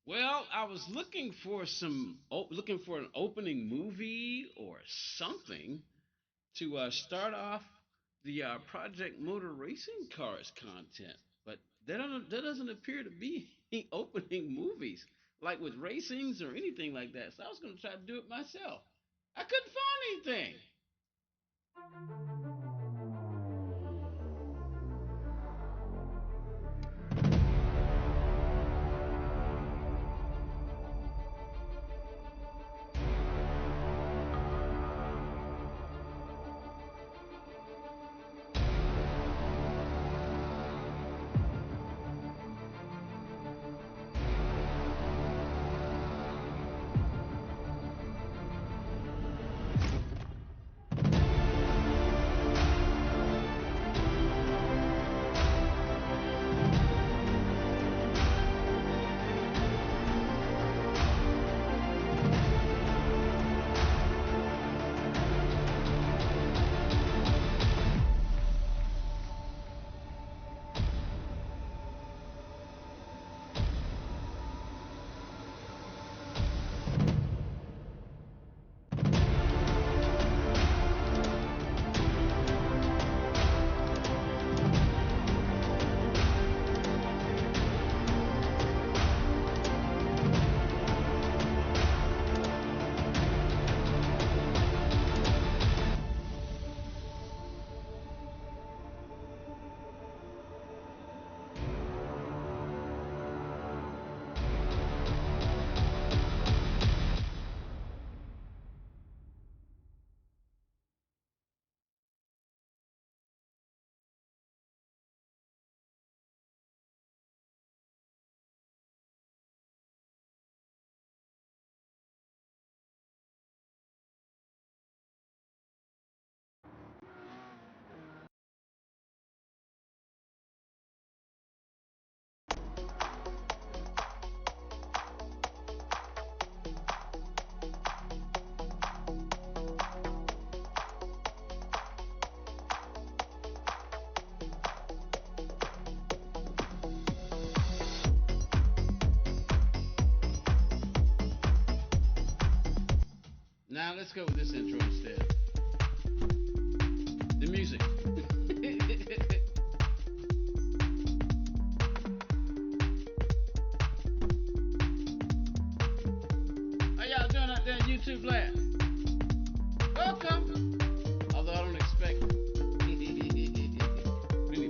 Well, I was looking for an opening movie or something to start off the Project Motor Racing Cars content, but that doesn't appear to be any opening movies like with racings or anything like that. So I was going to try to do it myself. I couldn't find anything. Now let's go with this intro instead. The music. How y'all doing out there in YouTube land? Welcome. Although I don't expect many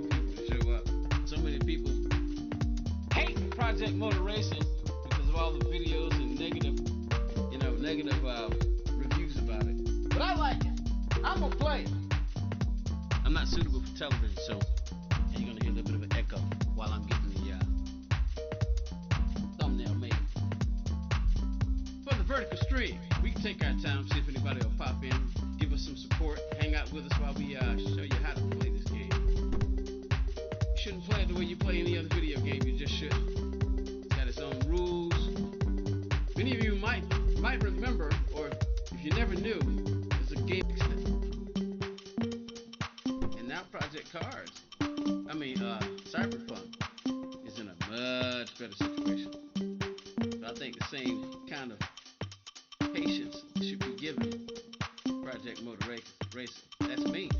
people to show up. So many people hate Project Motor Racing because of all the videos and negative reviews about it. But I like it. I'm gonna play it. I'm not suitable for television, so you're gonna hear a little bit of an echo while I'm getting the thumbnail made. For the vertical stream, we can take our time, see if anybody will pop in, give us some support, hang out with us while we show you how to play this game. You shouldn't play it the way you play any other video game. You just shouldn't. It's got its own rules. Many of you might remember, or if you never knew, there's a game accident. And now Cyberpunk is in a much better situation. But I think the same kind of patience should be given Project Motor Racing. That's me.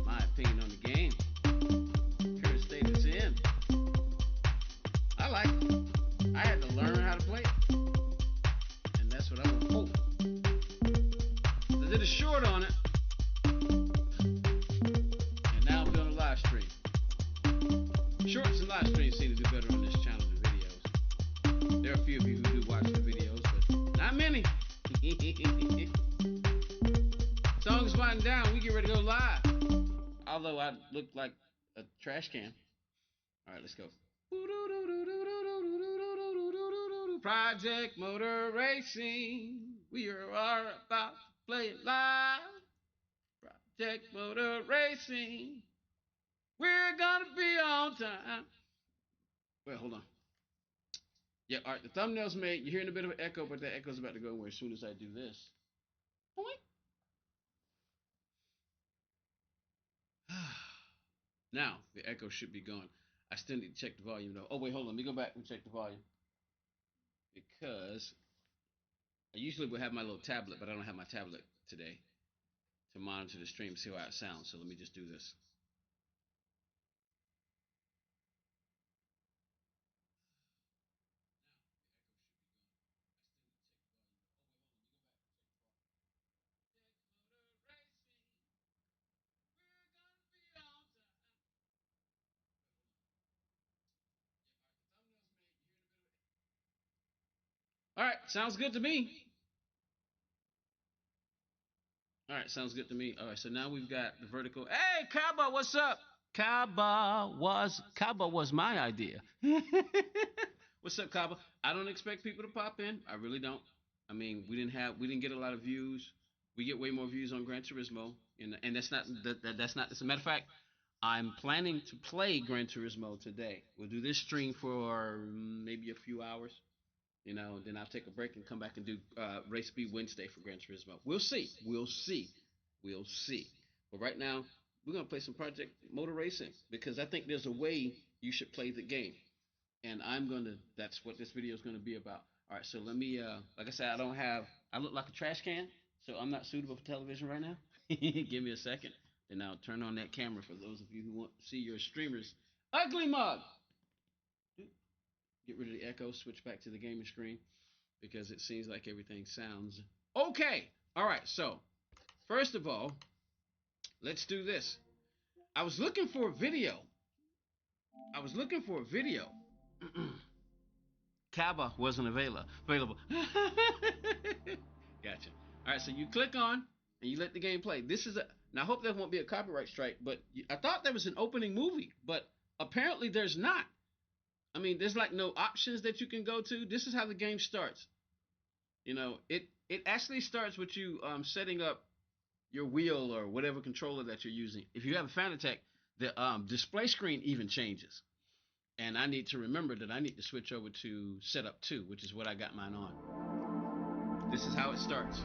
My opinion on the game. Current state it's in. I like it. I had to learn how to play it. And that's what I'm hoping. I did a short on it. And now I'm doing a live stream. Shorts and live streams seem to do better on this channel than videos. There are a few of you who do watch the videos, but not many. Song's winding down. We get ready to go live. Although I look like a trash can. All right, let's go. Project Motor Racing. We are about to play it live. Project Motor Racing. We're gonna be on time. Well, hold on. Yeah, all right. The thumbnail's made. You're hearing a bit of an echo, but that echo's about to go away as soon as I do this. Now the echo should be gone. I still need to check the volume though. Oh wait, hold on. Let me go back and check the volume because I usually would have my little tablet, but I don't have my tablet today to monitor the stream, see how it sounds. So let me just do this. All right, sounds good to me. All right, sounds good to me. All right, so now we've got the vertical. Hey, Kaba, what's up? Kaba was my idea. What's up, Kaba? I don't expect people to pop in. I really don't. I mean, we didn't get a lot of views. We get way more views on Gran Turismo, and that's not. As a matter of fact, I'm planning to play Gran Turismo today. We'll do this stream for maybe a few hours. Then I'll take a break and come back and do Race Speed Wednesday for Gran Turismo. We'll see. We'll see. We'll see. But right now, we're gonna play some Project Motor Racing because I think there's a way you should play the game, and I'm gonna. That's what this video is gonna be about. All right. So let me. Like I said, I don't have. I look like a trash can, so I'm not suitable for television right now. Give me a second, then I'll turn on that camera for those of you who want to see your streamers. Ugly mug. Get rid of the echo. Switch back to the gaming screen because it seems like everything sounds okay. All right, so first of all, let's do this. I was looking for a video. I was looking for a video. Kaba wasn't available. Gotcha. All right, so you click on and you let the game play. This is a now. I hope there won't be a copyright strike, but I thought there was an opening movie, but apparently there's not. I mean, there's like no options that you can go to. This is how the game starts. It actually starts with you setting up your wheel or whatever controller that you're using. If you have a Fanatec, the display screen even changes. And I need to remember that I need to switch over to setup 2, which is what I got mine on. This is how it starts.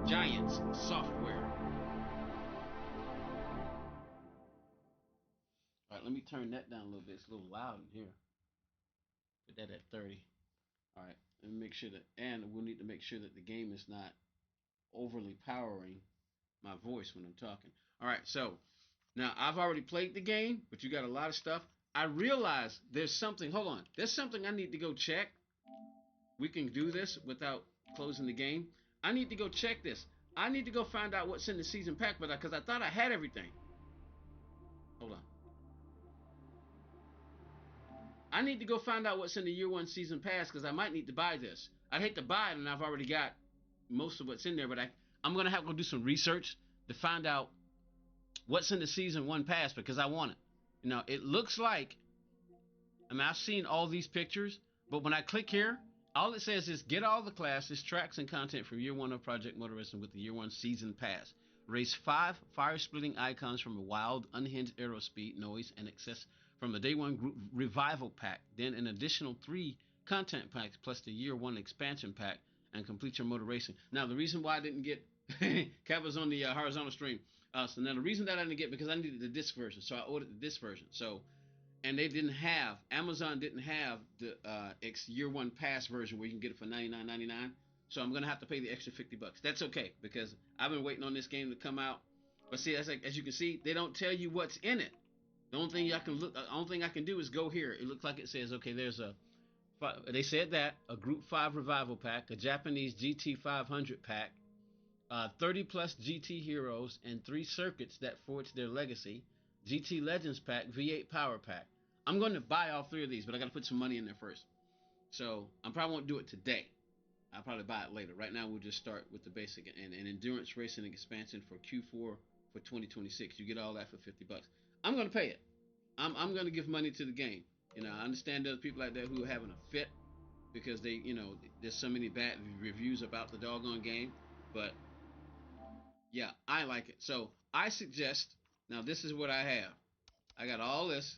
Giants software. All right, let me turn that down a little bit. It's a little loud in here. Put that at 30. All right, and make sure that, and we'll need to make sure that the game is not overly powering my voice when I'm talking. All right, so now I've already played the game, but you got a lot of stuff. I realize there's something. Hold on, there's something I need to go check. We can do this without closing the game. I need to go check this. I need to go find out what's in the season pack, but because I thought I had everything. Hold on. I need to go find out what's in the year 1 season pass because I might need to buy this. I'd hate to buy it and I've already got most of what's in there, but I'm gonna have to go do some research to find out what's in the season 1 pass because I want it. It looks like, I mean, I've seen all these pictures, but when I click here, all it says is get all the classes, tracks, and content from year 1 of Project Motor Racing with the year 1 season pass. Race 5 fire-splitting icons from a wild, unhinged aerospeed noise and access from the day 1 group revival pack. Then an additional 3 content packs plus the year 1 expansion pack and complete your motor racing. Now, the reason why I didn't get Cap was on the horizontal stream. So now the reason that I didn't get because I needed the disc version, so I ordered the disc version. So and they didn't have Amazon didn't have the year 1 pass version where you can get it for $99.99. So I'm gonna have to pay the extra $50. That's okay because I've been waiting on this game to come out. But see, as you can see, they don't tell you what's in it. The only thing I can do is go here. It looks like it says, okay, there's a. They said that a Group 5 revival pack, a Japanese GT 500 pack, 30 plus GT heroes, and 3 circuits that forged their legacy. GT Legends pack, V8 Power pack. I'm going to buy all 3 of these, but I got to put some money in there first. So I probably won't do it today. I'll probably buy it later. Right now, we'll just start with the basic and endurance racing expansion for Q4 for 2026. You get all that for $50. I'm going to pay it. I'm going to give money to the game. I understand there's people out there who are having a fit because there's so many bad reviews about the doggone game, but yeah, I like it. So I suggest, now this is what I have. I got all this.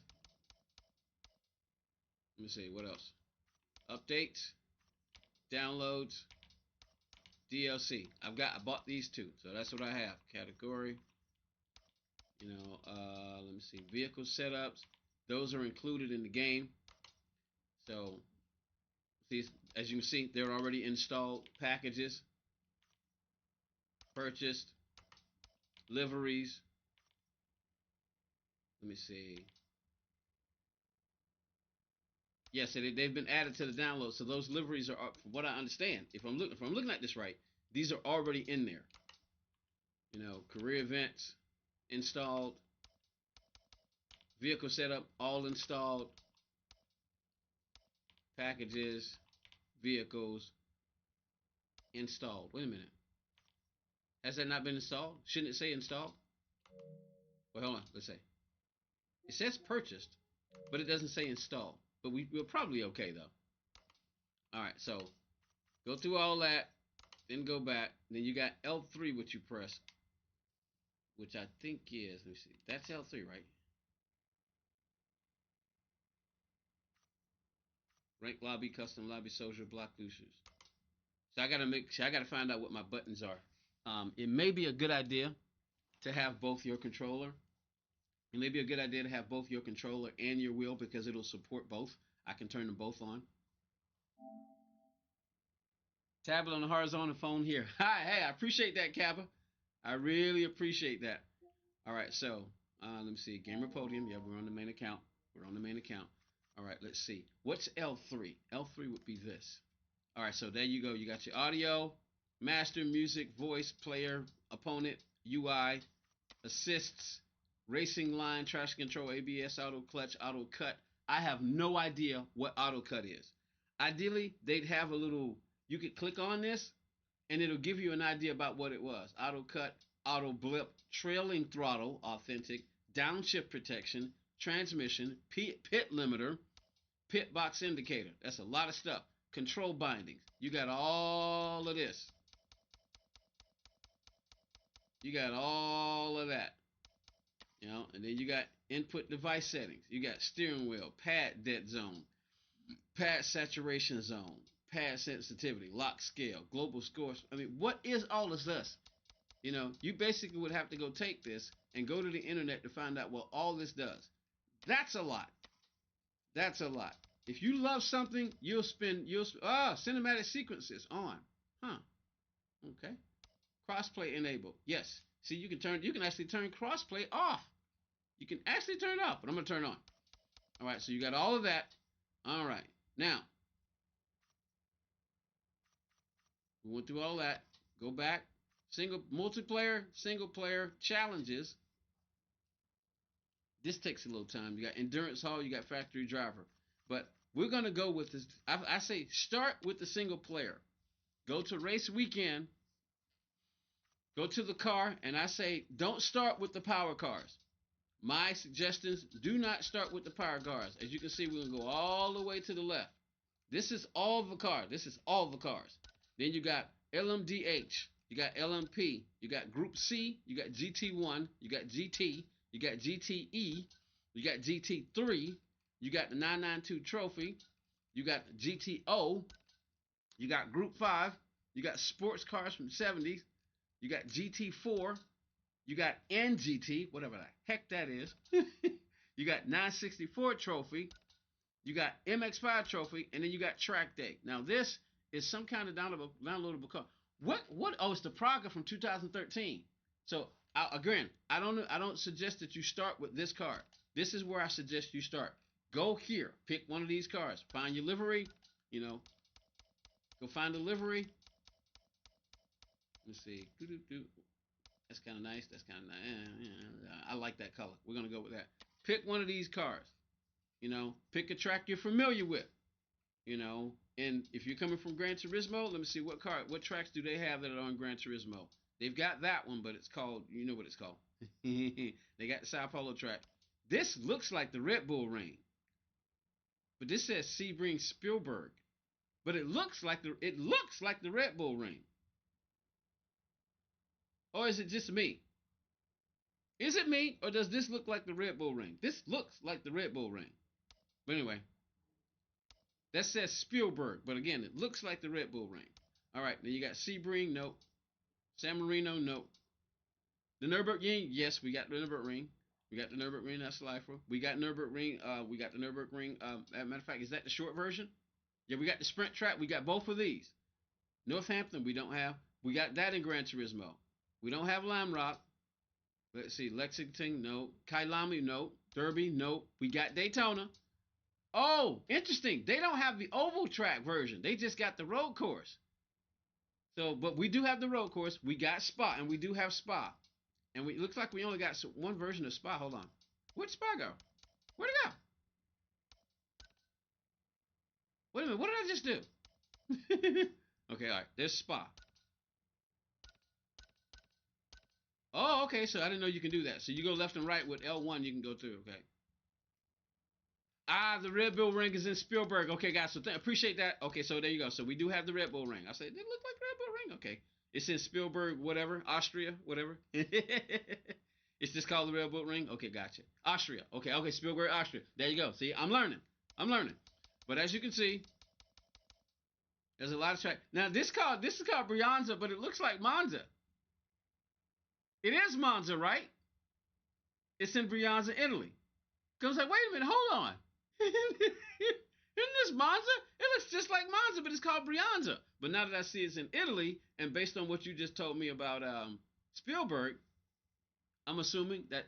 Let me see, what else? Updates, downloads, DLC. I bought these 2, so that's what I have. Category, let me see, vehicle setups. Those are included in the game. So, see, as you can see, they're already installed packages, purchased, liveries. Let me see. Yes, yeah, so they've been added to the download. So those liveries are, from what I understand, if I'm looking at this right, these are already in there. You know, career events installed, vehicle setup all installed, packages, vehicles installed. Wait a minute. Has that not been installed? Shouldn't it say installed? Well, hold on. Let's say. It says purchased, but it doesn't say installed. But we're probably okay, though. All right, so go through all that, then go back. Then you got L3, which you press, which I think is, let me see. That's L3, right? Rank lobby, custom lobby, social, block boosters. So I gotta find out what my buttons are. It may be a good idea to have both your controller. It may be a good idea to have both your controller and your wheel because it'll support both. I can turn them both on. Tablet on the horizontal, phone here. Hi, hey, I appreciate that, Kappa. I really appreciate that. All right, so let me see. Gamer Podium. Yeah, we're on the main account. We're on the main account. All right, let's see. What's L3? L3 would be this. All right, so there you go. You got your audio, master, music, voice, player, opponent, UI, assists, racing line, traction control, ABS, auto clutch, auto cut. I have no idea what auto cut is. Ideally, they'd have a little, you could click on this and it'll give you an idea about what it was. Auto cut, auto blip, trailing throttle, authentic, downshift protection, transmission, pit limiter, pit box indicator. That's a lot of stuff. Control bindings. You got all of this. You got all of that. You know, and then you got input device settings. You got steering wheel, pad dead zone, pad saturation zone, pad sensitivity, lock scale, global scores. I mean, what is all of this? You know, you basically would have to go take this and go to the internet to find out what all this does. That's a lot. That's a lot. If you love something, cinematic sequences on. Huh. Okay. Crossplay enabled. Yes. See, you can actually turn crossplay off. You can actually turn it off, but I'm going to turn it on. All right, so you got all of that. All right. Now, we went through all that. Go back. Single player challenges. This takes a little time. You got endurance hall, you got factory driver. But we're going to go with this. I say start with the single player. Go to race weekend. Go to the car, and I say don't start with the power cars. My suggestions, do not start with the power cars. As you can see, we're going to go all the way to the left. This is all the cars. This is all the cars. Then you got LMDH. You got LMP. You got Group C. You got GT1. You got GT. You got GTE. You got GT3. You got the 992 trophy. You got GTO. You got Group 5. You got sports cars from the 70s. You got GT4. You got NGT, whatever the heck that is. You got 964 trophy. You got MX5 trophy, and then you got track day. Now this is some kind of downloadable car. What? Oh, it's the Praga from 2013. So again, I don't suggest that you start with this car. This is where I suggest you start. Go here, pick one of these cars, find your livery. You know, go find the livery. Let's see. That's kind of nice. That's kind of nice. I like that color. We're gonna go with that. Pick one of these cars. You know, pick a track you're familiar with. You know, and if you're coming from Gran Turismo, let me see what tracks do they have that are on Gran Turismo? They've got that one, but it's called, you know what it's called. They got the Sao Paulo track. This looks like the Red Bull Ring, but this says Sebring Spielberg, but it looks like the Red Bull Ring. Or is it just me? Is it me, or does this look like the Red Bull Ring? This looks like the Red Bull Ring. But anyway, that says Spielberg, but again, it looks like the Red Bull Ring. All right, then you got Sebring, nope. San Marino, nope. The Nürburgring, yes, we got the Nürburgring. We got the Nürburgring. That's Lifer. We got Nürburgring. We got the Nürburgring. As a matter of fact, is that the short version? Yeah, we got the sprint track. We got both of these. Northampton, we don't have. We got that in Gran Turismo. We don't have Lime Rock. Let's see. Lexington, no. Kyalami, no. Derby, no. We got Daytona. Oh, interesting. They don't have the oval track version. They just got the road course. So, but we do have the road course. We got Spa, and we do have Spa. And we looks like we only got one version of Spa. Hold on. Where'd Spa go? Where'd it go? Wait a minute. What did I just do? Okay, all right. There's Spa. Oh, okay. So I didn't know you can do that. So you go left and right with L1. You can go through. Okay. Ah, the Red Bull Ring is in Spielberg. Okay, guys. So appreciate that. Okay, so there you go. So we do have the Red Bull Ring. I said it looked like Red Bull Ring. Okay, it's in Spielberg, whatever, Austria, whatever. It's just called the Red Bull Ring. Okay, gotcha. Austria. Okay, okay, Spielberg, Austria. There you go. See, I'm learning. I'm learning. But as you can see, there's a lot of track. Now this is called Brianza, but it looks like Monza. It is Monza, right? It's in Brianza, Italy. Cause like, wait a minute, hold on. Isn't this Monza? It looks just like Monza, but it's called Brianza. But now that I see it's in Italy, and based on what you just told me about Spielberg, I'm assuming that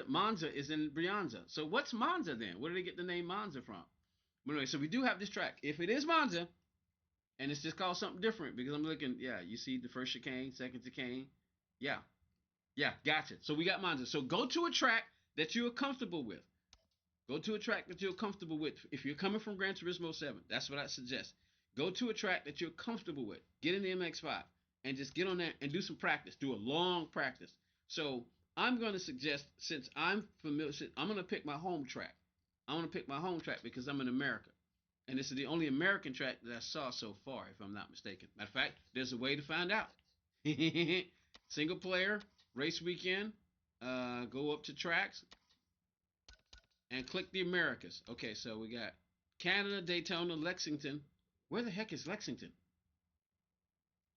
Monza is in Brianza. So what's Monza then? Where did they get the name Monza from? But anyway, so we do have this track. If it is Monza, and it's just called something different, because I'm looking, yeah, you see the first chicane, second chicane. Yeah, yeah, gotcha. So we got Monza. So go to a track that you are comfortable with. Go to a track that you're comfortable with. If you're coming from Gran Turismo 7, that's what I suggest. Go to a track that you're comfortable with. Get in the MX5 and just get on there and do some practice. Do a long practice. So I'm going to suggest, since I'm familiar, I'm going to pick my home track. I'm going to pick my home track because I'm in America. And this is the only American track that I saw so far, if I'm not mistaken. Matter of fact, there's a way to find out. Single player, race weekend, go up to tracks, and click the Americas. Okay, so we got Canada, Daytona, Lexington. Where the heck is Lexington?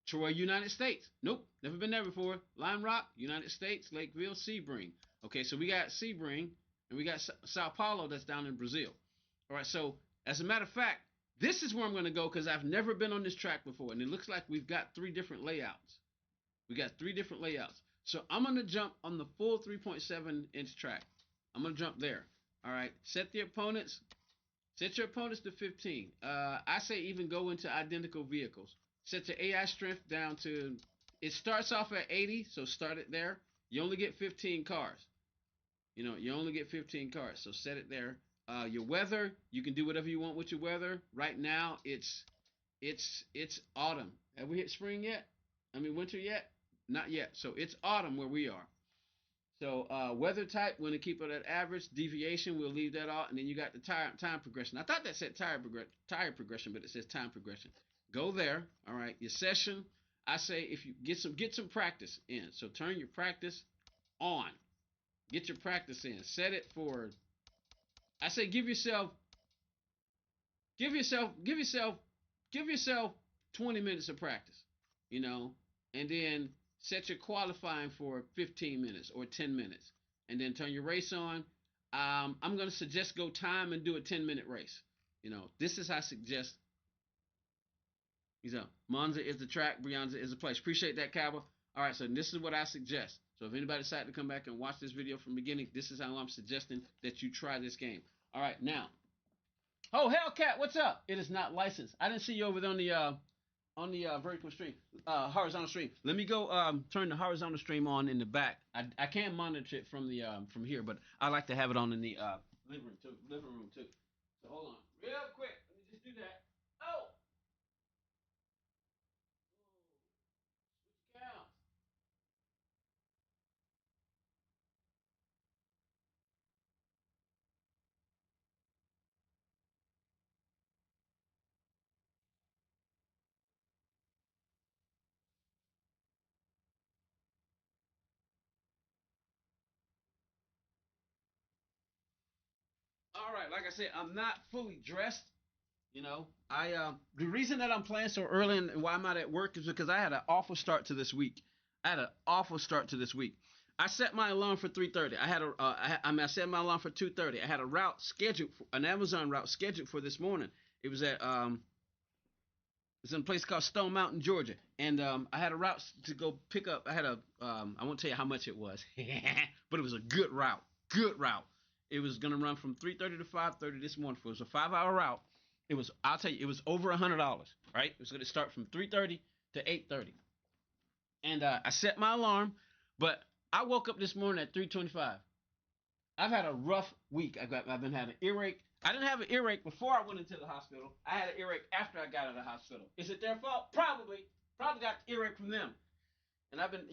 Troy, United States. Nope, never been there before. Lime Rock, United States, Lakeville, Sebring. Okay, so we got Sebring, and we got Sao Paulo that's down in Brazil. All right, so as a matter of fact, this is where I'm going to go because I've never been on this track before, and it looks like we've got three different layouts. We got three different layouts. So I'm going to jump on the full 3.7-inch track. I'm going to jump there. All right, set your opponents to 15. I say even go into identical vehicles. Set your AI strength down to, it starts off at 80, so start it there. You only get 15 cars. You only get 15 cars, so set it there. Your weather, you can do whatever you want with your weather. Right now, it's autumn. Have we hit spring yet? I mean, winter yet? Not yet. So it's autumn where we are. So weather type, we're going to keep it at average. Deviation, we'll leave that off. And then you got the time progression. I thought that said tire progression, but it says time progression. Go there. All right. Your session, I say if you get some practice in. So turn your practice on. Get your practice in. Set it for, I say give yourself 20 minutes of practice, you know, and then set your qualifying for 15 minutes or 10 minutes, and then turn your race on. I'm going to suggest go time and do a 10-minute race. This is how I suggest. Monza is the track, Brianza is the place. Appreciate that, Cabo. All right, so this is what I suggest. So if anybody decides to come back and watch this video from the beginning, this is how I'm suggesting that you try this game. All right, now. Oh, Hellcat, what's up? It is not licensed. I didn't see you over there on the vertical stream, horizontal stream. Let me go turn the horizontal stream on in the back. I can monitor it from the from here, but I like to have it on in the living room too. So hold on, real quick. Let me just do that. Oh, switch counts. All right, like I said, I'm not fully dressed. I the reason that I'm playing so early and why I'm not at work is because I had an awful start to this week. I had an awful start to this week. I set my alarm for 3:30. I had I set my alarm for 2:30. I had a route scheduled, an Amazon route scheduled for this morning. It was at it's in a place called Stone Mountain, Georgia, and I had a route to go pick up. I had a I won't tell you how much it was, but it was a good route. Good route. It was gonna run from 3:30 to 5:30 this morning. It was a 5 hour route. It was, I'll tell you, it was over $100. Right? It was gonna start from 3:30 to 8:30, and I set my alarm, but I woke up this morning at 3:25. I've had a rough week. I've been having an earache. I didn't have an earache before I went into the hospital. I had an earache after I got out of the hospital. Is it their fault? Probably. Probably got the earache from them. And I've been,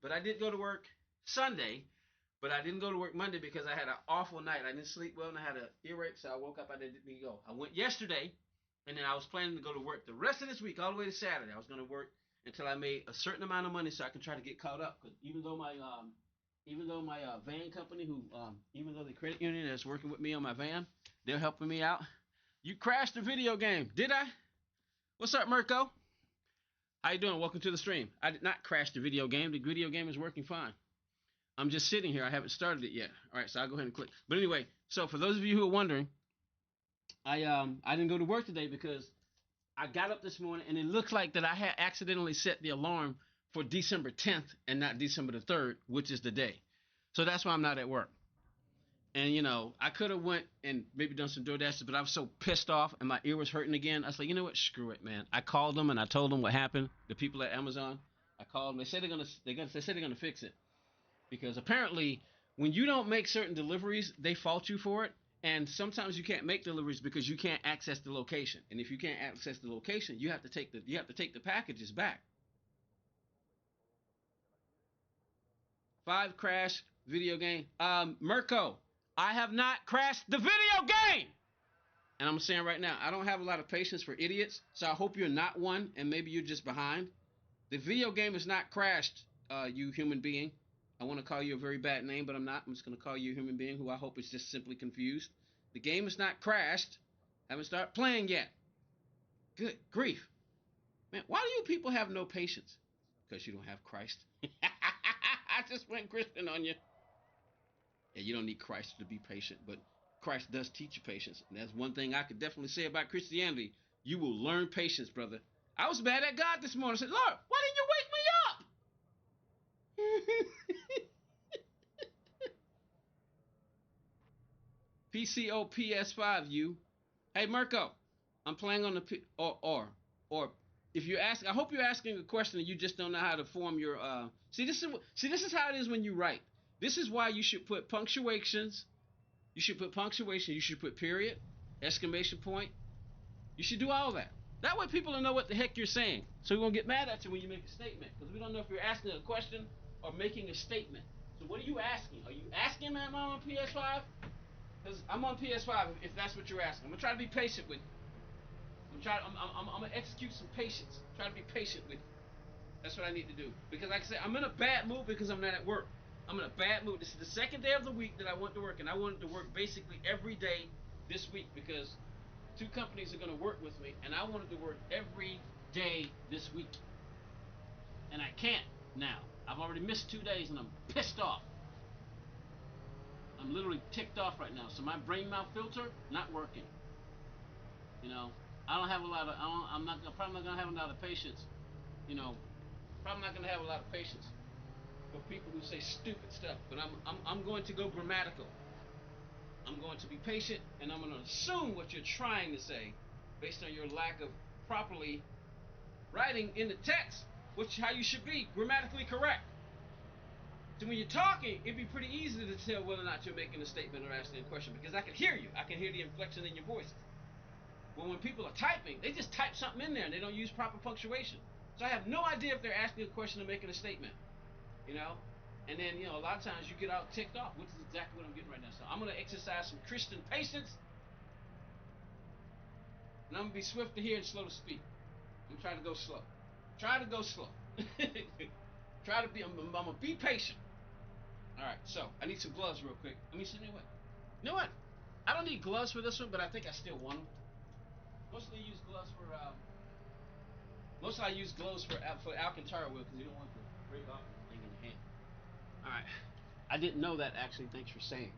but I did go to work Sunday, but I didn't go to work Monday because I had an awful night. I didn't sleep well and I had an earache, so I woke up. I didn't go. I went yesterday, and then I was planning to go to work the rest of this week, all the way to Saturday. I was going to work until I made a certain amount of money so I can try to get caught up. Because even though my van company, even though the credit union that's working with me on my van, they're helping me out. You crashed the video game, did I? What's up, Mirko? How you doing? Welcome to the stream. I did not crash the video game. The video game is working fine. I'm just sitting here. I haven't started it yet. All right, so I'll go ahead and click. But anyway, so for those of you who are wondering, I didn't go to work today because I got up this morning and it looks like that I had accidentally set the alarm for December 10th and not December the 3rd, which is the day. So that's why I'm not at work. And I could have went and maybe done some DoorDashes, but I was so pissed off and my ear was hurting again. I was like, you know what? Screw it, man. I called them and I told them what happened. The people at Amazon, I called them. They said they're gonna fix it because apparently when you don't make certain deliveries, they fault you for it. And sometimes you can't make deliveries because you can't access the location. And if you can't access the location, you have to take the packages back. 5 crash video game. Mirko, I have not crashed the video game. And I'm saying right now, I don't have a lot of patience for idiots, so I hope you're not one, and maybe you're just behind. The video game is not crashed, you human being. I want to call you a very bad name, but I'm not. I'm just going to call you a human being who I hope is just simply confused. The game is not crashed. Haven't started playing yet. Good grief. Man, why do you people have no patience? Because you don't have Christ. I just went Christian on you. Yeah, you don't need Christ to be patient, but Christ does teach you patience. And that's one thing I could definitely say about Christianity. You will learn patience, brother. I was mad at God this morning. I said, Lord, why didn't you wake me up? PCO PS5, you. Hey, Mirko, I'm playing on the or if you ask, I hope you're asking a question and you just don't know how to form your this is how it is when you write. This is why you should put punctuations. You should put punctuation. You should put period, exclamation point. You should do all that. That way people don't know what the heck you're saying. So we won't get mad at you when you make a statement because we don't know if you're asking a question or making a statement. So what are you asking? Are you asking that I'm on PS5? Because I'm on PS5 if that's what you're asking. I'm going to try to be patient with you. I'm going to execute some patience. Try to be patient with you. That's what I need to do. Because like I said, I'm in a bad mood because I'm not at work. I'm in a bad mood. This is the second day of the week that I went to work, and I wanted to work basically every day this week because 2 companies are going to work with me, and I wanted to work every day this week. And I can't now. I've already missed 2 days, and I'm pissed off. I'm literally ticked off right now. So my brain mouth filter not working. I don't have a lot of. Probably not gonna have a lot of patience. Probably not gonna have a lot of patience for people who say stupid stuff. But I'm going to go grammatical. I'm going to be patient, and I'm going to assume what you're trying to say, based on your lack of properly writing in the text, how you should be grammatically correct. So when you're talking, it'd be pretty easy to tell whether or not you're making a statement or asking a question because I can hear you. I can hear the inflection in your voice. Well, when people are typing, they just type something in there and they don't use proper punctuation. So I have no idea if they're asking a question or making a statement. And then, a lot of times you get out ticked off, which is exactly what I'm getting right now. So I'm going to exercise some Christian patience. And I'm going to be swift to hear and slow to speak. I'm trying to go slow. Try to go slow. I'm going to be patient. All right, so I need some gloves real quick. Let me see. You know what? I don't need gloves for this one, but I think I still want them. Mostly I use gloves for Alcantara wheel because you don't want to break off the thing in your hand. All right. I didn't know that actually. Thanks for saying.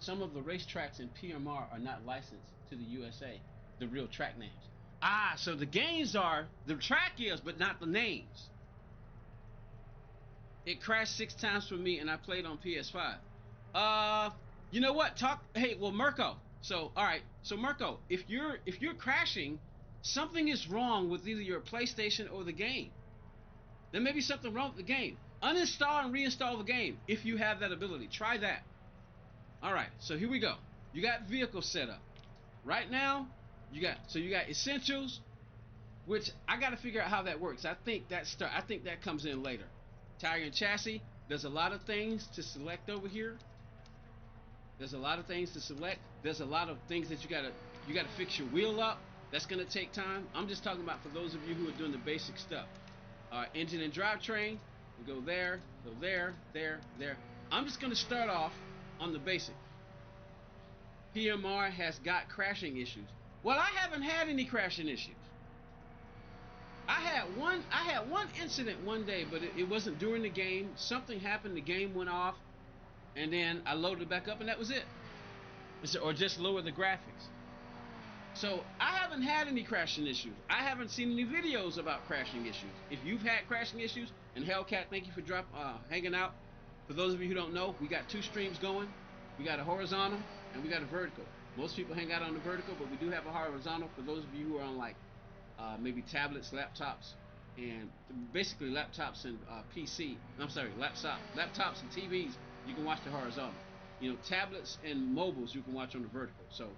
Some of the racetracks in PMR are not licensed to the USA, the real track names. Ah, so the games are, the track is, but not the names. It crashed 6 times for me, and I played on PS5. You know what? Hey, well, Mirko. So, all right. So, Mirko, if you're crashing, something is wrong with either your PlayStation or the game. There may be something wrong with the game. Uninstall and reinstall the game if you have that ability. Try that. All right. So here we go. You got vehicle setup. Right now, you got essentials, which I got to figure out how that works. I think that comes in later. Tire and chassis. There's a lot of things to select over here. There's a lot of things to select. There's a lot of things that you gotta fix your wheel up. That's gonna take time. I'm just talking about for those of you who are doing the basic stuff. Engine and drivetrain. We go there, there. I'm just gonna start off on the basic. PMR has got crashing issues. Well, I haven't had any crashing issues. I had one incident one day, but it wasn't during the game. Something happened, the game went off, and then I loaded it back up, and that was it. Or just lower the graphics. So I haven't had any crashing issues. I haven't seen any videos about crashing issues. If you've had crashing issues, and Hellcat, thank you for hanging out. For those of you who don't know, we got two streams going. We got a horizontal and we got a vertical. Most people hang out on the vertical, but we do have a horizontal for those of you who are on like maybe tablets, laptops, and basically laptops and PC. I'm sorry, laptops and TVs. You can watch the horizontal. You know, tablets and mobiles you can watch on the vertical. So,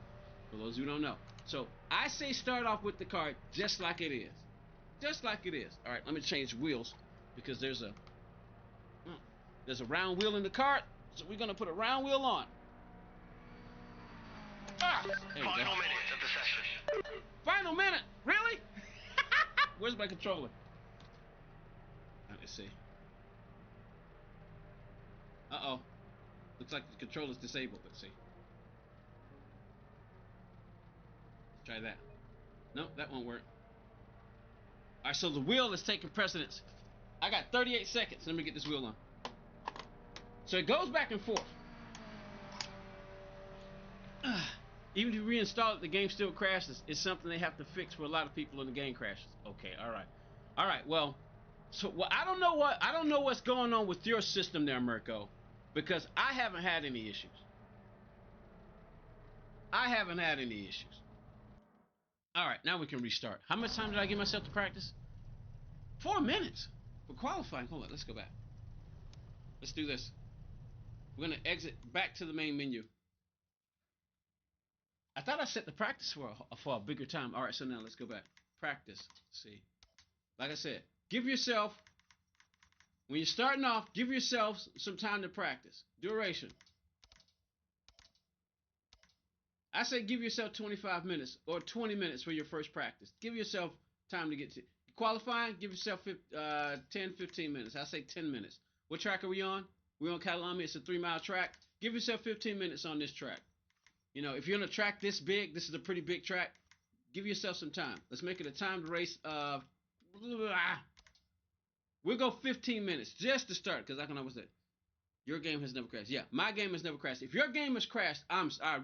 for those who don't know, so I say start off with the car just like it is, just like it is. All right, let me change wheels because there's a round wheel in the cart, so we're gonna put a round wheel on. Ah, there you go. Final minute of the session. Final minute, really? Where's my controller? Let me see. Uh-oh. Looks like the controller's disabled. Let's see. Let's try that. Nope, that won't work. Alright, so the wheel is taking precedence. I got 38 seconds. Let me get this wheel on. So it goes back and forth. Even if you reinstall it, the game still crashes. It's something they have to fix for a lot of people in the game crashes. Okay, alright, well, so I don't know what's going on with your system there, Mirko, because I haven't had any issues. Alright, now we can restart. How much time did I give myself to practice? 4 minutes for qualifying. Hold on, let's go back. Let's do this. We're gonna exit back to the main menu. I thought I set the practice for a bigger time. All right, so now let's go back. Practice. Let's see. Like I said, give yourself, when you're starting off, give yourself some time to practice. Duration. I say give yourself 25 minutes or 20 minutes for your first practice. Give yourself time to get to qualifying. Give yourself 10, 15 minutes. I say 10 minutes. What track are we on? We're on Catalami. It's a 3-mile track. Give yourself 15 minutes on this track. You know, if you're on a track this big, this is a pretty big track, give yourself some time. Let's make it a timed race of, we'll go 15 minutes just to start, because I can always say, your game has never crashed. Yeah, my game has never crashed. If your game has crashed, I'm sorry.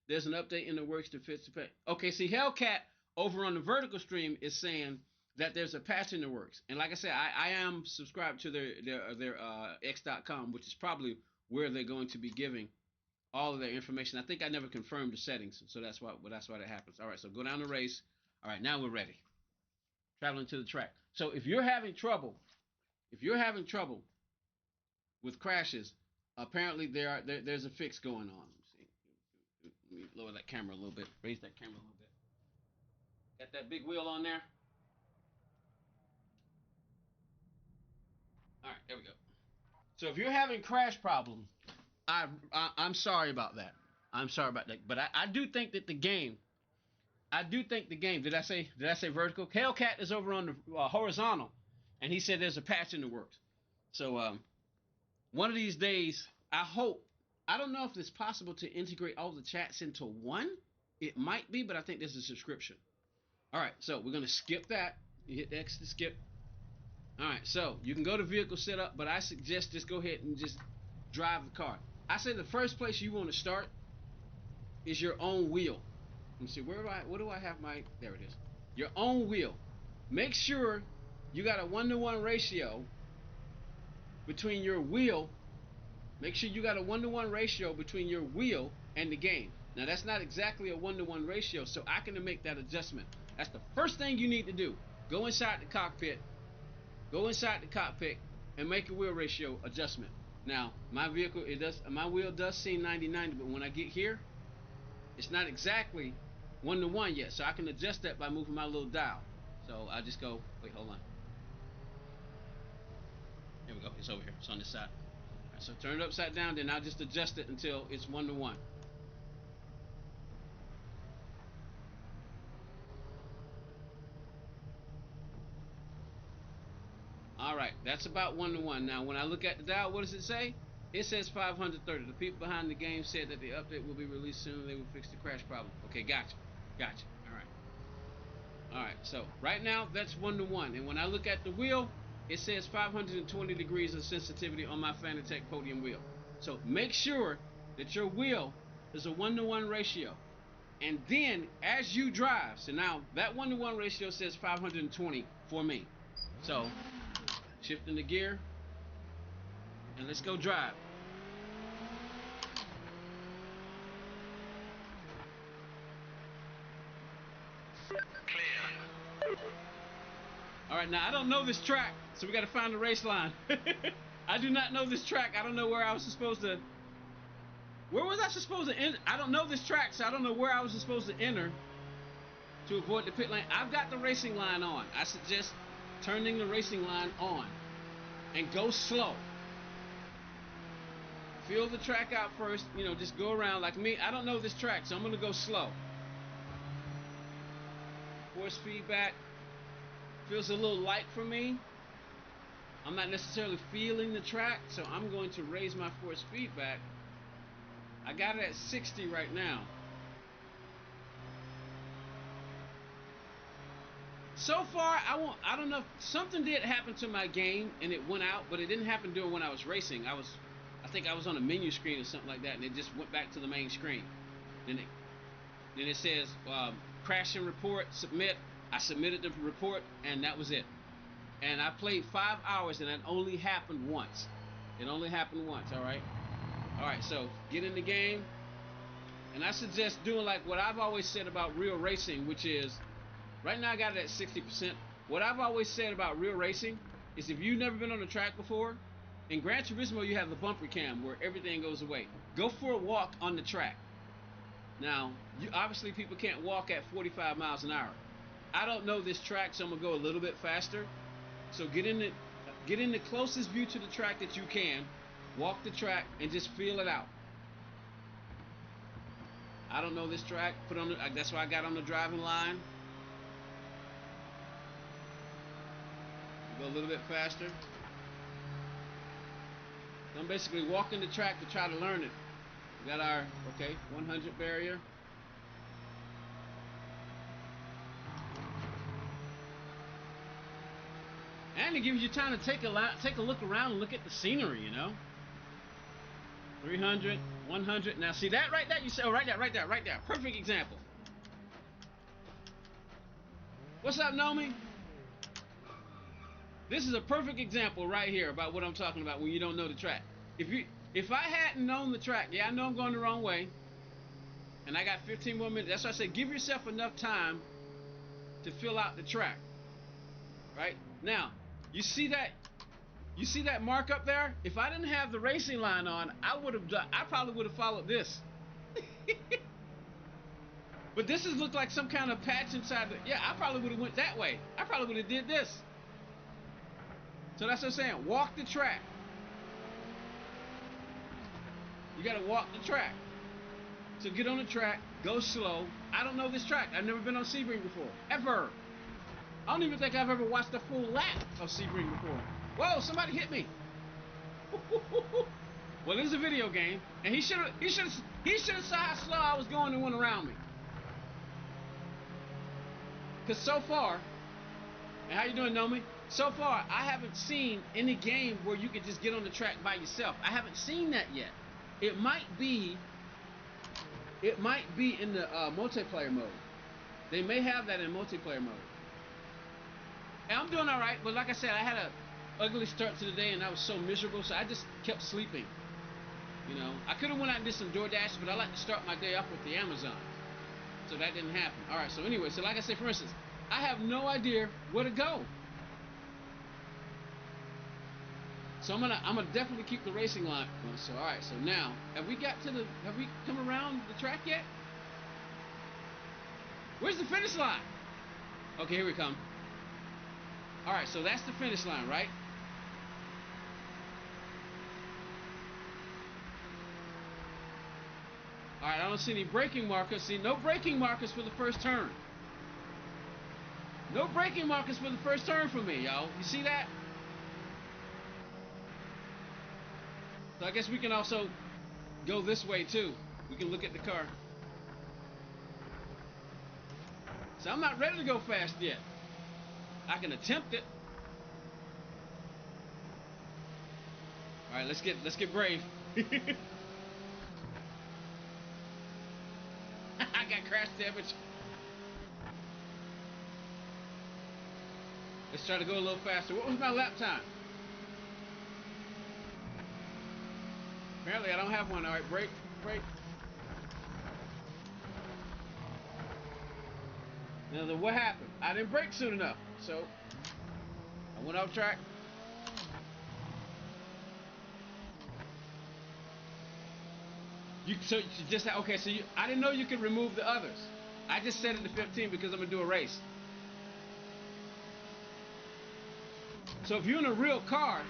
There's an update in the works to fix the patch. Okay, see, Hellcat over on the vertical stream is saying that there's a patch in the works. And like I said, I am subscribed to their x.com, which is probably where they're going to be giving all of their information. I think I never confirmed the settings, so that's why that happens. All right, so go down the race. All right, now we're ready. Traveling to the track. So if you're having trouble with crashes, apparently there's a fix going on. Let me lower that camera a little bit. Raise that camera a little bit. Got that big wheel on there. All right, there we go. So if you're having crash problems, I'm sorry about that. But I do think that the game. Did I say vertical? Hellcat is over on the horizontal, and he said there's a patch in the works. So one of these days, I hope. I don't know if it's possible to integrate all the chats into one. It might be, but I think there's a subscription. All right, so we're gonna skip that. You hit X to skip. All right, so you can go to vehicle setup, but I suggest just go ahead and just drive the car. I say the first place you want to start is your own wheel. Let me see, what do I have my, there it is. Your own wheel. Make sure you got a 1-to-1 ratio between your wheel. Make sure you got a 1-to-1 ratio between your wheel and the game. Now that's not exactly a 1-to-1 ratio, so I can make that adjustment. That's the first thing you need to do. Go inside the cockpit. Go inside the cockpit and make a wheel ratio adjustment. Now, my wheel does seem 90-90, but when I get here, it's not exactly 1-to-1 yet. So I can adjust that by moving my little dial. So I just go, wait, hold on. There we go. It's over here. It's on this side. All right, so turn it upside down, then I'll just adjust it until it's 1-to-1. Alright, that's about 1-to-1. Now, when I look at the dial, what does it say? It says 530. The people behind the game said that the update will be released soon. They will fix the crash problem. Okay, gotcha. Gotcha. Alright. Alright, so right now, that's 1-to-1. And when I look at the wheel, it says 520 degrees of sensitivity on my Fanatec podium wheel. So make sure that your wheel is a 1-to-1 ratio. And then, as you drive, so now that 1-to-1 ratio says 520 for me. So, shifting the gear, and let's go drive. Clear. All right, now I don't know this track, so we got to find the race line. I do not know this track. I don't know where I was supposed to. Where was I supposed to enter? I don't know this track, so I don't know where I was supposed to enter to avoid the pit lane. I've got the racing line on. I suggest turning the racing line on and go slow. Feel the track out first, you know, just go around. Like me, I don't know this track, so I'm gonna go slow. Force feedback feels a little light for me. I'm not necessarily feeling the track, so I'm going to raise my force feedback. I got it at 60 right now. So far, I don't know, something did happen to my game and it went out, but it didn't happen during when I was racing. I think I was on a menu screen or something like that, and it just went back to the main screen. Then it says crash and report, submit. I submitted the report, and that was it. And I played 5 hours, and that only happened once. It only happened once. All right. All right. So get in the game, and I suggest doing like what I've always said about real racing, which is right now I got it at 60%. What I've always said about real racing is if you've never been on the track before. In Gran Turismo, you have the bumper cam where everything goes away. Go for a walk on the track. Now, obviously people can't walk at 45 miles an hour. I don't know this track, so I'm gonna go a little bit faster. So get in the closest view to the track that you can. Walk the track and just feel it out. I don't know this track. That's why I got on the driving line. Go a little bit faster. I'm basically walking the track to try to learn it. We got our, 100 barrier. And it gives you time to take a look around and look at the scenery, you know. 300, 100. Now see that right there? You say, oh, right there. Perfect example. What's up, Nomi? This is a perfect example right here about what I'm talking about when you don't know the track. If I hadn't known the track, yeah, I know I'm going the wrong way, and I got 15 more minutes. That's why I say give yourself enough time to fill out the track. Right? Now, you see that mark up there? If I didn't have the racing line on, I probably would have followed this. But this has looked like some kind of patch inside yeah, I probably would have went that way. I probably would have did this. So that's what I'm saying. Walk the track. You gotta walk the track. So get on the track, go slow. I don't know this track. I've never been on Sebring before. Ever. I don't even think I've ever watched a full lap of Sebring before. Whoa, somebody hit me. Well, this is a video game, and he should have saw how slow I was going and went around me. Cause so far, and how you doing, Nomi? So far, I haven't seen any game where you can just get on the track by yourself. I haven't seen that yet. It might be in the multiplayer mode. They may have that in multiplayer mode. And I'm doing all right, but like I said, I had a ugly start to the day and I was so miserable, so I just kept sleeping. You know, I could have went out and did some DoorDash, but I like to start my day off with the Amazon. So that didn't happen. All right, so anyway, so like I said, for instance, I have no idea where to go. So I'm gonna definitely keep the racing line. So all right, so now have we come around the track yet? Where's the finish line? Okay, here we come. All right, so that's the finish line, right? All right, I don't see any braking markers. See, no braking markers for the first turn. No braking markers for the first turn for me, y'all. You see that? So I guess we can also go this way too. We can look at the car. So I'm not ready to go fast yet. I can attempt it. All right, let's get brave. I got crash damage. Let's try to go a little faster. What was my lap time? Apparently I don't have one. All right, brake. Now then, what happened? I didn't brake soon enough, so I went off track. I didn't know you could remove the others. I just set it to 15 because I'm gonna do a race. So if you're in a real car,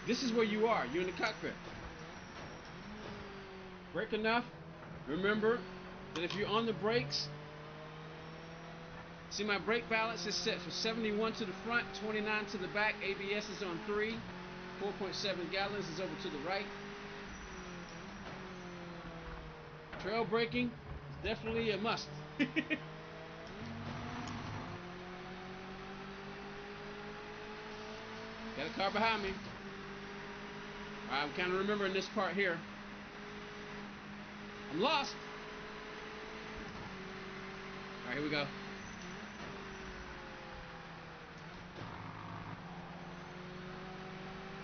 this is where you are. You're in the cockpit. Brake enough. Remember that if you're on the brakes, see my brake balance is set for 71 to the front, 29 to the back. ABS is on 3. 4.7 gallons is over to the right. Trail braking is definitely a must. Got a car behind me. All right, I'm kind of remembering this part here. I'm lost. All right, here we go.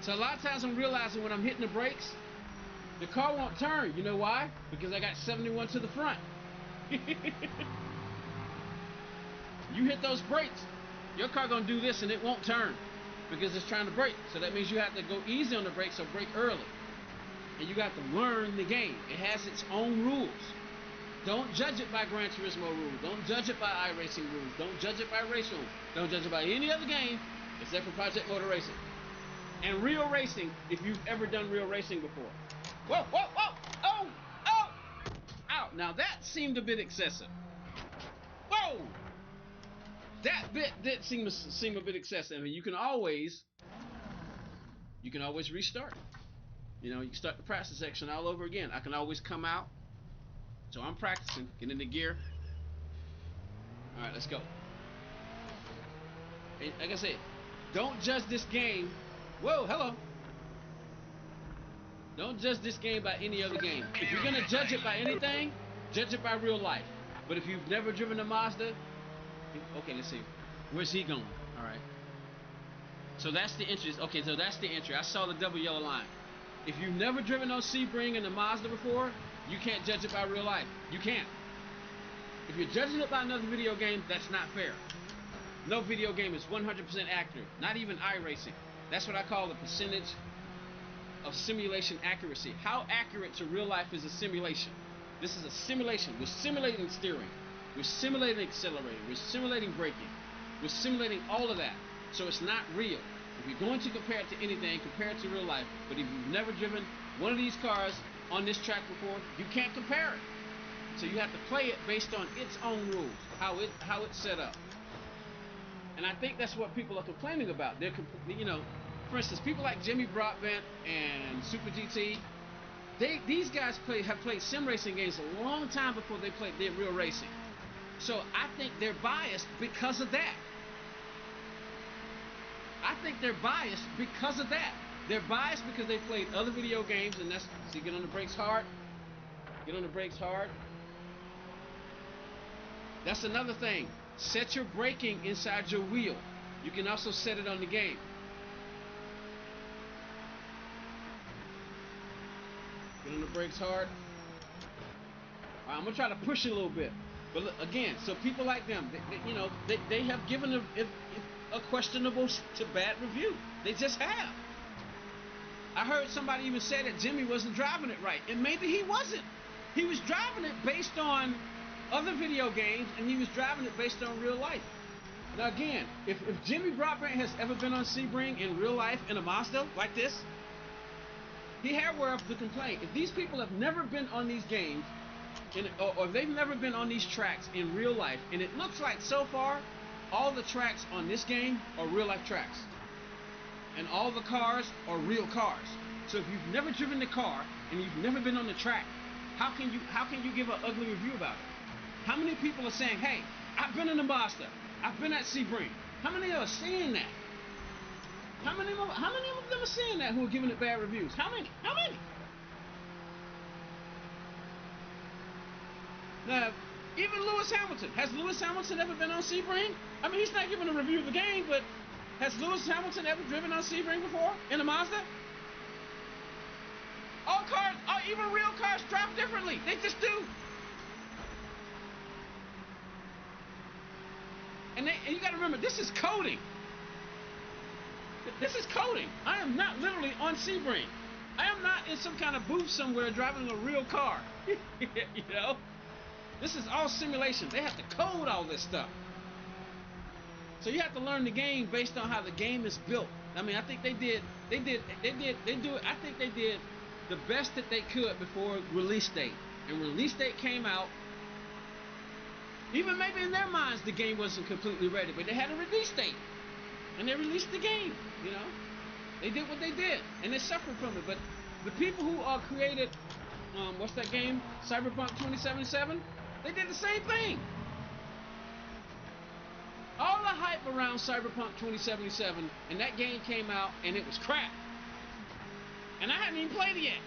So a lot of times I'm realizing when I'm hitting the brakes, the car won't turn. You know why? Because I got 71 to the front. You hit those brakes, your car gonna do this and it won't turn because it's trying to brake. So that means you have to go easy on the brakes or brake early. And you got to learn the game. It has its own rules. Don't judge it by Gran Turismo rules. Don't judge it by iRacing rules. Don't judge it by Race Room. Don't judge it by any other game except for Project Motor Racing. And real racing, if you've ever done real racing before. Whoa, whoa, whoa! Oh! Oh! Ow! Now that seemed a bit excessive. Whoa! That bit did seem a bit excessive. I mean, you can always restart. You know, you can start the practice section all over again. I can always come out. So I'm practicing, get into gear. All right, let's go. And like I said, don't judge this game. Whoa, hello. Don't judge this game by any other game. If you're gonna judge it by anything, judge it by real life. But if you've never driven a Mazda, okay, let's see. Where's he going? All right. So that's the entry. Okay, so that's the entry. I saw the double yellow line. If you've never driven no Sebring in a Mazda before, you can't judge it by real life. You can't. If you're judging it by another video game, that's not fair. No video game is 100% accurate. Not even iRacing. That's what I call the percentage of simulation accuracy. How accurate to real life is a simulation? This is a simulation. We're simulating steering. We're simulating accelerating. We're simulating braking. We're simulating all of that. So it's not real. If you're going to compare it to anything, compare it to real life. But if you've never driven one of these cars on this track before, you can't compare it. So you have to play it based on its own rules, how it's set up. And I think that's what people are complaining about. They're, for instance, people like Jimmy Broadbent and Super GT, these guys have played sim racing games a long time before they did real racing. So I think they're biased because of that. I think they're biased because of that. They're biased because they played other video games, and that's, see, get on the brakes hard. Get on the brakes hard. That's another thing. Set your braking inside your wheel. You can also set it on the game. Get on the brakes hard. All right, I'm gonna try to push it a little bit. But look, again, so people like them, they have given a questionable to bad review. They just have. I heard somebody even say that Jimmy wasn't driving it right, and maybe he wasn't. He was driving it based on other video games, and he was driving it based on real life. Now again, if Jimmy Broadbent has ever been on Sebring in real life in a Mazda like this, he had where to complain. If these people have never been on these games, or they've never been on these tracks in real life, and it looks like so far, all the tracks on this game are real life tracks. And all the cars are real cars. So if you've never driven the car and you've never been on the track, how can you give an ugly review about it? How many people are saying, hey, I've been in the Mazda, I've been at Sebring? How many are saying that? How many of them are saying that who are giving it bad reviews? How many? How many? Now, even Lewis Hamilton. Has Lewis Hamilton ever been on Sebring? I mean, he's not giving a review of the game, but has Lewis Hamilton ever driven on Sebring before in a Mazda? All cars, even real cars, drive differently. They just do. And you got to remember, this is coding. This is coding. I am not literally on Sebring. I am not in some kind of booth somewhere driving a real car. You know? This is all simulation. They have to code all this stuff. So you have to learn the game based on how the game is built. I mean, I think they do it. I think they did the best that they could before release date. And release date came out. Even maybe in their minds the game wasn't completely ready, but they had a release date. And they released the game, you know. They did what they did, and they suffered from it. But the people who created, what's that game? Cyberpunk 2077? They did the same thing. All the hype around Cyberpunk 2077, and that game came out, and it was crap. And I haven't even played it yet.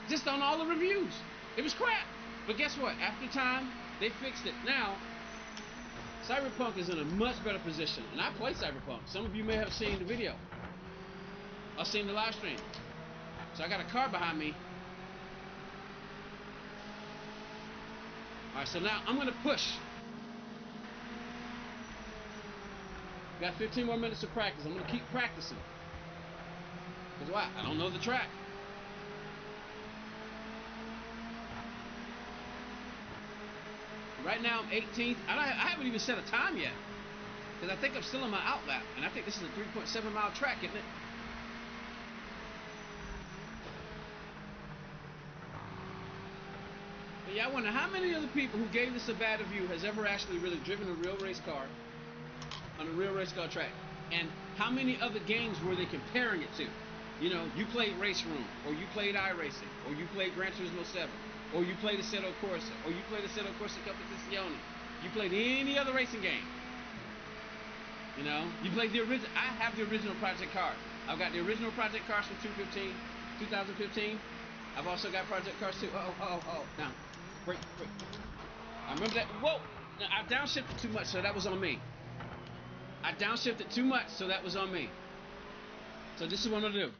Just on all the reviews. It was crap. But guess what? After time, they fixed it. Now, Cyberpunk is in a much better position. And I play Cyberpunk. Some of you may have seen the video. I've seen the live stream. So I got a car behind me. Alright, so now I'm going to push. Got 15 more minutes of practice. I'm going to keep practicing. Because why? I don't know the track. Right now I'm 18th. I haven't even set a time yet. Because I think I'm still on my outlap. And I think this is a 3.7 mile track, isn't it? But yeah, I wonder how many of the people who gave this a bad review has ever actually really driven a real race car on a real race car track. And how many other games were they comparing it to? You know, you played Race Room, or you played iRacing, or you played Gran Turismo 7, or you played Assetto Corsa, or you played Assetto Corsa Competizione. You played any other racing game. You know, you played the original. I have the original Project Cars. I've got the original Project Cars from 2015. I've also got Project Cars 2. Now, break. I remember that. Whoa! Now, I downshifted too much, so that was on me. I downshifted too much, so that was on me. So this is what I'm gonna do.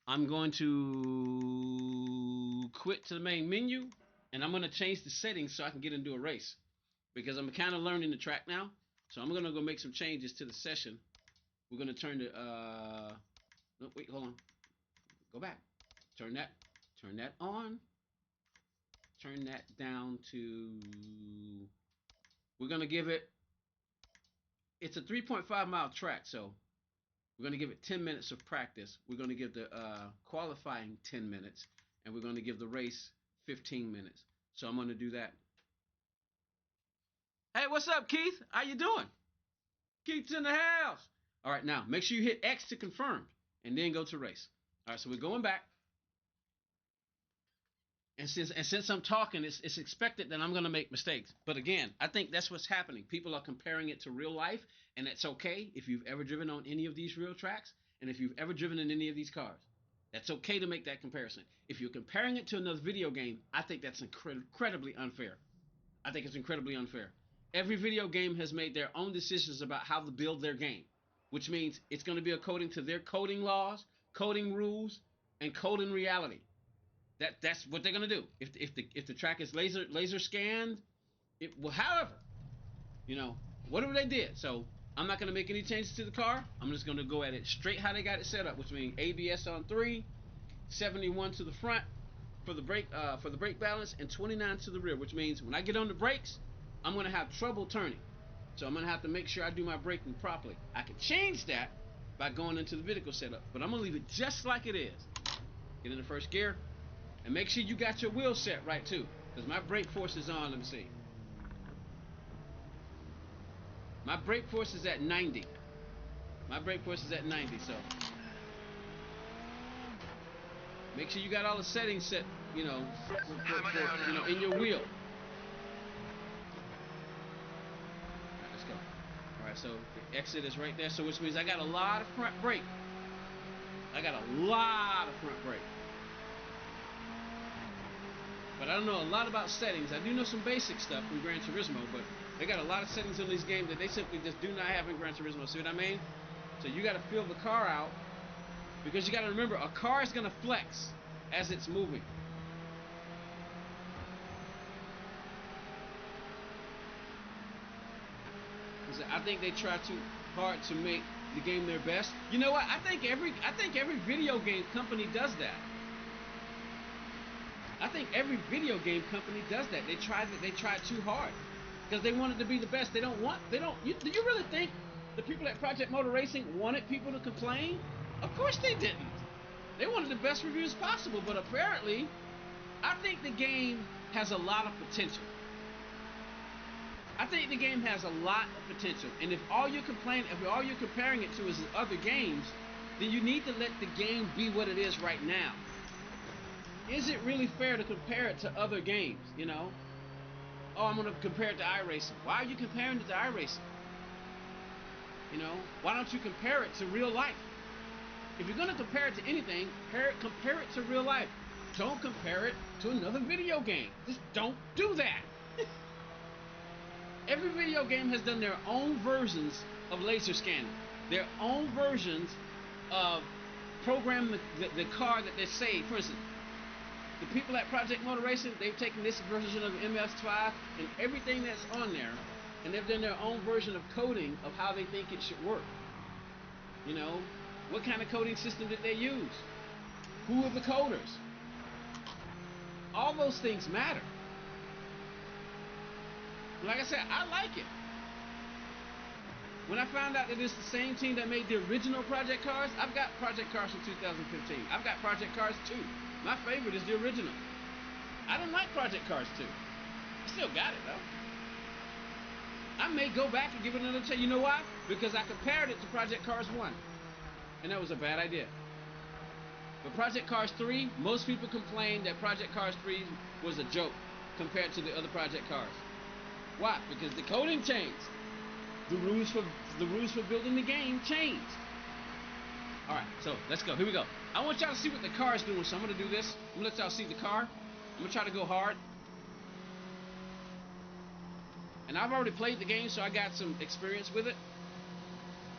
I'm going to quit to the main menu, and I'm gonna change the settings so I can get into a race, because I'm kind of learning the track now. So I'm gonna go make some changes to the session. We're gonna turn the no, wait, hold on. Go back. Turn that on. Turn that down to, we're gonna give it, it's a 3.5 mile track, so we're going to give it 10 minutes of practice. We're going to give the qualifying 10 minutes, and we're going to give the race 15 minutes. So I'm going to do that. Hey, what's up, Keith? How you doing? Keith's in the house. All right, now make sure you hit X to confirm, and then go to race. All right, so we're going back. And since I'm talking, it's expected that I'm going to make mistakes. But again, I think that's what's happening. People are comparing it to real life, and it's okay if you've ever driven on any of these real tracks, and if you've ever driven in any of these cars. That's okay to make that comparison. If you're comparing it to another video game, I think that's incredibly unfair. I think it's incredibly unfair. Every video game has made their own decisions about how to build their game, which means it's going to be according to their coding laws, coding rules, and coding reality. That's what they're gonna do. If the track is laser scanned, it will. However, whatever they did. So I'm not gonna make any changes to the car. I'm just gonna go at it straight how they got it set up, which means ABS on 3, 71 to the front for the brake balance, and 29 to the rear, which means when I get on the brakes, I'm gonna have trouble turning. So I'm gonna have to make sure I do my braking properly. I can change that by going into the vehicle setup, but I'm gonna leave it just like it is. Get in the first gear. And make sure you got your wheel set right too, because my brake force is on. Let me see. My brake force is at 90. My brake force is at 90, so make sure you got all the settings set, in your wheel. Alright, let's go. Alright, so the exit is right there, so which means I got a lot of front brake. But I don't know a lot about settings. I do know some basic stuff in Gran Turismo, but they got a lot of settings in these games that they simply just do not have in Gran Turismo. See what I mean? So you got to feel the car out, because you got to remember, a car is going to flex as it's moving. I think they try too hard to make the game their best. You know what? I think every video game company does that. I think every video game company does that. They try too hard because they want it to be the best. Do you really think the people at Project Motor Racing wanted people to complain? Of course they didn't. They wanted the best reviews possible, but apparently, I think the game has a lot of potential. I think the game has a lot of potential, and if all you're comparing it to is other games, then you need to let the game be what it is right now. Is it really fair to compare it to other games, Oh, I'm going to compare it to iRacing. Why are you comparing it to iRacing? Why don't you compare it to real life? If you're going to compare it to anything, compare it to real life. Don't compare it to another video game. Just don't do that. Every video game has done their own versions of laser scanning, their own versions of programming the car that they say. For instance, the people at Project Motor Racing, they've taken this version of MS5 and everything that's on there, and they've done their own version of coding of how they think it should work. What kind of coding system did they use? Who are the coders? All those things matter. Like I said, I like it. When I found out that it's the same team that made the original Project Cars, I've got Project Cars from 2015. I've got Project Cars 2. My favorite is the original. I didn't like Project Cars 2. I still got it, though. I may go back and give it another chance. You know why? Because I compared it to Project Cars 1. And that was a bad idea. But Project Cars 3, most people complained that Project Cars 3 was a joke compared to the other Project Cars. Why? Because the coding changed. The rules for building the game changed. Alright, so let's go. Here we go. I want y'all to see what the car is doing, so I'm going to do this. I'm going to let y'all see the car. I'm going to try to go hard. And I've already played the game, so I got some experience with it.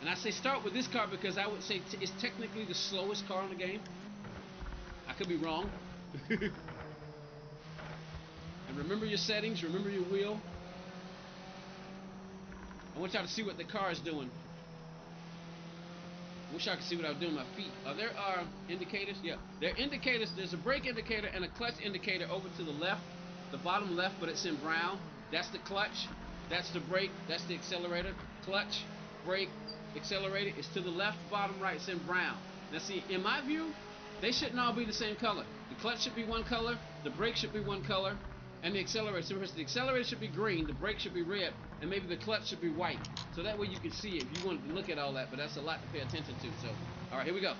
And I say start with this car because I would say it's technically the slowest car in the game. I could be wrong. And remember your settings, remember your wheel. I want y'all to see what the car is doing. I wish I could see what I was doing with my feet. There are indicators. Yeah, there are indicators. There's a brake indicator and a clutch indicator over to the left, the bottom left, but it's in brown. That's the clutch. That's the brake. That's the accelerator. Clutch, brake, accelerator. It's to the left, bottom right. It's in brown. Now see, in my view, they shouldn't all be the same color. The clutch should be one color. The brake should be one color. And the accelerator, so the accelerator should be green, the brake should be red, and maybe the clutch should be white. So that way you can see it if you wanted to look at all that, but that's a lot to pay attention to. So, all right, here we go.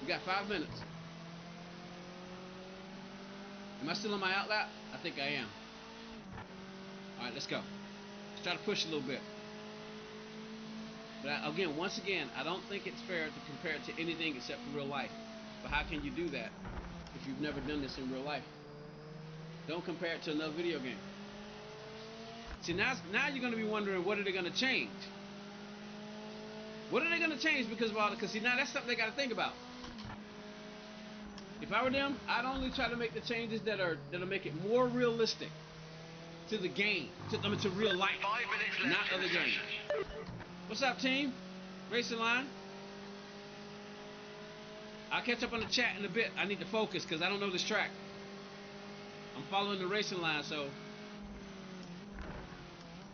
We got 5 minutes. Am I still on my outlap? I think I am. Alright, let's go. Let's try to push a little bit. But again, once again, I don't think it's fair to compare it to anything except for real life. But how can you do that if you've never done this in real life? Don't compare it to another video game. See, now you're going to be wondering, what are they going to change? What are they going to change because of all the... Because see, now that's something they got to think about. If I were them, I'd only try to make the changes that'll make it more realistic to the game, to real life, 5 minutes left, not other games. What's up, team? Racing line. I'll catch up on the chat in a bit. I need to focus because I don't know this track. I'm following the racing line, so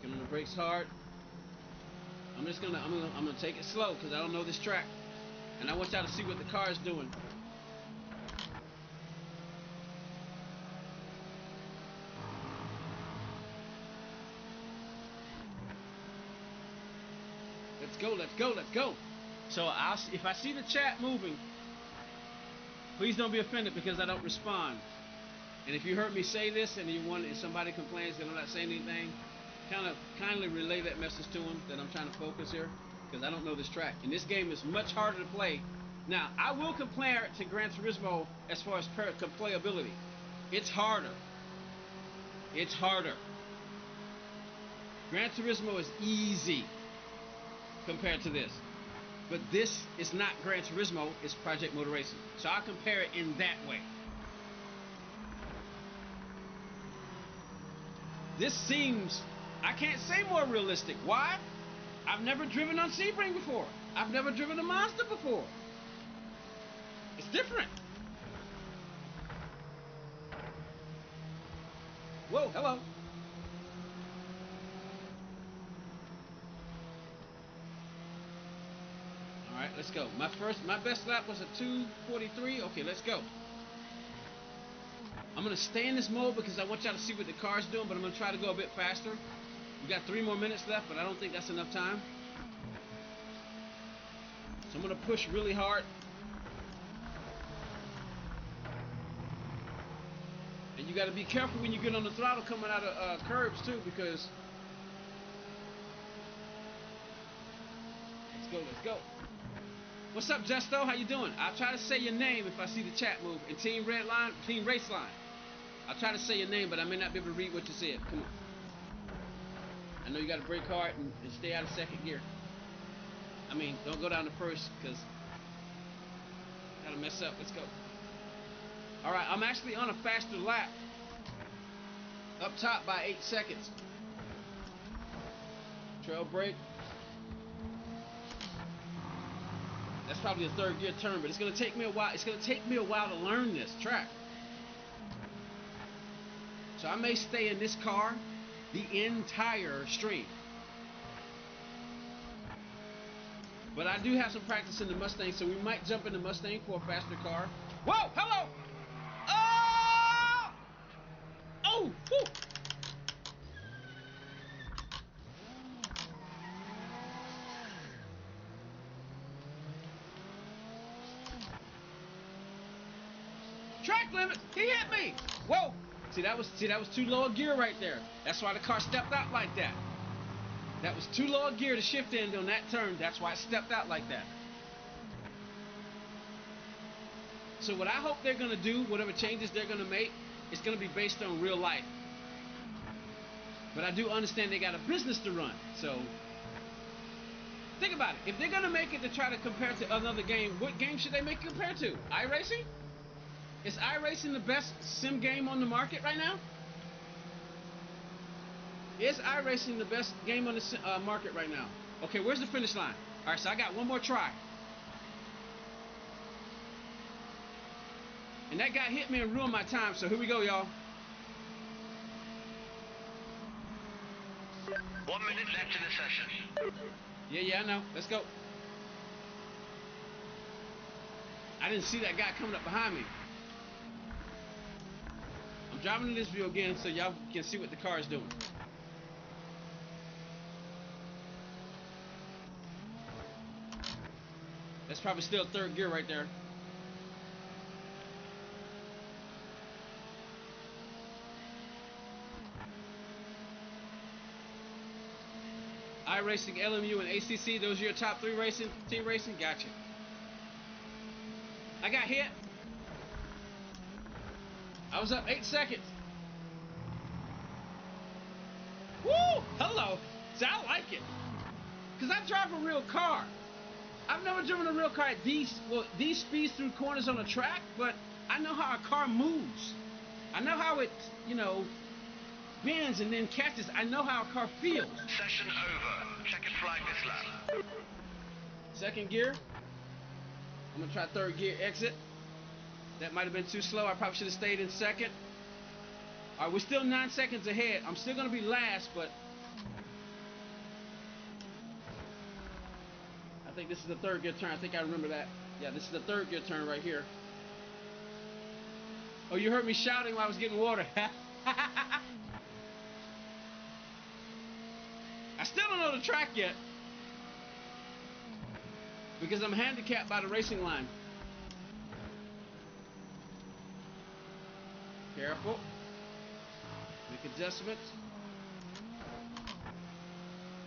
get on the brakes hard. I'm gonna take it slow because I don't know this track, and I want y'all to see what the car is doing. Let's go, let's go, let's go. So if I see the chat moving, please don't be offended because I don't respond. And if you heard me say this and if somebody complains that I'm not saying anything, kindly relay that message to them that I'm trying to focus here because I don't know this track. And this game is much harder to play. Now, I will compare it to Gran Turismo as far as playability. It's harder. It's harder. Gran Turismo is easy compared to this. But this is not Gran Turismo, it's Project Motor Racing. So I'll compare it in that way. This seems, I can't say more realistic. Why? I've never driven on Sebring before. I've never driven a Mazda before. It's different. Whoa, hello. All right, let's go. My best lap was a 2:43. Okay, let's go. I'm gonna stay in this mode because I want y'all to see what the car's doing, but I'm gonna try to go a bit faster. We got 3 more minutes left, but I don't think that's enough time. So I'm gonna push really hard. And you gotta be careful when you get on the throttle coming out of curbs too, because let's go, let's go. What's up, Justo? How you doing? I'll try to say your name if I see the chat move. And Team Race Line. I'll try to say your name, but I may not be able to read what you said. Come on. I know you got to brake hard and stay out of second gear. I mean, don't go down to first because gotta mess up. Let's go. All right, I'm actually on a faster lap. Up top by 8 seconds. Trail brake. That's probably a third gear turn, but it's gonna take me a while. It's gonna take me a while to learn this track. So I may stay in this car the entire stream. But I do have some practice in the Mustang, so we might jump in the Mustang for a faster car. Whoa, hello! Oh! Oh! Whew. Track limit! He hit me! Whoa! See that was too low a gear right there. That's why the car stepped out like that. That was too low a gear to shift in on that turn. That's why it stepped out like that. So what I hope they're gonna do, whatever changes they're gonna make, it's gonna be based on real life. But I do understand they got a business to run. So think about it. If they're gonna make it to try to compare to another game, what game should they make it compare to? iRacing? Is iRacing the best sim game on the market right now? Is iRacing the best game on the market right now? Okay, where's the finish line? All right, so I got one more try. And that guy hit me and ruined my time, so here we go, y'all. 1 minute left in the session. Yeah, I know. Let's go. I didn't see that guy coming up behind me. I'm driving in this view again so y'all can see what the car is doing. That's probably still third gear right there. iRacing, LMU, and ACC. Those are your top 3 racing team racing. Gotcha. I got hit. I was up 8 seconds. Woo! Hello. See, I like it. Because I drive a real car. I've never driven a real car at these speeds through corners on a track, but I know how a car moves. I know how it, bends and then catches. I know how a car feels. Session over. Check and flag this lap. Second gear. I'm going to try third gear exit. That might have been too slow. I probably should have stayed in second. All right, we're still 9 seconds ahead. I'm still going to be last, but I think this is the third gear turn. I think I remember that. Yeah, this is the third gear turn right here. Oh, you heard me shouting while I was getting water. I still don't know the track yet because I'm handicapped by the racing line. Careful. Make adjustments.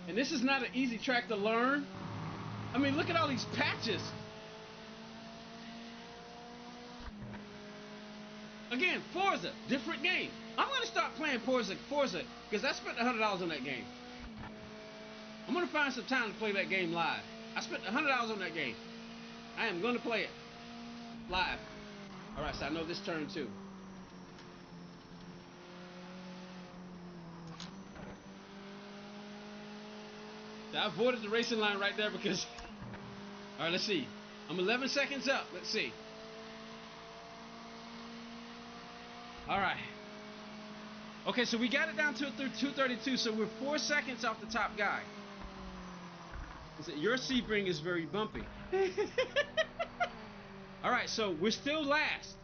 And this is not an easy track to learn. I mean, look at all these patches. Again, Forza, different game. I'm going to start playing Forza because I spent $100 on that game. I'm going to find some time to play that game live. I spent $100 on that game. I am going to play it live. All right, so I know this turn too. So I avoided the racing line right there because... All right, let's see. I'm 11 seconds up. Let's see. All right. Okay, so we got it down to 232, so we're 4 seconds off the top guy. Your Sebring is very bumpy. All right, so we're still last.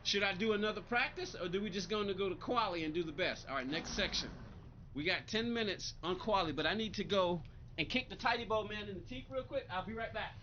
Should I do another practice, or do we just going to go to quali and do the best? All right, next section. We got 10 minutes on quali, but I need to go and kick the tidy bow man in the teeth real quick. I'll be right back.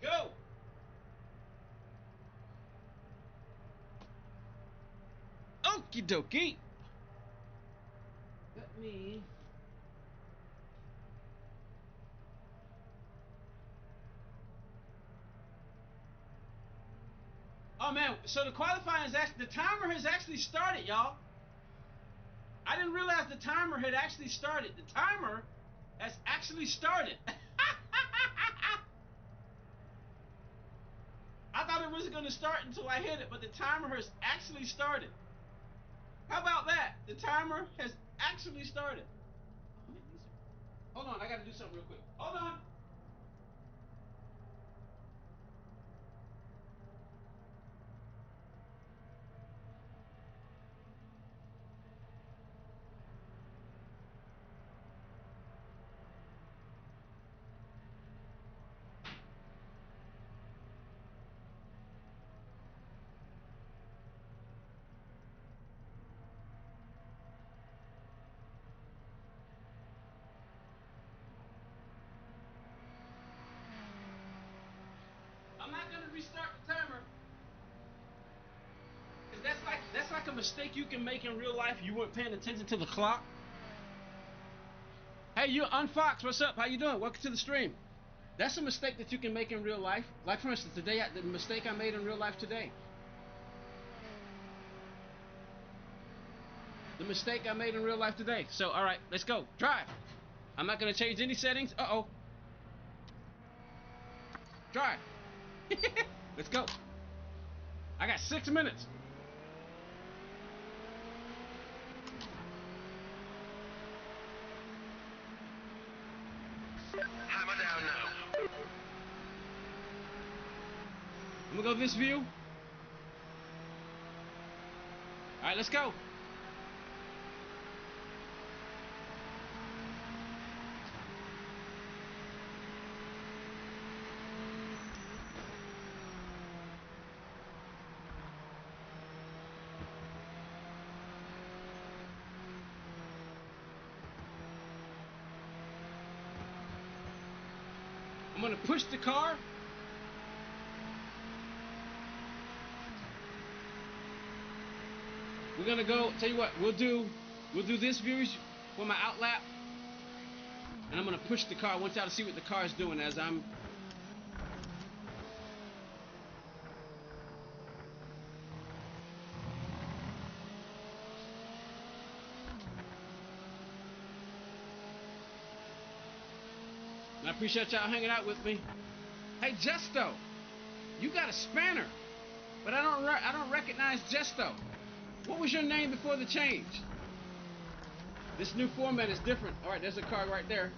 Go! Okie dokie. Let me... Oh man, so the qualifying is actually, the timer has actually started, y'all. I didn't realize the timer had actually started. The timer has actually started. I thought it wasn't going to start until I hit it, but the timer has actually started. How about that? The timer has actually started. Hold on, I got to do something real quick. Hold on. like a mistake you can make in real life? You weren't paying attention to the clock. Hey, you Unfox, what's up? How you doing? Welcome to the stream. That's a mistake that you can make in real life. Like for instance, today, the mistake I made in real life today. The mistake I made in real life today. So, all right, let's go. Drive. I'm not gonna change any settings. Uh-oh. Drive. Let's go. I got 6 minutes. Hammer down now. I'm gonna go this view. All right, let's go. I'm gonna push the car. We're gonna go. Tell you what, we'll do this view for my outlap, and I'm gonna push the car. I want y'all to see what the car is doing as I'm. I appreciate y'all hanging out with me. Hey, Jesto, you got a spanner, but I don't recognize Jesto. What was your name before the change? This new format is different. All right, there's a car right there.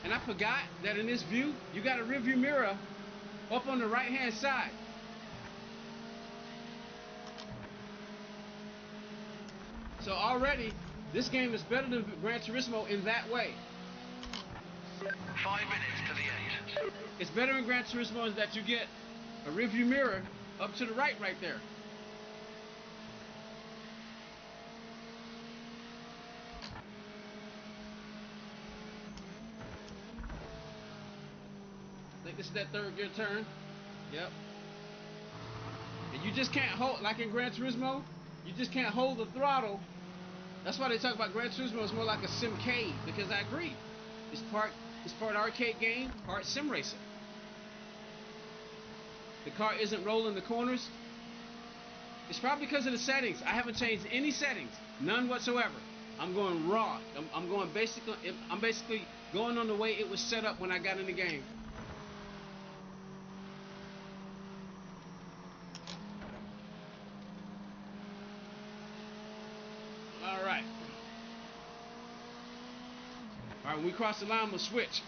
And I forgot that in this view, you got a rear view mirror up on the right-hand side. So already, this game is better than Gran Turismo in that way. 5 minutes to the end. It's better in Gran Turismo is that you get a rear view mirror up to the right there. I think this is that third gear turn. Yep. And you just can't hold, like in Gran Turismo, you just can't hold the throttle. That's why they talk about Gran Turismo is more like a simcade, because I agree. It's part arcade game, part sim racing. The car isn't rolling the corners. It's probably because of the settings. I haven't changed any settings, none whatsoever. I'm going raw. I'm basically going on the way it was set up when I got in the game. All right. All right, when we cross the line, we'll switch.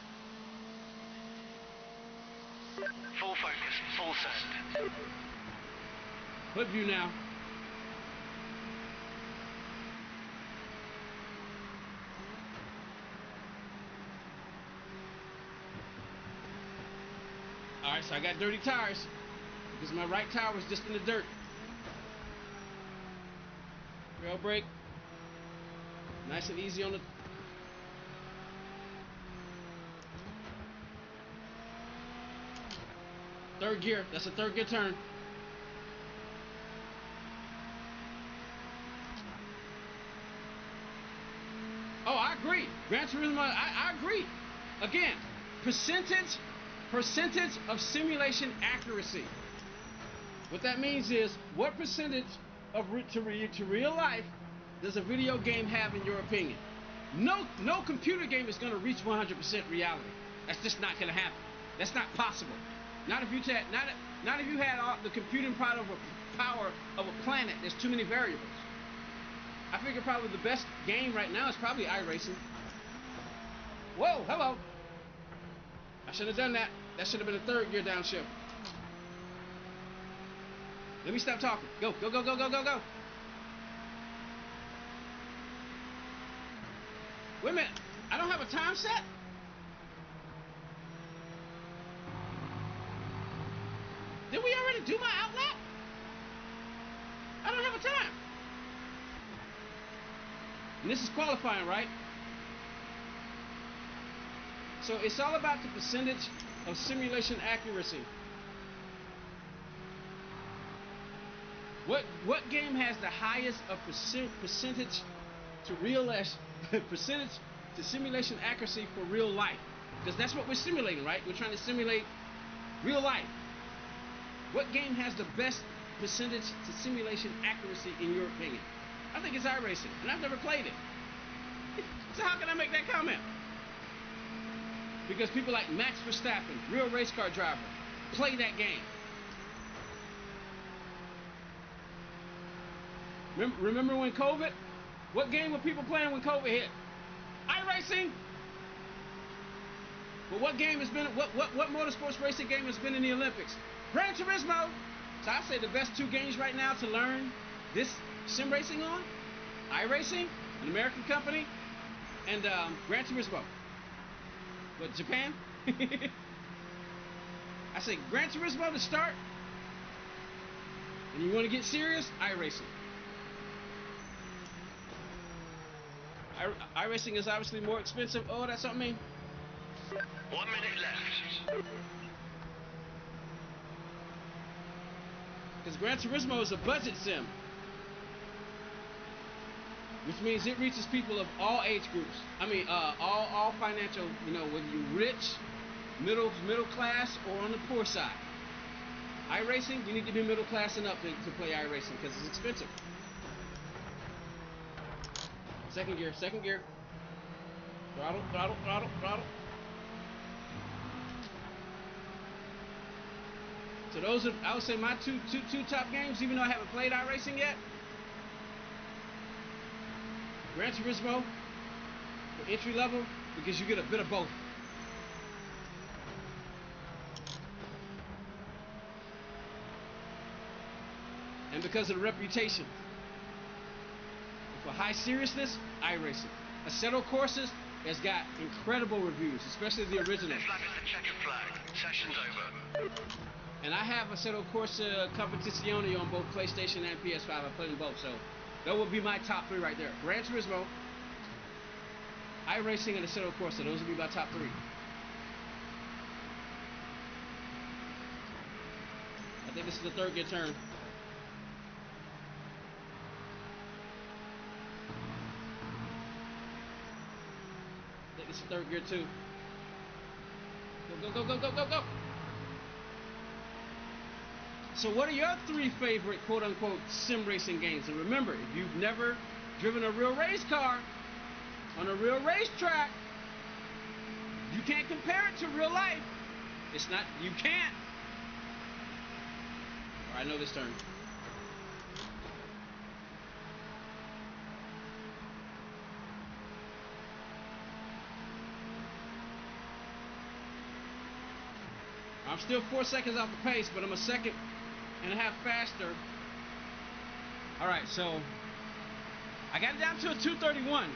Full focus, full send. Hood view now. All right, so I got dirty tires because my right tire was just in the dirt. Rail brake. Nice and easy on the. Third gear. That's a third gear turn. Oh, I agree. Gran Turismo, I agree. Again, percentage of simulation accuracy. What that means is, what percentage of to real life does a video game have in your opinion? No computer game is going to reach 100% reality. That's just not going to happen. That's not possible. Not if you had all the computing power of a planet. There's too many variables. I figure probably the best game right now is probably iRacing. Whoa, hello. I should have done that. That should have been a third gear downshift. Let me stop talking. Go, go, go, go, go, go, go. Wait a minute. I don't have a time set? Did we already do my outlap? I don't have a time. And this is qualifying, right? So it's all about the percentage of simulation accuracy. What game has the highest of percentage to percentage to simulation accuracy for real life? Because that's what we're simulating, right? We're trying to simulate real life. What game has the best percentage to simulation accuracy in your opinion? I think it's iRacing, and I've never played it. So how can I make that comment? Because people like Max Verstappen, real race car driver, play that game. Remember when COVID? What game were people playing when COVID hit? iRacing. But what game has been what motorsports racing game has been in the Olympics? Gran Turismo. So I say the best two games right now to learn this sim racing on: iRacing, an American company, and Gran Turismo. What, Japan? I say Gran Turismo to start. And you want to get serious? iRacing. iRacing is obviously more expensive. Oh, that's something I mean. 1 minute left. Because Gran Turismo is a budget sim, which means it reaches people of all age groups. I mean, all financial. You know, whether you're rich, middle class, or on the poor side. iRacing, you need to be middle class and up to play iRacing because it's expensive. Second gear. Throttle. So those are, I would say, my two top games, even though I haven't played iRacing yet. Gran Turismo for entry level, because you get a bit of both. And because of the reputation. For high seriousness, iRacing. Assetto Corsas has got incredible reviews, especially the original. This lap is the checkered flag. Session's over. And I have Assetto Corsa Competizione on both PlayStation and PS5. I played them both, so that would be my top three right there. Gran Turismo, iRacing, and Assetto Corsa. Those would be my top three. I think this is the third gear turn. I think it's the third gear too. Go. So what are your three favorite quote-unquote sim racing games? And remember, if you've never driven a real race car on a real racetrack, you can't compare it to real life. It's not, you can't. All right, I know this turn. I'm still 4 seconds off the pace, but I'm a second and a half faster. All right, so I got it down to a 231.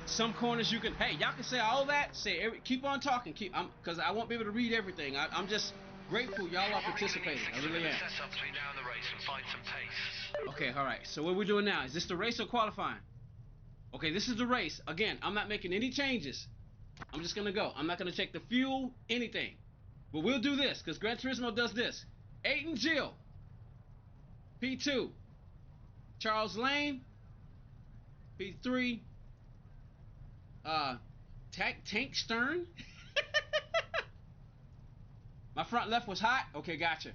Some corners you can, hey, y'all can say all that. Keep on talking. Because I won't be able to read everything. I'm just grateful y'all are participating. I really am. Set up between now and the race and find some pace. Okay, all right. So what we're doing now, is this the race or qualifying? Okay, this is the race. Again, I'm not making any changes. I'm just gonna go. I'm not gonna check the fuel, anything. But we'll do this, because Gran Turismo does this. Aiden Gill, P2. Charles Lane, P3. Tank Stern. My front left was hot. Okay, gotcha.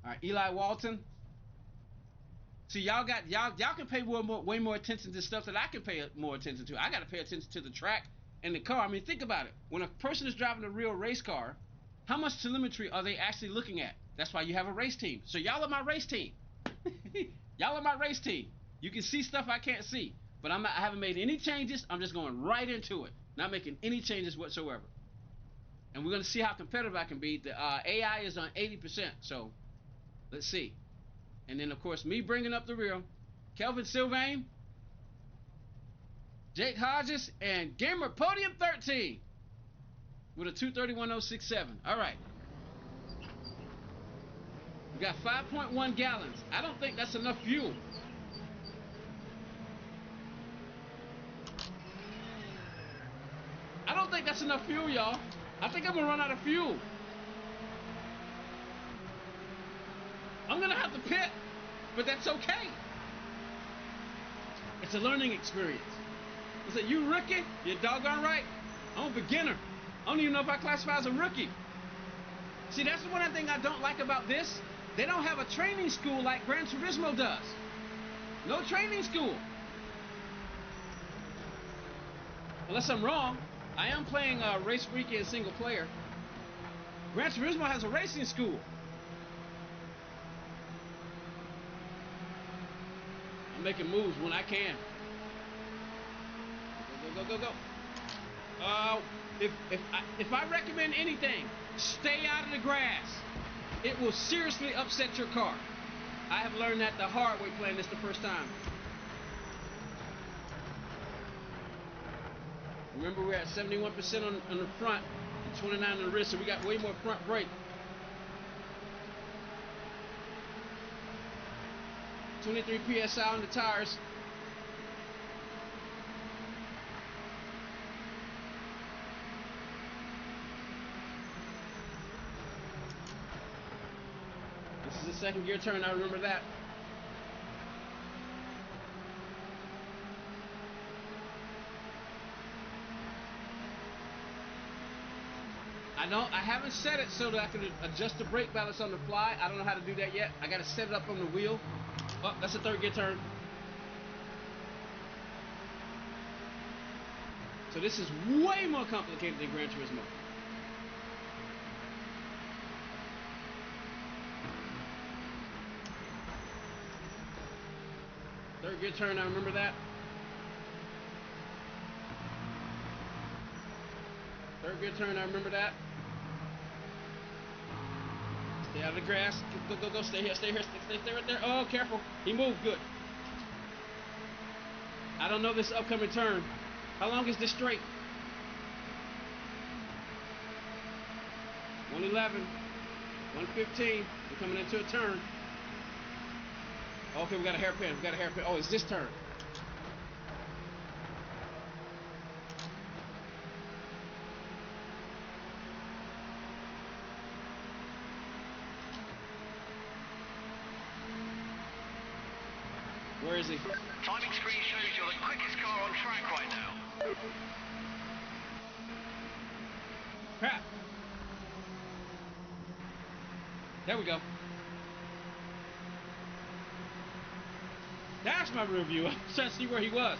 All right, Eli Walton. See, y'all can pay way more attention to stuff that I can pay more attention to. I got to pay attention to the track and the car. I mean, think about it. When a person is driving a real race car, how much telemetry are they actually looking at? That's why you have a race team. So y'all are my race team. Y'all are my race team. You can see stuff I can't see, but I haven't made any changes. I'm just going right into it, not making any changes whatsoever. And we're going to see how competitive I can be. The AI is on 80%, so let's see. And then, of course, me bringing up the rear. Kelvin Sylvain, Jake Hodges, and Gamer Podium 13 with a 231.067. All right. We got 5.1 gallons. I don't think that's enough fuel. I don't think that's enough fuel, y'all. I think I'm going to run out of fuel. the pit, but that's okay. It's a learning experience. I said, you rookie? You're doggone right. I'm a beginner. I don't even know if I classify as a rookie. See, that's the one thing I don't like about this. They don't have a training school like Gran Turismo does. No training school. Unless I'm wrong, I am playing Race Freaky in single player. Gran Turismo has a racing school. I'm making moves when I can. Go, go, go, go, go. If I recommend anything, stay out of the grass. It will seriously upset your car. I have learned that the hard way playing this the first time. Remember, we're at 71% on the front and 29 on the rear, so we got way more front brake. 23 PSI on the tires. This is the second gear turn, I remember that. I haven't set it so that I can adjust the brake balance on the fly. I don't know how to do that yet. I got to set it up on the wheel. Oh, that's a third gear turn. So this is way more complicated than Gran Turismo. Third gear turn, I remember that. Third gear turn, I remember that. Stay out of the grass. Go, go, go. Stay here, stay here. Stay right there. Oh, careful. He moved. Good. I don't know this upcoming turn. How long is this straight? 111. 115. We're coming into a turn. Okay, we got a hairpin. We got a hairpin. Oh, it's this turn. Where is he? Timing screen shows you're the quickest car on track right now. Crap. There we go. That's my rear view. I was trying to see where he was.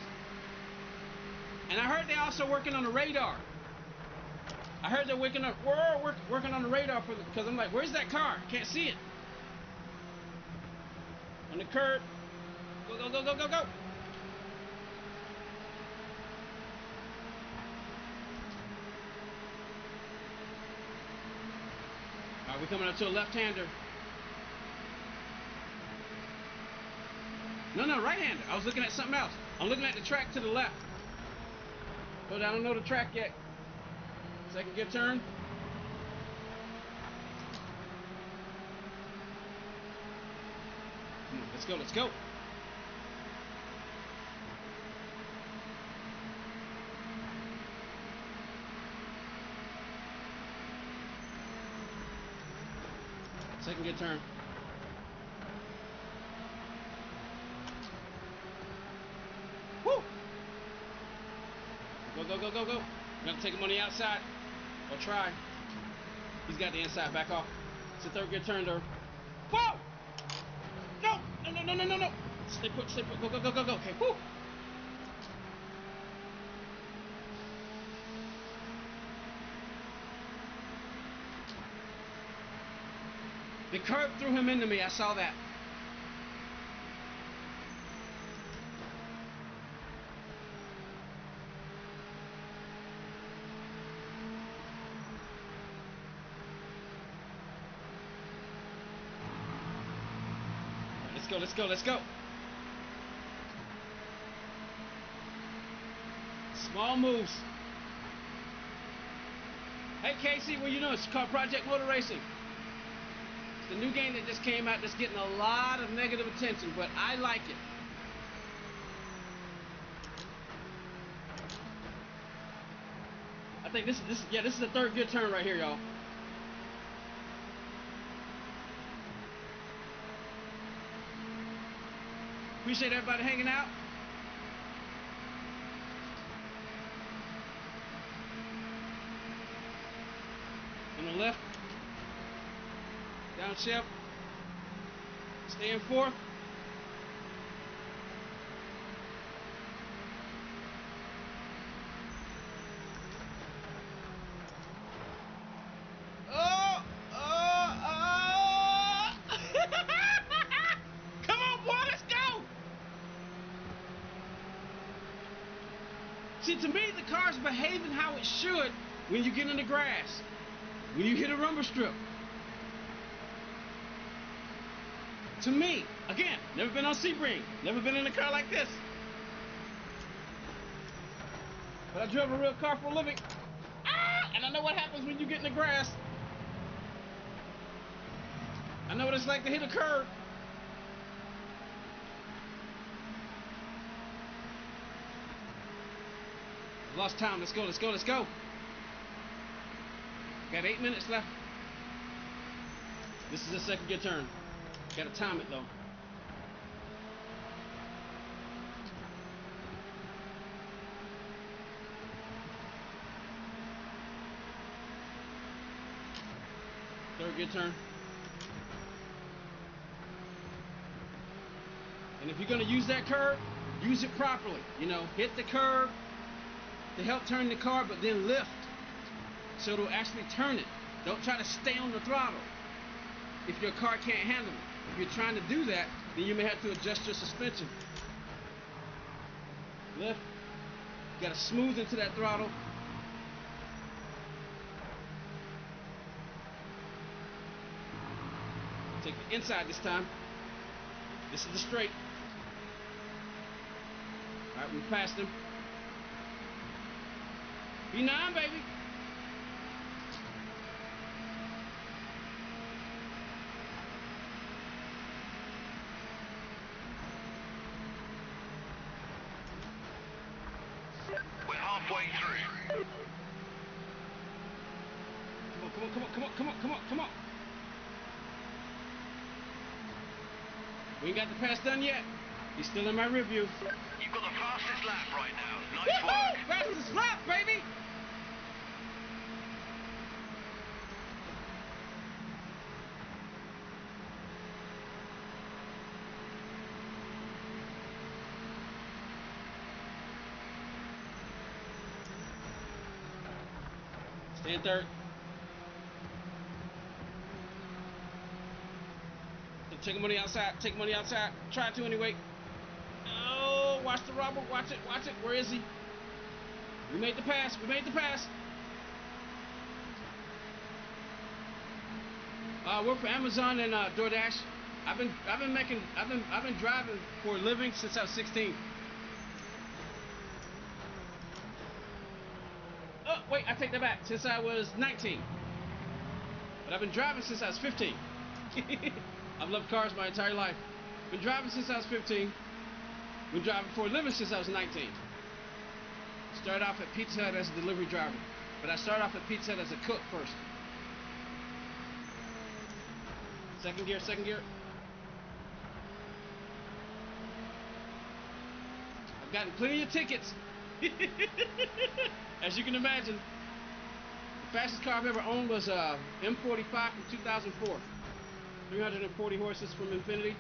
And I heard they're also working on the radar. I heard they're working on the radar because I'm like, where's that car? Can't see it. On the curb. Go, go, go, go, go, go. All right, we're coming up to a left-hander. No, right-hander. I was looking at something else. I'm looking at the track to the left. But I don't know the track yet. Second gear turn. Let's go, let's go. Second gear turn. Woo! Go, go, go, go, go. We're gonna take him on the outside. Or try. He's got the inside. Back off. It's a third gear turn, though. Whoa! No! No, no, no, no, no, no! Stay put, stay put. Go, go, go, go, go. Okay, woo! The curb threw him into me. I saw that. Let's go, let's go, let's go. Small moves. Hey, Casey, well, you know, it's called Project Motor Racing. It's the new game that just came out that's getting a lot of negative attention, but I like it. I think this is the third gear turn right here, y'all. Appreciate everybody hanging out. On the left. Downshift. Stay in fourth. Come on, boy, let's go. See, to me, the car's behaving how it should when you get in the grass, when you hit a rumble strip. To me, again, never been on Sebring, never been in a car like this. But I drove a real car for a living. And I know what happens when you get in the grass. I know what it's like to hit a curb. Lost time. Let's go, let's go, let's go. Got 8 minutes left. This is a second gear turn. Gotta time it though. Third gear turn. And if you're gonna use that curb, use it properly. You know, hit the curb to help turn the car, but then lift so it'll actually turn it. Don't try to stay on the throttle if your car can't handle it. If you're trying to do that, then you may have to adjust your suspension. Lift. You gotta smooth into that throttle. Take the inside this time. This is the straight. Alright, we passed him. B9, baby. We're halfway through. Come on, come on, come on, come on, come on. We ain't got the pass done yet. He's still in my rear view. You've got the fastest lap right now. Nice work. Fastest lap, baby! Stay in third. Take money outside. Take money outside. Try to anyway. Oh, watch the robber. Watch it. Watch it. Where is he? We made the pass. We made the pass. Work for Amazon and DoorDash. I've been driving for a living since I was 16. Oh, wait, I take that back. Since I was 19. But I've been driving since I was 15. I've loved cars my entire life. Been driving since I was 15. Been driving for a living since I was 19. Started off at Pizza Hut as a delivery driver. But I started off at Pizza Hut as a cook first. Second gear, second gear. I've gotten plenty of tickets. As you can imagine. The fastest car I've ever owned was M45 from 2004. 340 horses from Infinity.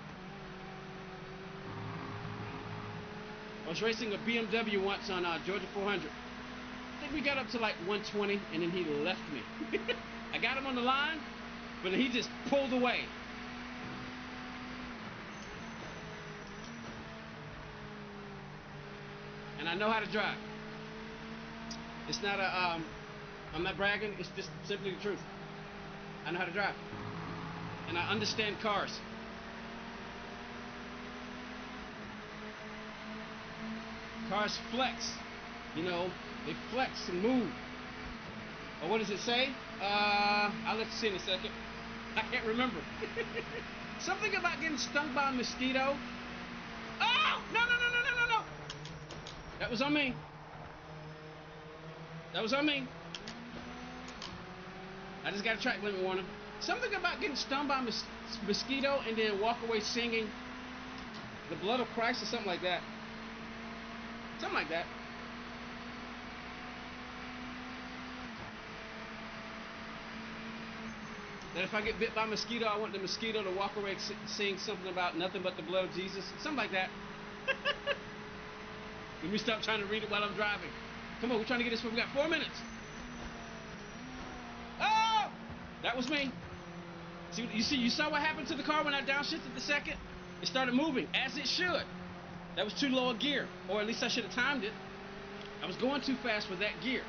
I was racing a BMW once on Georgia 400. I think we got up to like 120 and then he left me. I got him on the line, but he just pulled away. And I know how to drive. It's not a, I'm not bragging, it's just simply the truth. I know how to drive. And I understand cars. Cars flex, you know, they flex and move. Or what does it say? I'll let you see in a second. I can't remember. Something about getting stung by a mosquito. Oh, no, no, no, no, no, no, no. That was on me. That was on me. I just got a track limit warning. Something about getting stung by a mosquito and then walk away singing. The blood of Christ or something like that. Something like that. That if I get bit by a mosquito, I want the mosquito to walk away saying something about nothing but the blood of Jesus. Something like that. Let me stop trying to read it while I'm driving. Come on, we're trying to get this one. We got 4 minutes. Oh! That was me. See, you saw what happened to the car when I downshifted the second? It started moving, as it should. That was too low a gear, or at least I should have timed it. I was going too fast for that gear.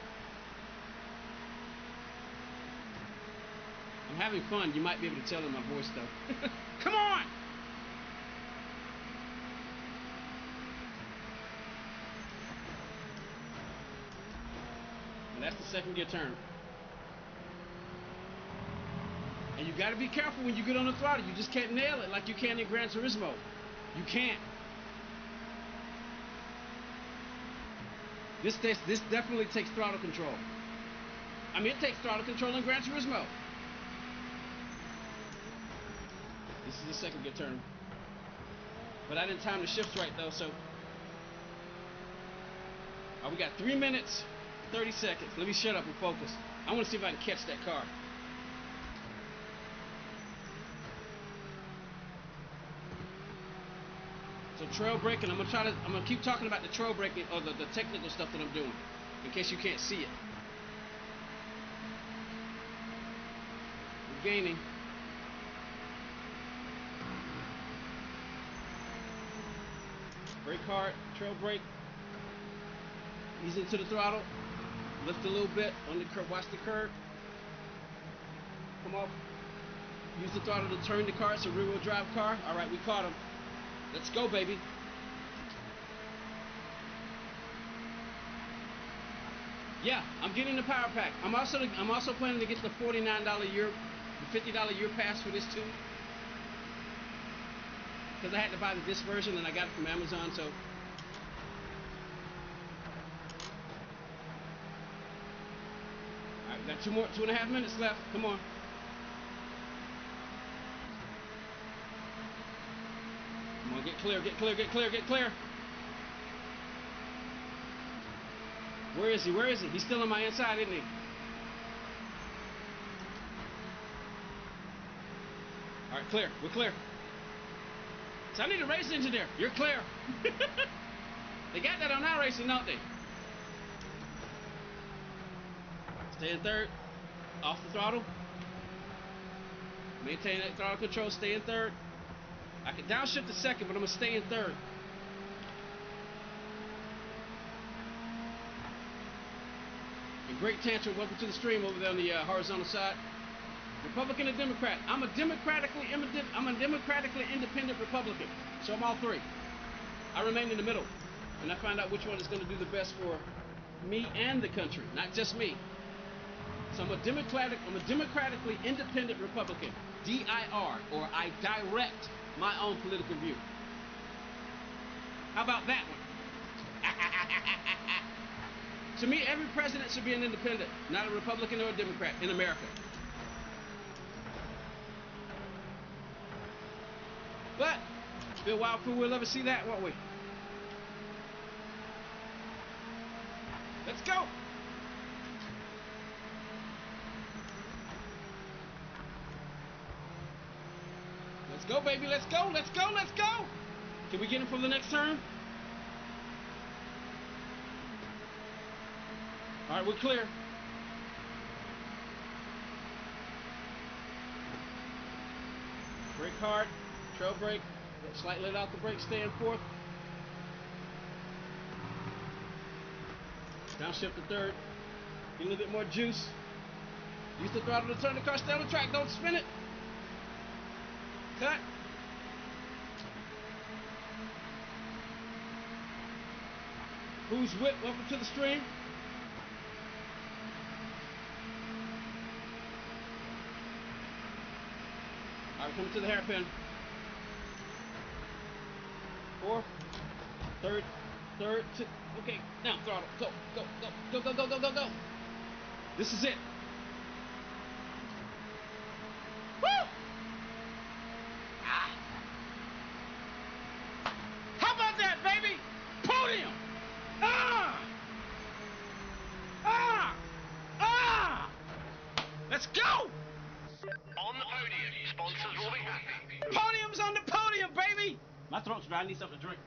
I'm having fun. You might be able to tell in my voice, though. Come on! And that's the second gear turn. And you got to be careful when you get on the throttle. You just can't nail it like you can in Gran Turismo. You can't. This definitely takes throttle control. I mean, it takes throttle control in Gran Turismo. This is the second gear turn. But I didn't time the shifts right, though, so... we got 3 minutes, 30 seconds. Let me shut up and focus. I want to see if I can catch that car. So trail braking, I'm gonna keep talking about the trail braking or the technical stuff that I'm doing, in case you can't see it. We're gaining. Brake hard, trail brake. Ease into the throttle. Lift a little bit on the curb. Watch the curb. Come off. Use the throttle to turn the car. It's a rear-wheel drive car. All right, we caught him. Let's go, baby. Yeah, I'm getting the power pack. I'm also planning to get the $49 year, the $50 year pass for this too. Because I had to buy the disc version and I got it from Amazon, so. All right, got 2.5 minutes left. Come on. Come on, get clear, get clear, get clear, get clear. Where is he? Where is he? He's still on my inside, isn't he? All right, clear. We're clear. So I need a race engineer. You're clear. They got that on our racing, don't they? Stay in third. Off the throttle. Maintain that throttle control. Stay in third. I can downshift the second, but I'm going to stay in third. And great tantrum. Welcome to the stream over there on the horizontal side. Republican or Democrat? I'm a democratically independent Republican. So I'm all three. I remain in the middle. And I find out which one is going to do the best for me and the country, not just me. So I'm a democratically independent Republican. DIR, or I direct my own political view. How about that one? To me, every president should be an independent, not a Republican or a Democrat in America. But, be a wild fool, we'll never see that, won't we? Let's go! Let's go, baby, let's go, let's go, let's go! Can we get him from the next turn? All right, we're clear. Brake hard, trail brake, slightly let out the brake, stay in fourth. Downshift to third. Get a little bit more juice. Use the throttle to turn the car, stay on the track, don't spin it. Cut. Who's whip? Welcome to the stream. All right, coming to the hairpin. Fourth, third, okay, now throttle, go, go, go, go, go, go, go, go, go. This is it. Woo! Let's go! On the podium, sponsors will be happy. Podium's on the podium, baby! My throat's dry. I need something to drink.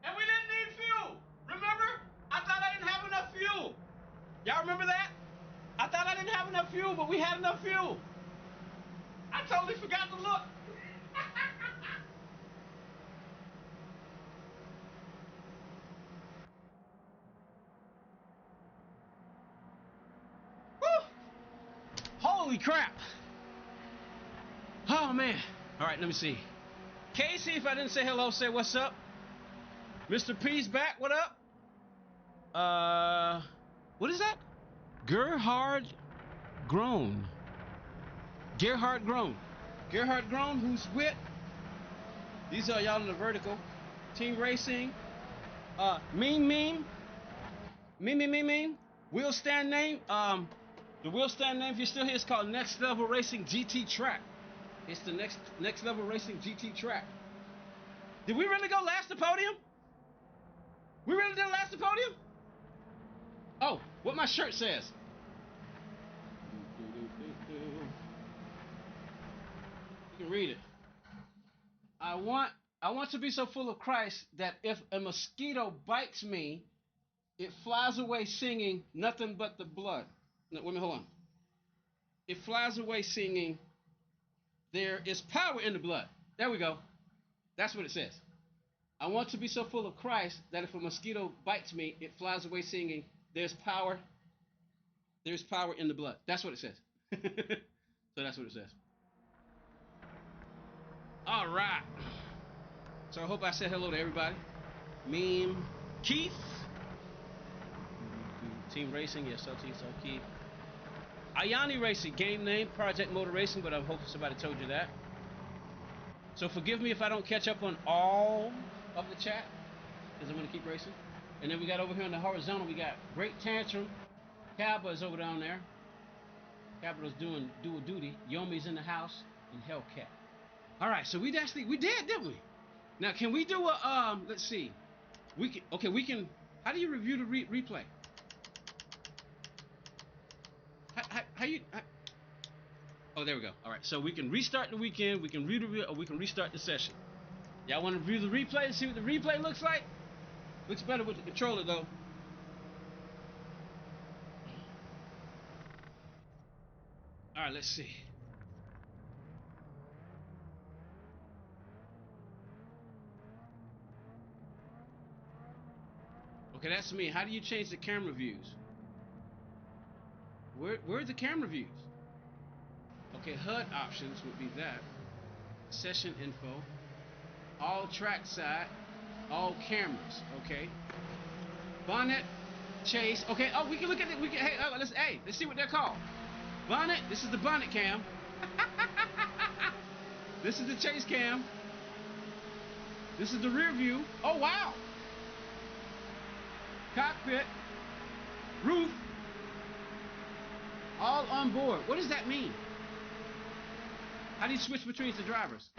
And we didn't need fuel. Remember? I thought I didn't have enough fuel. Y'all remember that? I thought I didn't have enough fuel, but we had enough fuel. I totally forgot to look. Woo! Holy crap. Oh, man. All right, let me see. Casey, if I didn't say hello, say what's up. Mr. P's back, what up? What is that? Gerhard Grown. Gerhard Grown. Gerhard Grown, who's with? These are y'all in the vertical. Team Racing. Meme. Wheel stand name. The wheel stand name, if you're still here, it's called Next Level Racing GT Track. It's the next level racing GT track. Did we really go last to podium? We really did last to podium? Oh, what my shirt says. You can read it. I want to be so full of Christ that if a mosquito bites me, it flies away singing nothing but the blood. No, wait a minute, hold on. It flies away singing there is power in the blood. There we go. That's what it says. I want to be so full of Christ that if a mosquito bites me, it flies away singing, there's power in the blood. That's what it says. So that's what it says. All right. So I hope I said hello to everybody. Meme, Keith. Team Racing, yes, so Keith. Ayani Racing, game name, Project Motor Racing, but I hope somebody told you that. So forgive me if I don't catch up on all of the chat, because I'm going to keep racing. And then we got over here on the horizontal, we got Great Tantrum. Cabba is over down there. Cabba's doing dual duty. Yomi's in the house, and Hellcat. All right, so we did, didn't we? Now, can we do a, let's see. We can, how do you review the replay? Oh, there we go. All right, so we can restart the weekend, we can or we can restart the session. Y'all want to review the replay and see what the replay looks like? Looks better with the controller, though. All right, let's see. Okay, that's me. How do you change the camera views? Where are the camera views? Okay, HUD options would be that. Session info. All trackside. All cameras. Okay. Bonnet. Chase. Okay. Oh, we can look at it. Let's see what they're called. Bonnet. This is the bonnet cam. This is the chase cam. This is the rear view. Oh wow. Cockpit. Roof. All on board. What does that mean? How do you switch between the drivers?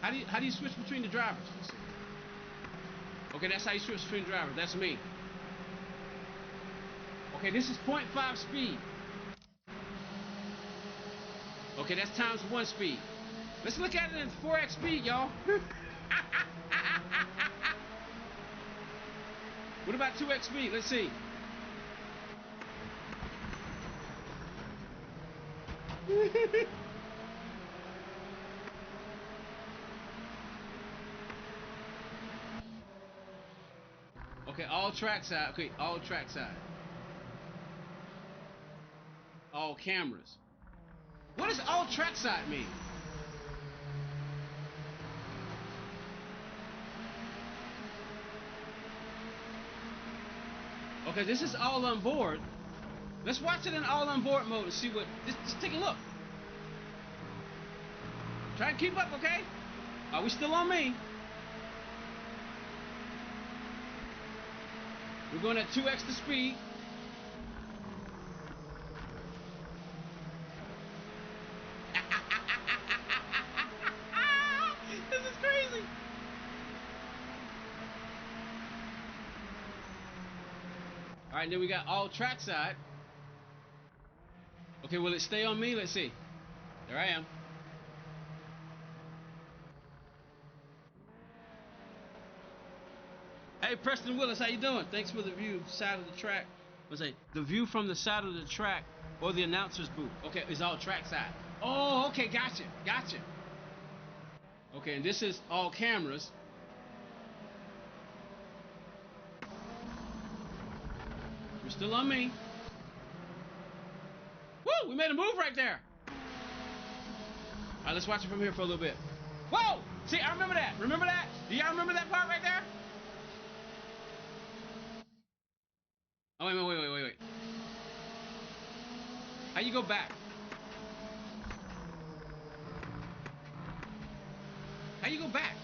How do you switch between the drivers? Let's see. Okay, that's how you switch between drivers. That's me. Okay, this is 0.5 speed. Okay, that's times 1 speed. Let's look at it in 4x speed, y'all. What about 2x speed? Let's see. Okay, all trackside. Okay, all trackside. All cameras. What does all trackside mean? Okay, this is all on board. Let's watch it in all on board mode and see what. Just take a look. Try and keep up, okay? Are we still on me? We're going at 2x the speed. This is crazy. right, then we got all trackside. Okay, will it stay on me? Let's see. There I am. Hey, Preston Willis, how you doing? Thanks for the view, side of the track. Let's say the view from the side of the track or the announcer's booth. Okay, it's all trackside. Oh, okay, gotcha. Okay, and this is all cameras. You're still on me. Woo, we made a move right there. All right, let's watch it from here for a little bit. Whoa! See, I remember that. Remember that? Do y'all remember that part right there? Oh, wait. How you go back? How you go back?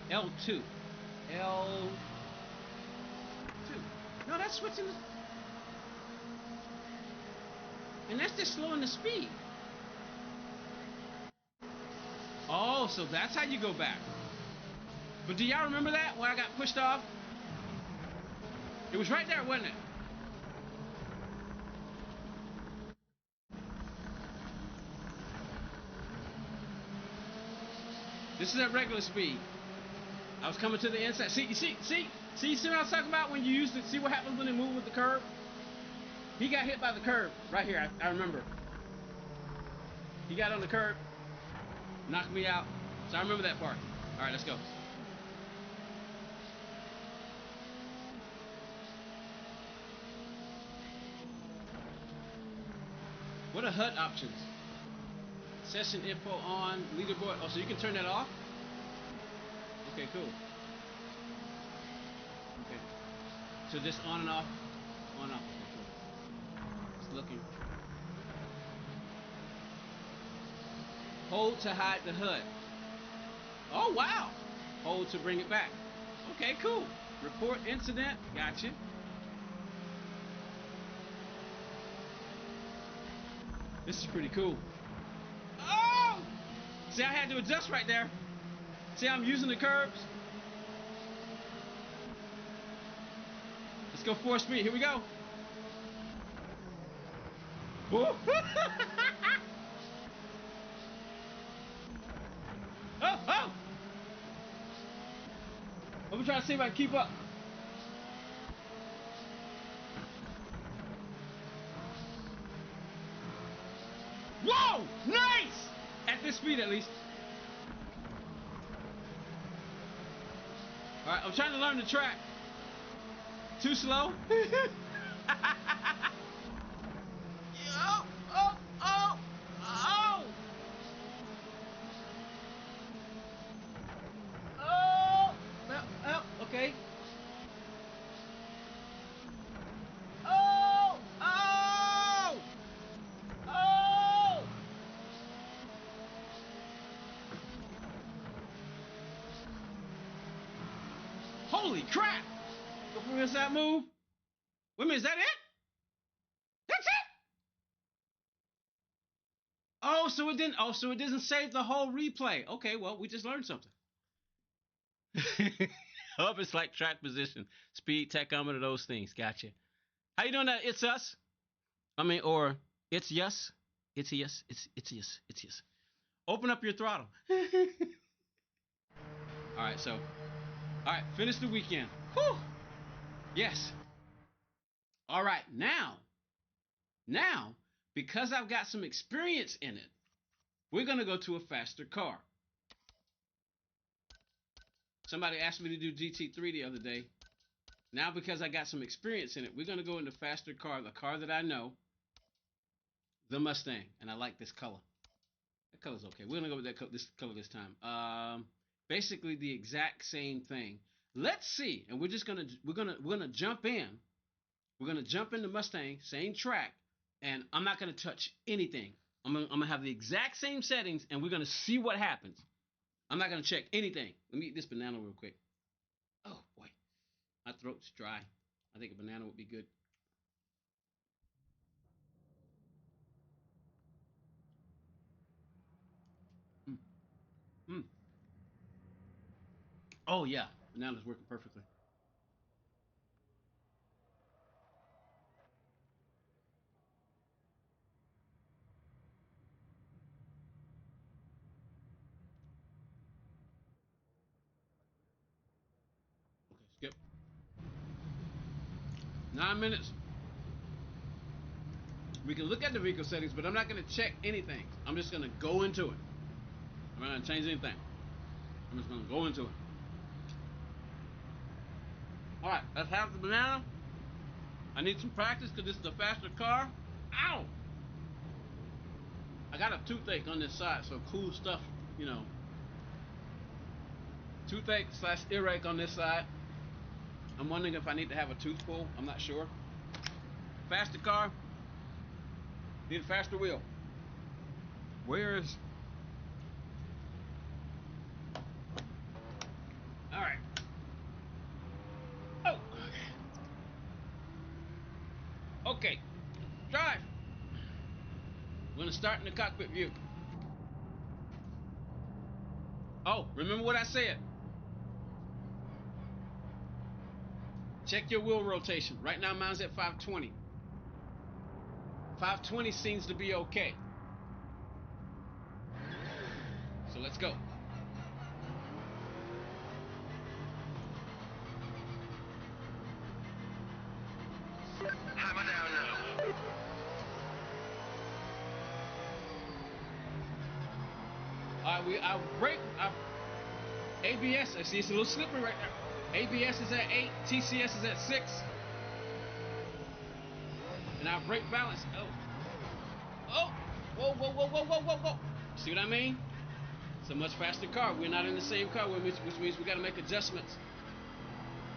L2. L2. No, that's switching. And that's just slowing the speed. Oh, so that's how you go back. But do y'all remember that when I got pushed off? It was right there, wasn't it? This is at regular speed. I was coming to the inside. See what I was talking about when you used to see what happens when they move with the curve? He got hit by the curve right here. I remember. He got on the curb, knocked me out. So I remember that part. All right, let's go. What are HUD options? Session info on, leaderboard. Oh, so you can turn that off? Okay, cool. Okay. So just on and off? On and off. Okay, cool. Just looking. Hold to hide the HUD. Oh, wow. Hold to bring it back. Okay, cool. Report incident. Gotcha. This is pretty cool. Oh! See, I had to adjust right there. See, I'm using the curbs. Let's go 4 speed. Here we go. Oh, oh! I'm gonna try to see if I can keep up. Whoa! Nice! At this speed, at least. All right, I'm trying to learn the track. Too slow? Okay. Holy crap! Go from inside move. Wait a minute, is that it? That's it? Oh, so it didn't. Oh, so it doesn't save the whole replay. Okay, well, we just learned something. Hub is like track position, speed, tachometer, those things. Gotcha. How you doing? That it's us. I mean, or it's yes. It's yes. It's yes. It's yes. Open up your throttle. All right, so, all right, finish the weekend. Whew. Yes. All right, now, because I've got some experience in it, we're gonna go to a faster car. Somebody asked me to do GT3 the other day. Now, because I got some experience in it, we're gonna go into faster car, the car that I know, the Mustang, and I like this color. That color's okay. We're gonna go with this color this time. Basically the exact same thing. Let's see, and we're gonna jump in. We're gonna jump in the Mustang, same track, and I'm not gonna touch anything. I'm gonna have the exact same settings, and we're gonna see what happens. I'm not gonna check anything. Let me eat this banana real quick. Oh boy, my throat's dry. I think a banana would be good. Mm. Mm. Oh yeah, banana's working perfectly. Skip. 9 minutes. We can look at the vehicle settings, but I'm not going to check anything. I'm just going to go into it. I'm not going to change anything. I'm just going to go into it. Alright, let's have the banana. I need some practice because this is a faster car. Ow! I got a toothache on this side, so cool stuff, you know. Toothache / earache on this side. I'm wondering if I need to have a tooth pull. I'm not sure. Faster car. Need a faster wheel. Where is... Alright. Oh! Okay. Drive! We're going to start in the cockpit view. Oh, remember what I said. Check your wheel rotation. Right now mine's at 520. 520 seems to be okay. So let's go. Hammer down now. Alright, ABS, I see it's a little slippery right there. ABS is at 8, TCS is at 6. And our brake balance, oh. Whoa, whoa, whoa, whoa, whoa, whoa, whoa. See what I mean? It's a much faster car. We're not in the same car, which means we got to make adjustments.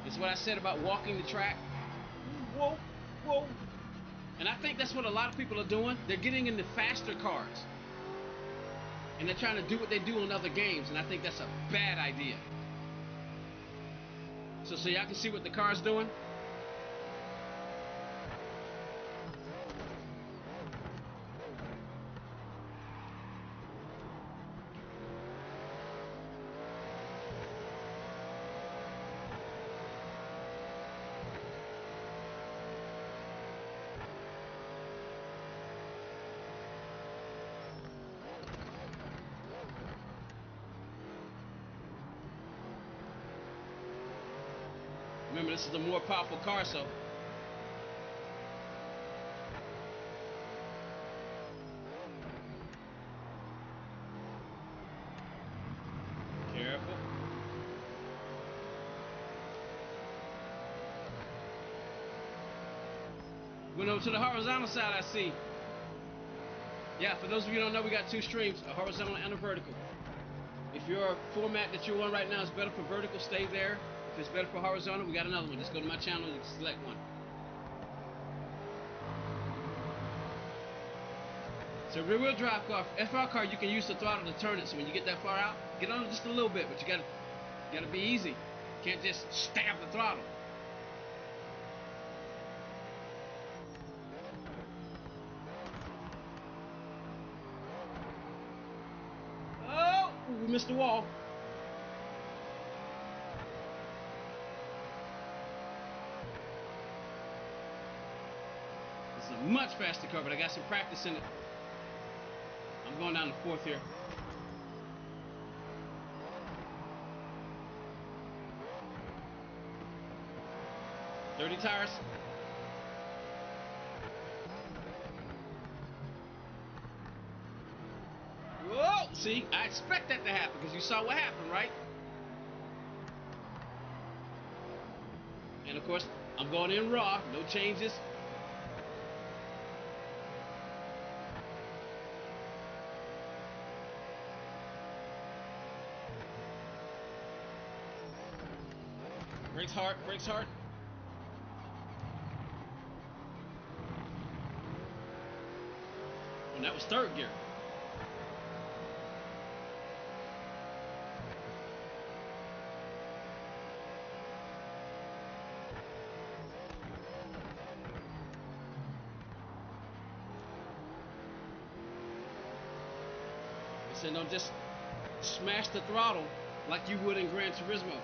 It's what I said about walking the track. Whoa, whoa. And I think that's what a lot of people are doing. They're getting into faster cars. And they're trying to do what they do on other games. And I think that's a bad idea. So y'all can see what the car's doing. Remember, this is a more powerful car, so. Careful. Went over to the horizontal side, I see. Yeah, for those of you who don't know, we got two streams, a horizontal and a vertical. If your format that you're on right now is better for vertical, stay there. If it's better for horizontal, we got another one. Just go to my channel, you can select one. So rear wheel drive car, FR car, you can use the throttle to turn it. So when you get that far out, get on it just a little bit, but you gotta be easy. You can't just stab the throttle. Oh, we missed the wall. This is a much faster car, but I got some practice in it. I'm going down to 4th here. Dirty tires. Whoa! See, I expect that to happen because you saw what happened, right? And of course, I'm going in raw, no changes. Brakes hard, brakes hard. And that was 3rd gear. They said don't just smash the throttle like you would in Gran Turismo.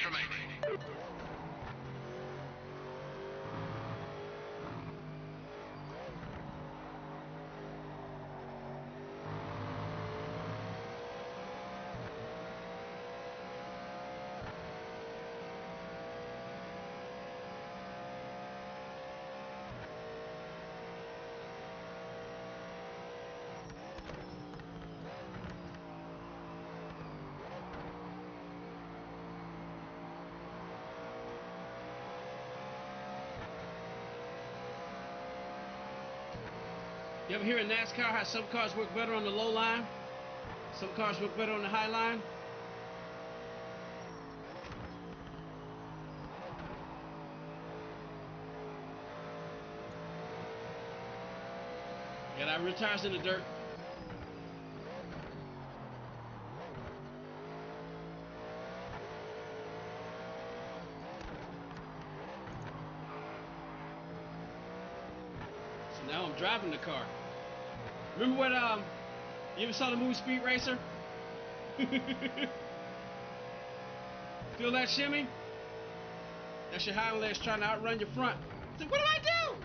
minutes remaining. You ever hear in NASCAR how some cars work better on the low line? Some cars work better on the high line? Got our rear tires in the dirt. So now I'm driving the car. Remember what you ever saw the movie Speed Racer? Feel that shimmy? That's your hind legs trying to outrun your front. So what do I do?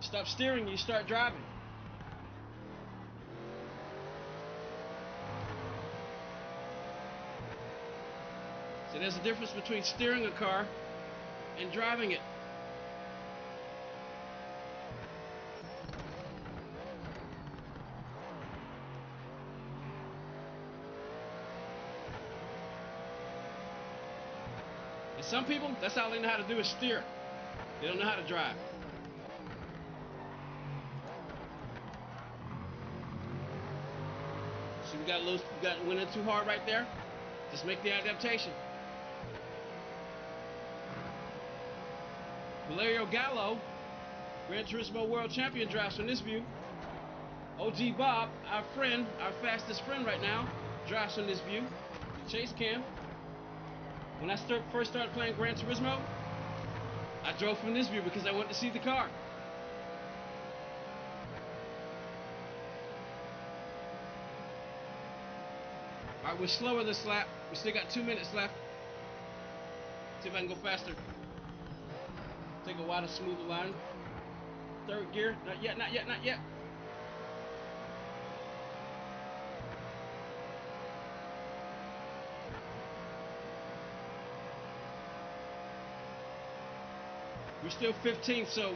Stop steering, you start driving. So there's a difference between steering a car and driving it. And some people, that's all they know how to do is steer. They don't know how to drive. See, we went in too hard right there. Just make the adaptation. Valerio Gallo, Gran Turismo World Champion, drives from this view. OG Bob, our friend, our fastest friend right now, drives from this view. The chase cam. When I first started playing Gran Turismo, I drove from this view because I wanted to see the car. All right, we're slower this lap. We still got 2 minutes left. See if I can go faster. Take a wider, smoother line. Third gear. Not yet, not yet, not yet. We're still 15, so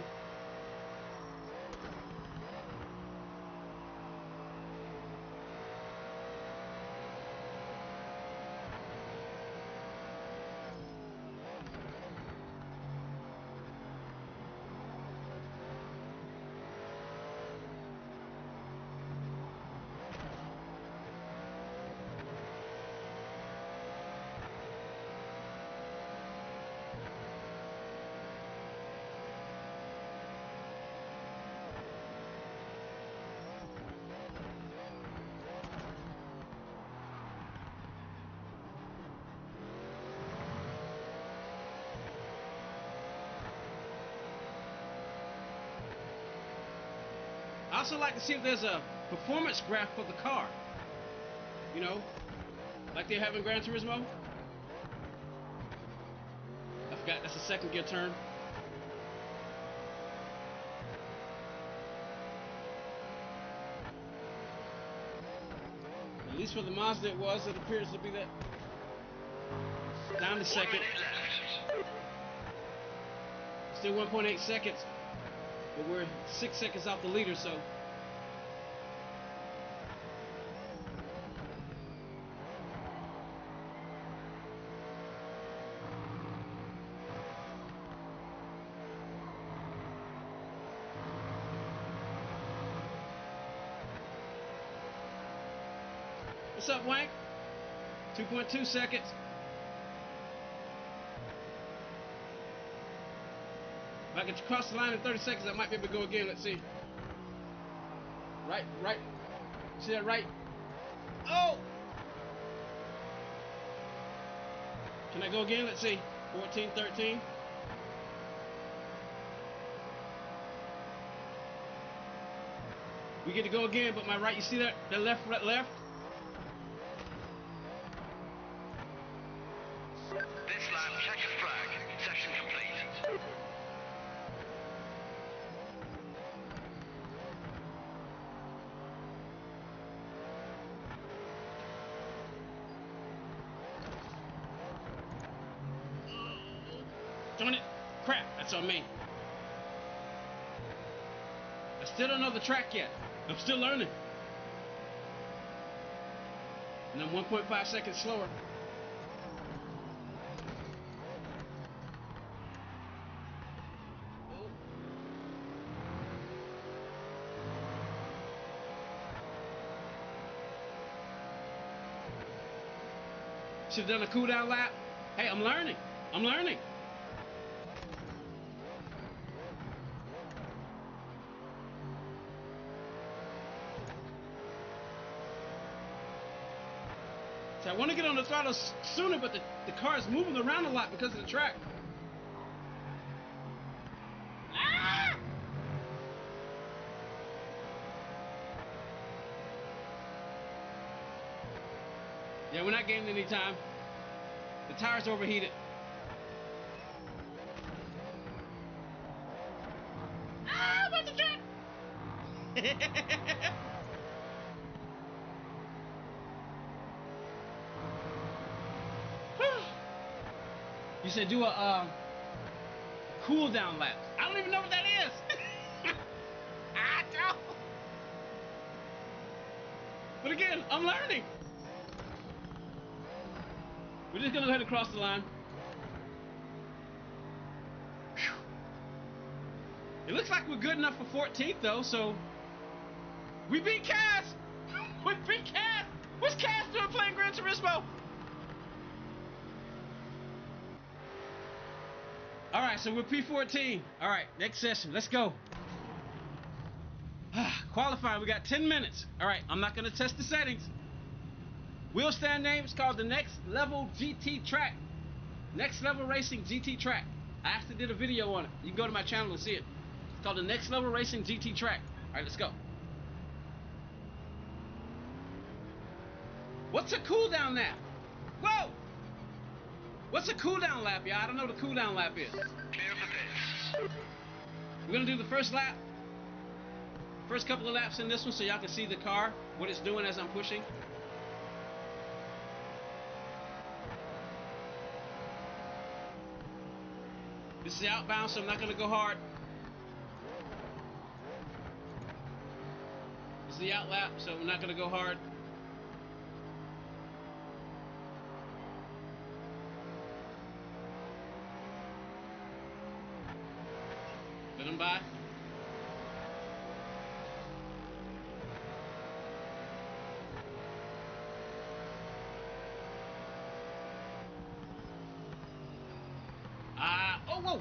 I also like to see if there's a performance graph for the car. You know, like they have in Gran Turismo. I forgot, that's a second gear turn. At least for the Mazda it was. It appears to be that. Down to second. 1 minute left. Still 1.8 seconds. But we're 6 seconds off the leader, so. What's up, Wank? 2.2 seconds. If I can cross the line in 30 seconds, I might be able to go again. Let's see. Right. See that right? Oh! Can I go again? Let's see. 14, 13. We get to go again, but my right, you see that? That left, right, left? This lap, That's on me. I still don't know the track yet. I'm still learning. And I'm 1.5 seconds slower. Should have done a cool down lap. Hey, I'm learning. I'm learning. So I want to get on the throttle sooner, but the car is moving around a lot because of the track. Ah! Yeah, we're not gaining any time. The tires overheated. Ah, about the track! You said do a cool down lap. I don't even know what that is. I don't. But again, I'm learning. We're just gonna go ahead and cross the line. Whew. It looks like we're good enough for 14th though, so we beat Cass. We beat Cass. What's Cass doing playing Gran Turismo? All right, so we're P14. All right, next session. Let's go. Qualifying. We got 10 minutes. All right, I'm not gonna test the settings. Wheel stand name is called the Next Level GT Track. Next Level Racing GT Track. I actually did a video on it. You can go to my channel and see it. It's called the Next Level Racing GT Track. All right, let's go. What's a cool down lap? Whoa! What's a cool down lap, y'all? I don't know what a cool down lap is. Clear of the pits. We're gonna do the first lap. First couple of laps in this one so y'all can see the car, what it's doing as I'm pushing. This is outbound, so I'm not going to go hard. This is the out lap, so I'm not going to go hard. Let him by.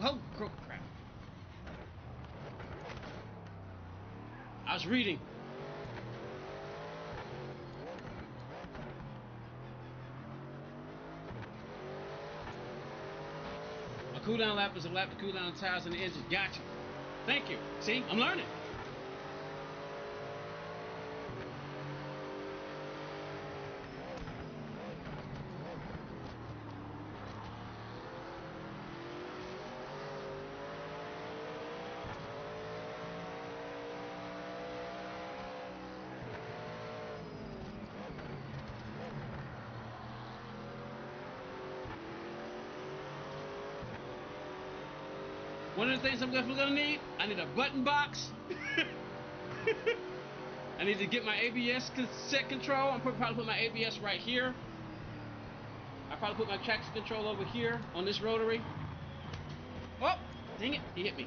Oh, crap. I was reading. A cool down lap is a lap to cool down the tires and the engine. Gotcha. Thank you. See, I'm learning. One of the things I'm definitely gonna need, I need a button box. I need to get my ABS set control. I'm probably put my ABS right here. I probably put my traction control over here on this rotary. Oh, dang it, he hit me.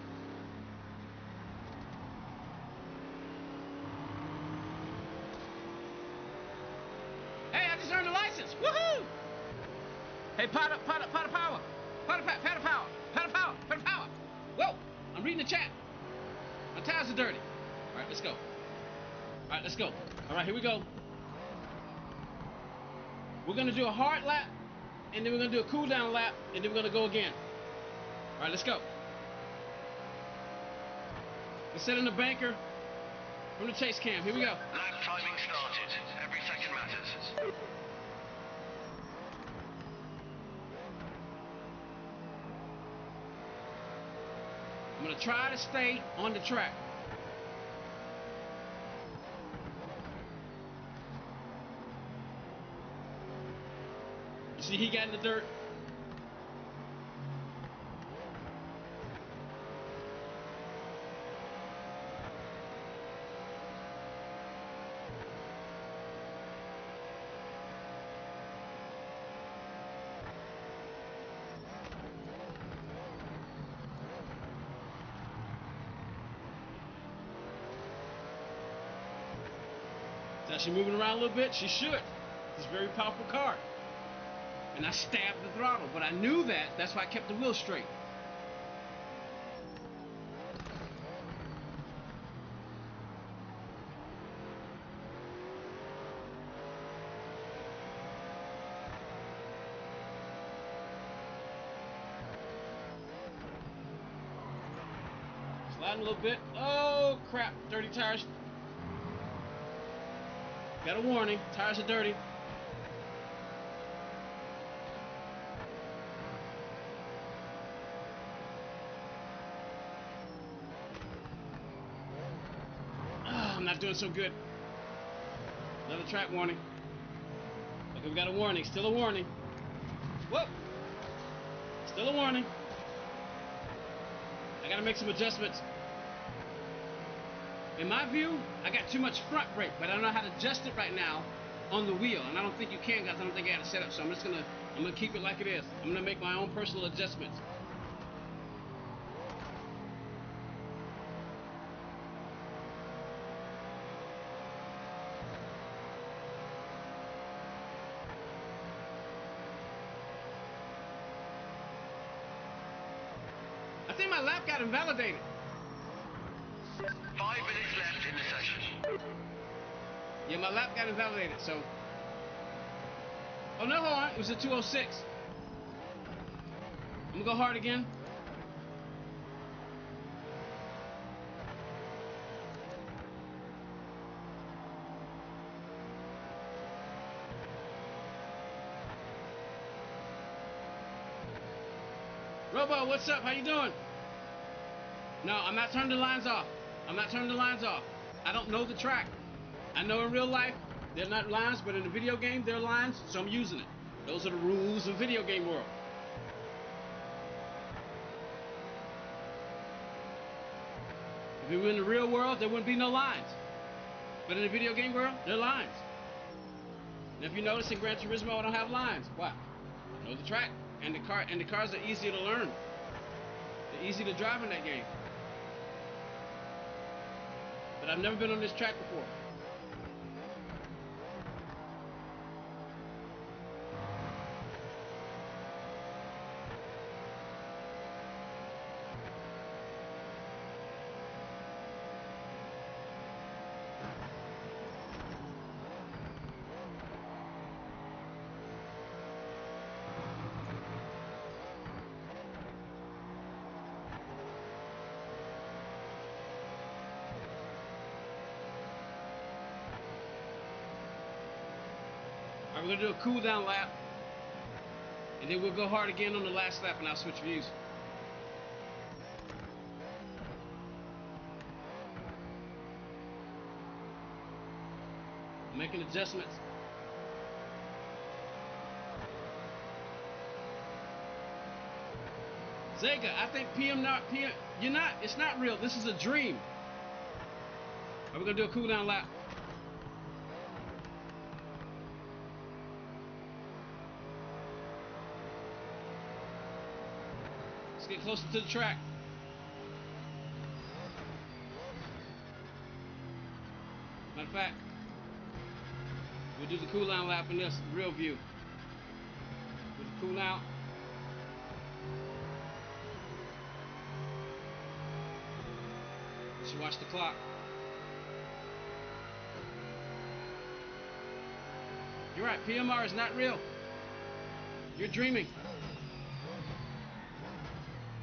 Hey, I just earned a license. Woohoo! Hey, pot of power. Pot of power. Whoa, I'm reading the chat. My tires are dirty. All right, let's go. All right, here we go. We're gonna do a hard lap, and then we're gonna do a cool down lap, and then we're gonna go again. All right, let's go. Let's set in the banker from the chase cam. Here we go. Lap timing started. Every second matters. I'm gonna try to stay on the track. You see, he got in the dirt. Now she's moving around a little bit. She should. It's a very powerful car. And I stabbed the throttle, but I knew that. That's why I kept the wheel straight. Sliding a little bit. Oh, crap. Dirty tires. Got a warning. Tires are dirty. Oh, I'm not doing so good. Another track warning. Okay, we got a warning. Still a warning. Whoop. Still a warning. I gotta make some adjustments. In my view, I got too much front brake, but I don't know how to adjust it right now on the wheel, and I don't think you can, guys. I don't think I got it set up, so I'm gonna keep it like it is. I'm gonna make my own personal adjustments. I think my lap got invalidated. 5 minutes left in the session. Yeah, my lap got invalidated, so... Oh, no, hold on. It was a 206. I'm gonna go hard again. Robo, what's up? How you doing? No, I'm not turning the lines off. I'm not turning the lines off. I don't know the track. I know in real life, they're not lines, but in the video game, they're lines, so I'm using it. Those are the rules of video game world. If we were in the real world, there wouldn't be no lines. But in the video game world, there are lines. And if you notice in Gran Turismo, I don't have lines. Why? I know the track, and the cars are easier to learn. They're easy to drive in that game. But I've never been on this track before. All right, we're gonna do a cool down lap, and then we'll go hard again on the last lap, and I'll switch views. I'm making adjustments. Zega, I think you're not, it's not real. This is a dream. All right, we're gonna do a cool down lap. Let's get closer to the track. Matter of fact, we'll do the cool down lap in this real view. With the cool out. You should watch the clock. You're right, PMR is not real. You're dreaming.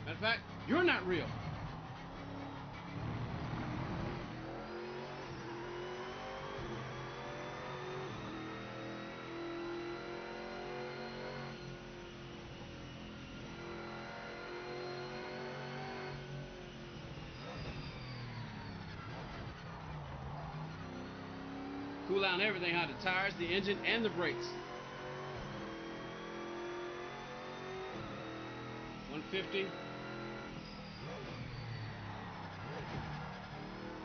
Matter of fact, you're not real. Cool down everything, huh? The tires, the engine, and the brakes. 150.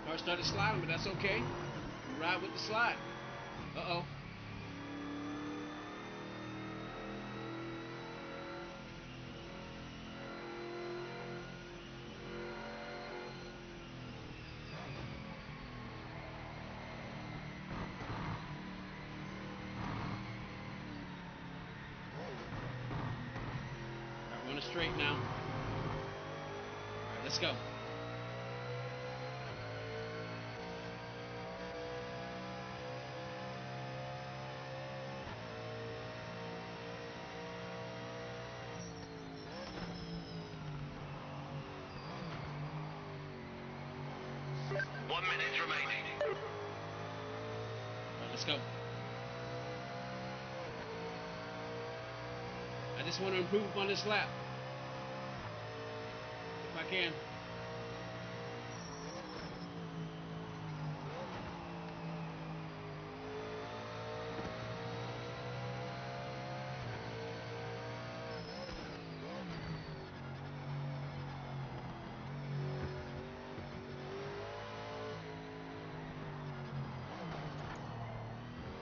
Car started sliding, but that's okay. We ride with the slide. Uh-oh. straight now. All right, let's go. Let's go. I just want to improve upon this lap. If I can.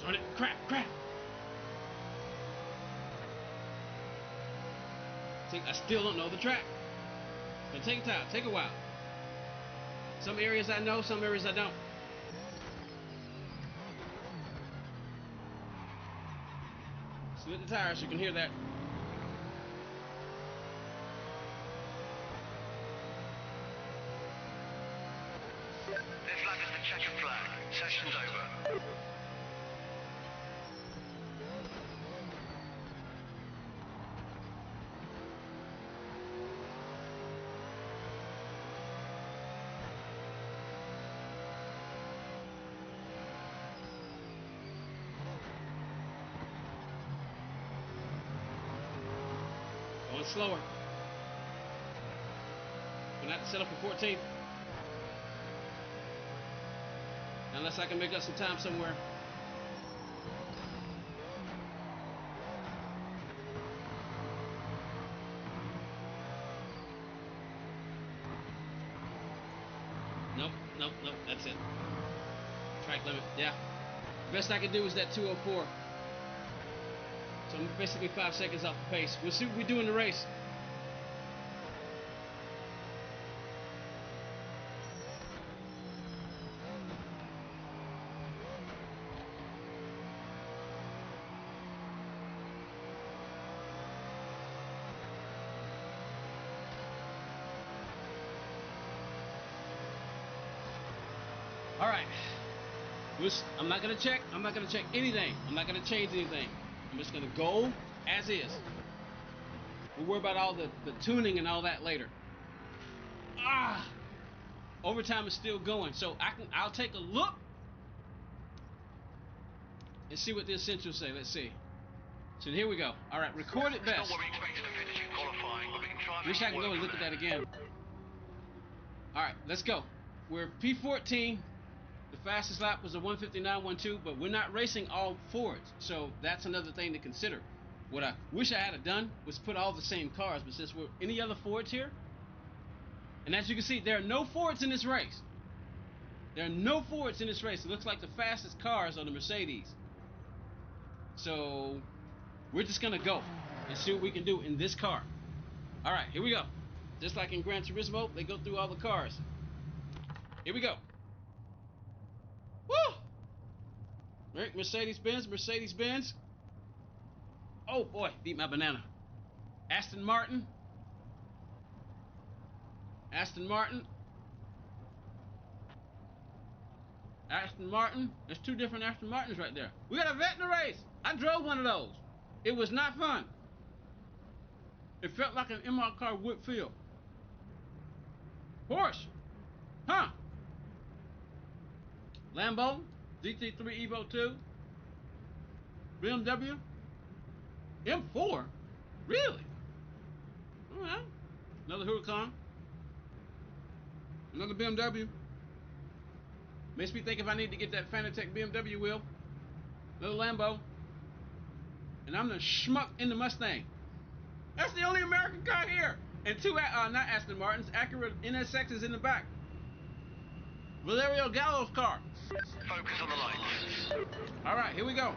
Darn it, crap. I still don't know the track. So take time, take a while. Some areas I know, some areas I don't. Split the tires so you can hear that. This lap is the checkered flag. Session's over. Going slower. Gonna have to settle for 14th. Unless I can make up some time somewhere. Nope, that's it. Track limit, yeah. Best I can do is that 204. So I'm basically 5 seconds off the pace. We'll see what we do in the race. All right. I'm not gonna check anything. I'm not gonna change anything. I'm just gonna go as is. We'll worry about all the tuning and all that later. Overtime is still going, so I'll take a look and see what the essentials say. Let's see. So here we go. All right, record it best. Not what we expected to finish in qualifying, but we can try and Wish I could go and look at that again. All right, let's go. We're P14. The fastest lap was a 1:59.12, but we're not racing all Fords, so that's another thing to consider. What I wish I had done was put all the same cars, but since we're any other Fords here, and as you can see, there are no Fords in this race. There are no Fords in this race. It looks like the fastest cars are the Mercedes. So we're just gonna go and see what we can do in this car. All right, here we go. Just like in Gran Turismo, they go through all the cars. Here we go. Woo! Right, Mercedes-Benz. Oh boy, beat my banana. Aston Martin. There's two different Aston Martins right there. We got a vet in the race. I drove one of those. It was not fun. It felt like an MR car would feel. Porsche. Huh. Lambo. GT3 Evo 2. BMW. M4? Really? Alright. Another Huracan. Another BMW. Makes me think if I need to get that Fanatec BMW wheel. Another Lambo. And I'm the schmuck in the Mustang. That's the only American car here. And two, not Aston Martins, Acura NSXs in the back. Valerio Gallo's car. Focus on the lights. Alright, here we go.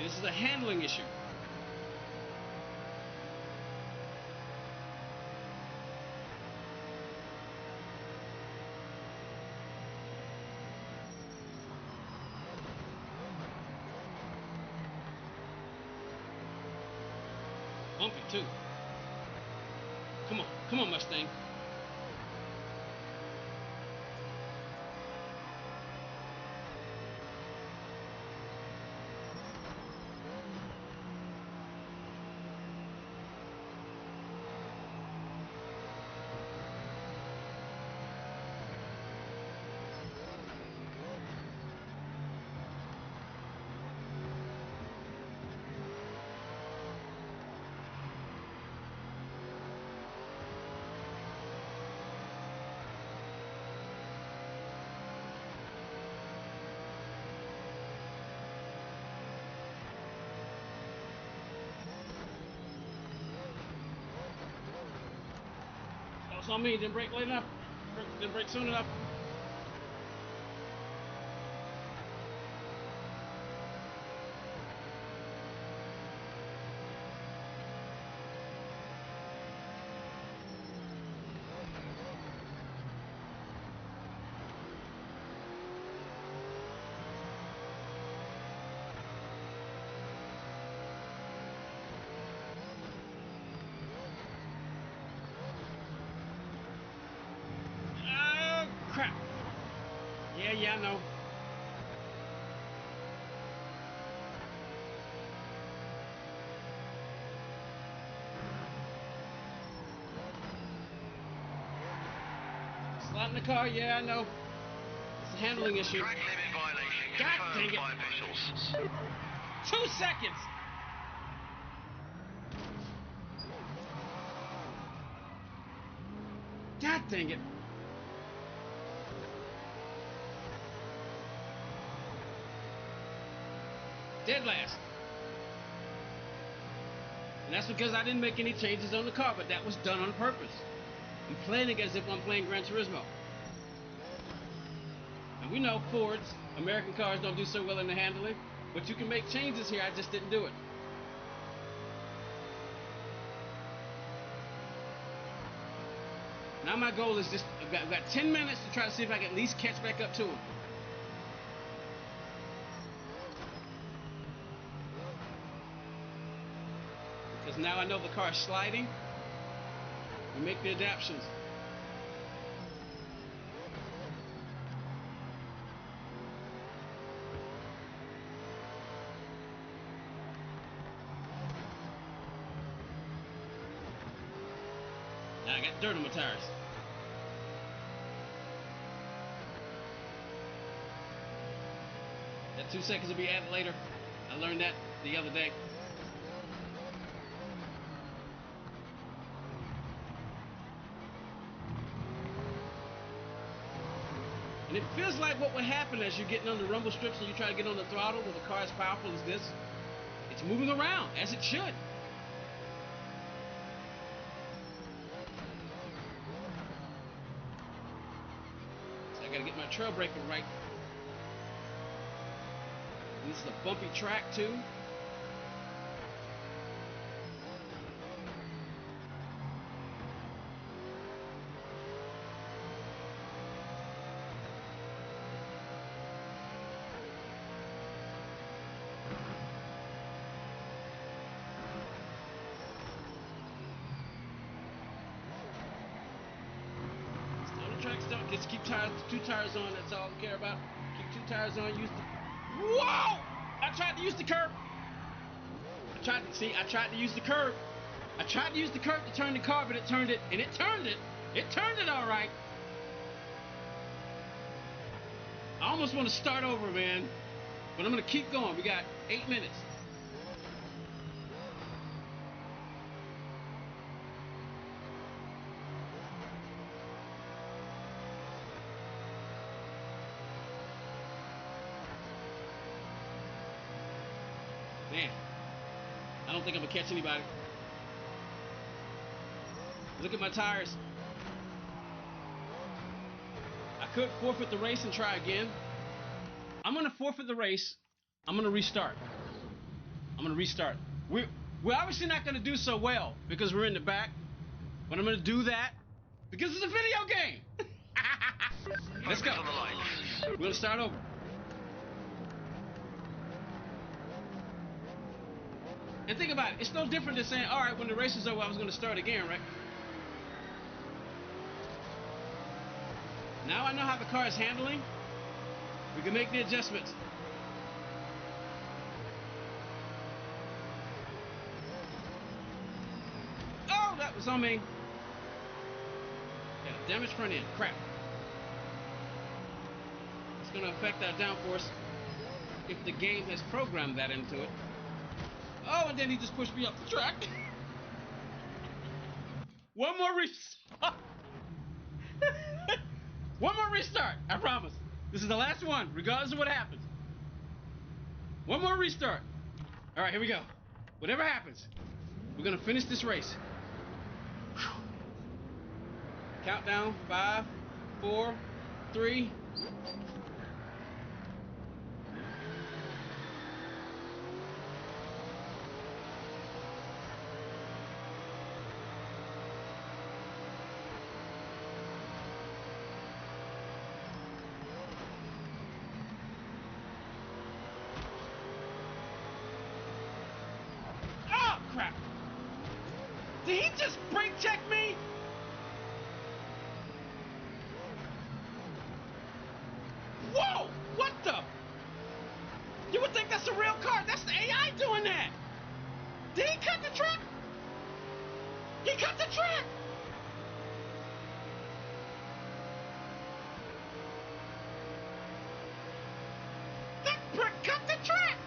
This is a handling issue. Bumpy too. Come on, Mustang. Oh, it's on me. Didn't brake late enough. Didn't brake soon enough. Crap. Yeah, I know. Slot in the car, yeah, I know. It's a handling issue. Track limit violation God confirmed dang it. by officials. 2 seconds. God dang it. Dead last. And that's because I didn't make any changes on the car, but that was done on purpose. I'm playing as if I'm playing Gran Turismo. And we know Fords, American cars, don't do so well in the handling, but you can make changes here. I just didn't do it. Now my goal is just, I've got 10 minutes to try to see if I can at least catch back up to him. Because now I know the car is sliding. We make the adaptations. Now I got dirt on my tires. That 2 seconds will be added later. I learned that the other day. And it feels like what would happen as you're getting on the rumble strips and you try to get on the throttle with a car as powerful as this. It's moving around, as it should. So I gotta get my trail braking right. And this is a bumpy track too. Track stuff. Just keep two tires on. That's all I care about. Keep 2 tires on. Use the. Whoa! I tried to use the curb. I tried to use the curb. I tried to use the curb to turn the car, but it turned it, and it turned it. It turned it all right. I almost want to start over, man, but I'm gonna keep going. We got 8 minutes. Man, I don't think I'm gonna catch anybody. Look at my tires. I could forfeit the race and try again. I'm gonna forfeit the race. I'm gonna restart. I'm gonna restart. We're obviously not gonna do so well because we're in the back, but I'm gonna do that because it's a video game. Let's go. Focus on the lights. We're gonna start over. And think about it, it's no different than saying, all right, when the race is over, I was gonna start again, right? Now I know how the car is handling. We can make the adjustments. Oh, that was on me. Got a damaged front end. Crap. It's going to affect our downforce if the game has programmed that into it. Oh, and then he just pushed me up the track. One more restart. One more restart. I promise. This is the last one, regardless of what happens. One more restart. All right, here we go. Whatever happens, we're going to finish this race. Countdown, 5, 4, 3. Oh, crap. Did he just brake check me? Whoa! What the? You would think that's a real car. That's the AI doing that. Did he cut the track? He cut the track. That prick cut the track.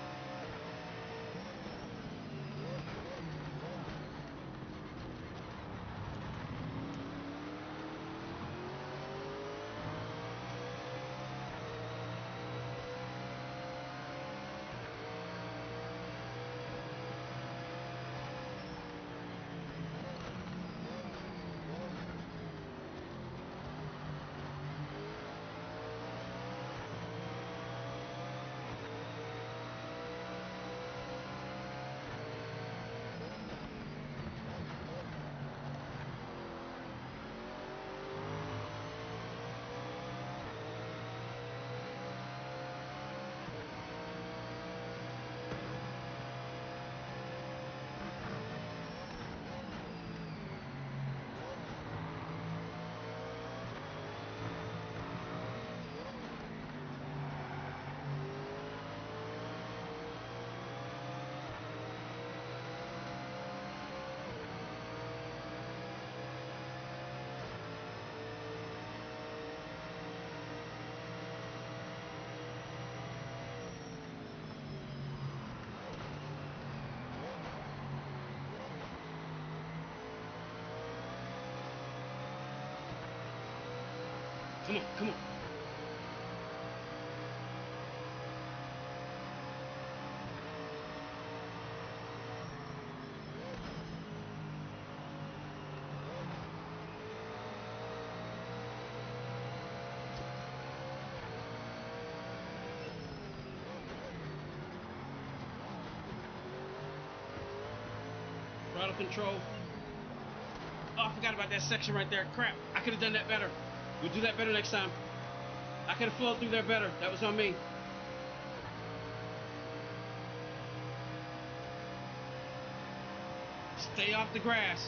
Come on, come on. Throttle control. Oh, I forgot about that section right there. Crap, I could have done that better. We'll do that better next time. I could have flowed through there better. That was on me. Stay off the grass.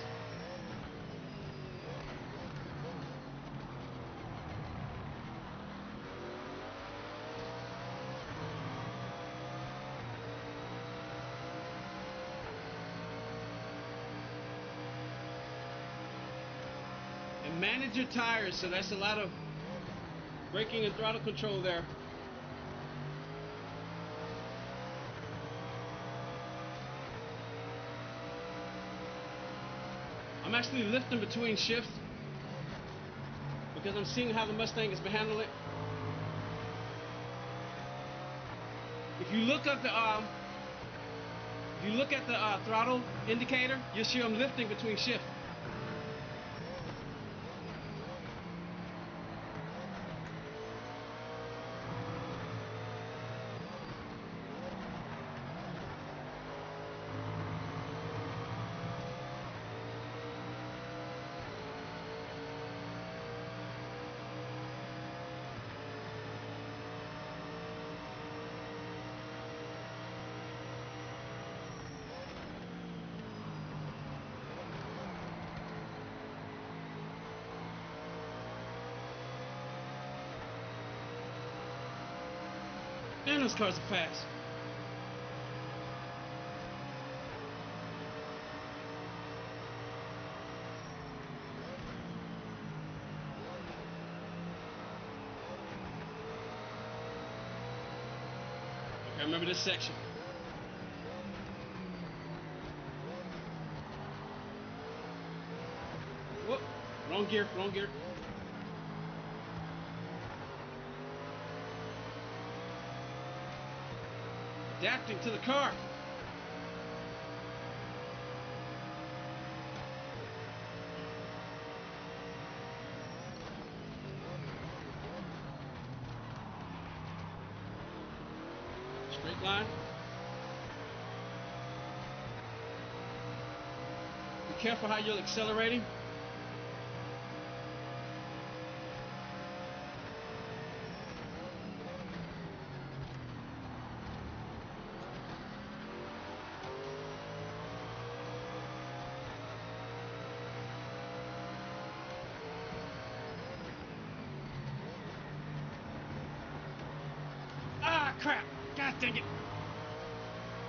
And manage your tires, so that's a lot of braking and throttle control there. I'm actually lifting between shifts because I'm seeing how the Mustang has been handling it. If you look at the throttle indicator, you'll see I'm lifting between shifts. Man, those cars are fast. Okay, remember this section. Whoop, wrong gear, wrong gear. Adapting to the car. Straight line. Be careful how you're accelerating. Ah, crap. God dang it.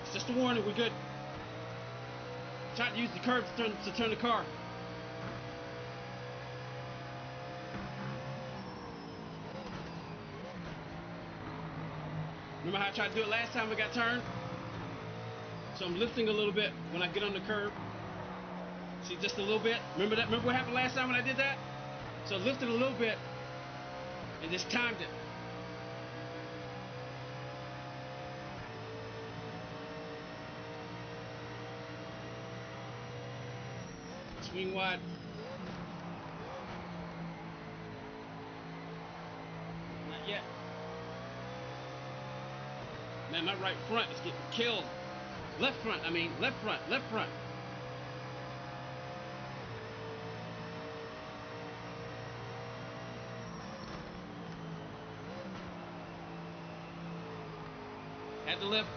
It's just a warning. We're good. Try to use the curb to turn the car. Remember how I tried to do it last time we got turned? So I'm lifting a little bit when I get on the curb. See, just a little bit. Remember that? Remember what happened last time when I did that? So I lifted a little bit and just timed it. Swing wide. Not yet. Man, my right front is getting killed. Left front, left front, left front. Had to lift.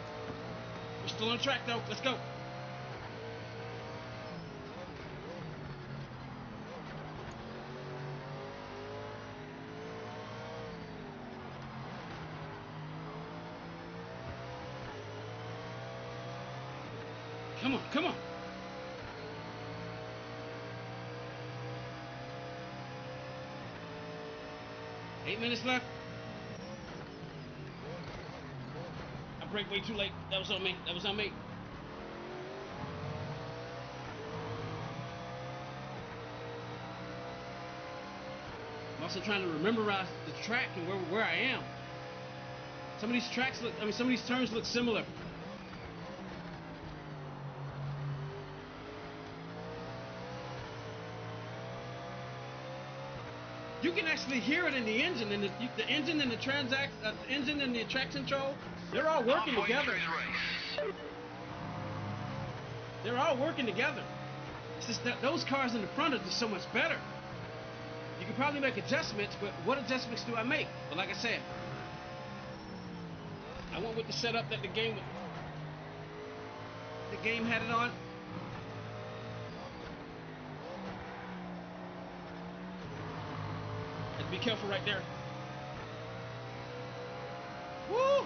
We're still on track though. Let's go. Come on, come on. Eight minutes left. I braked way too late. That was on me. That was on me. I'm also trying to memorize the track and where I am. Some of these tracks look, some of these turns look similar. You can actually hear it in the engine, and the engine and the engine and the traction control. They're all working together. They're all working together. It's just that those cars in the front are just so much better. You could probably make adjustments, but what adjustments do I make? But like I said, I went with the setup that the game had it on. Have to be careful right there. Woo!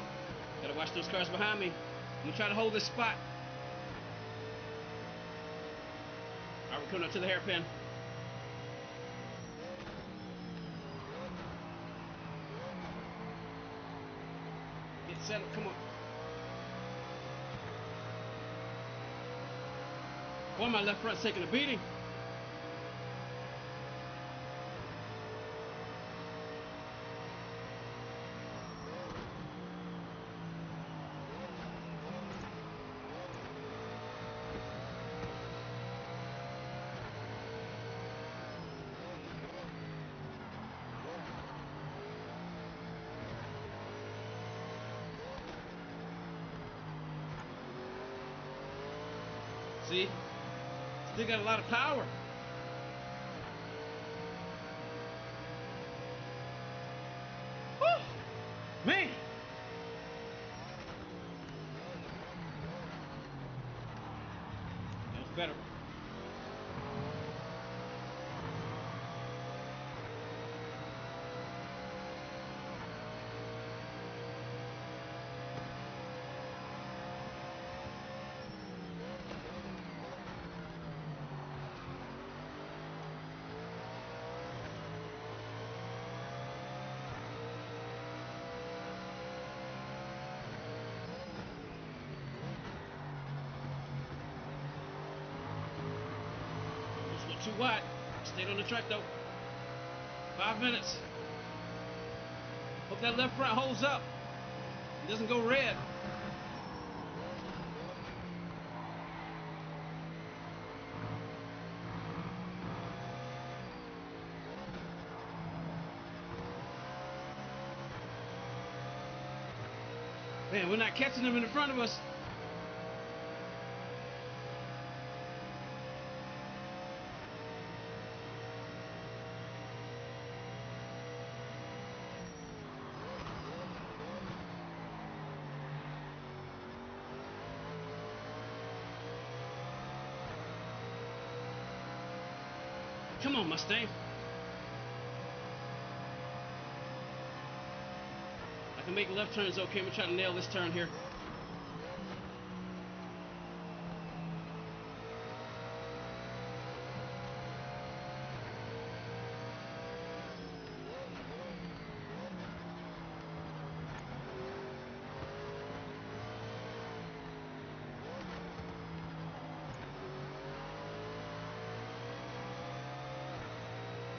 Gotta watch those cars behind me. I'm gonna try to hold this spot. All right, we're coming up to the hairpin. Get settled, come on. Boy, my left front's taking a beating. See? Still got a lot of power. Woo! Man! That was better. too wide. Stayed on the track though. 5 minutes. Hope that left front holds up. It doesn't go red. Man, we're not catching them in front of us. Come on, Mustang. I can make left turns okay. I'm gonna try to nail this turn here.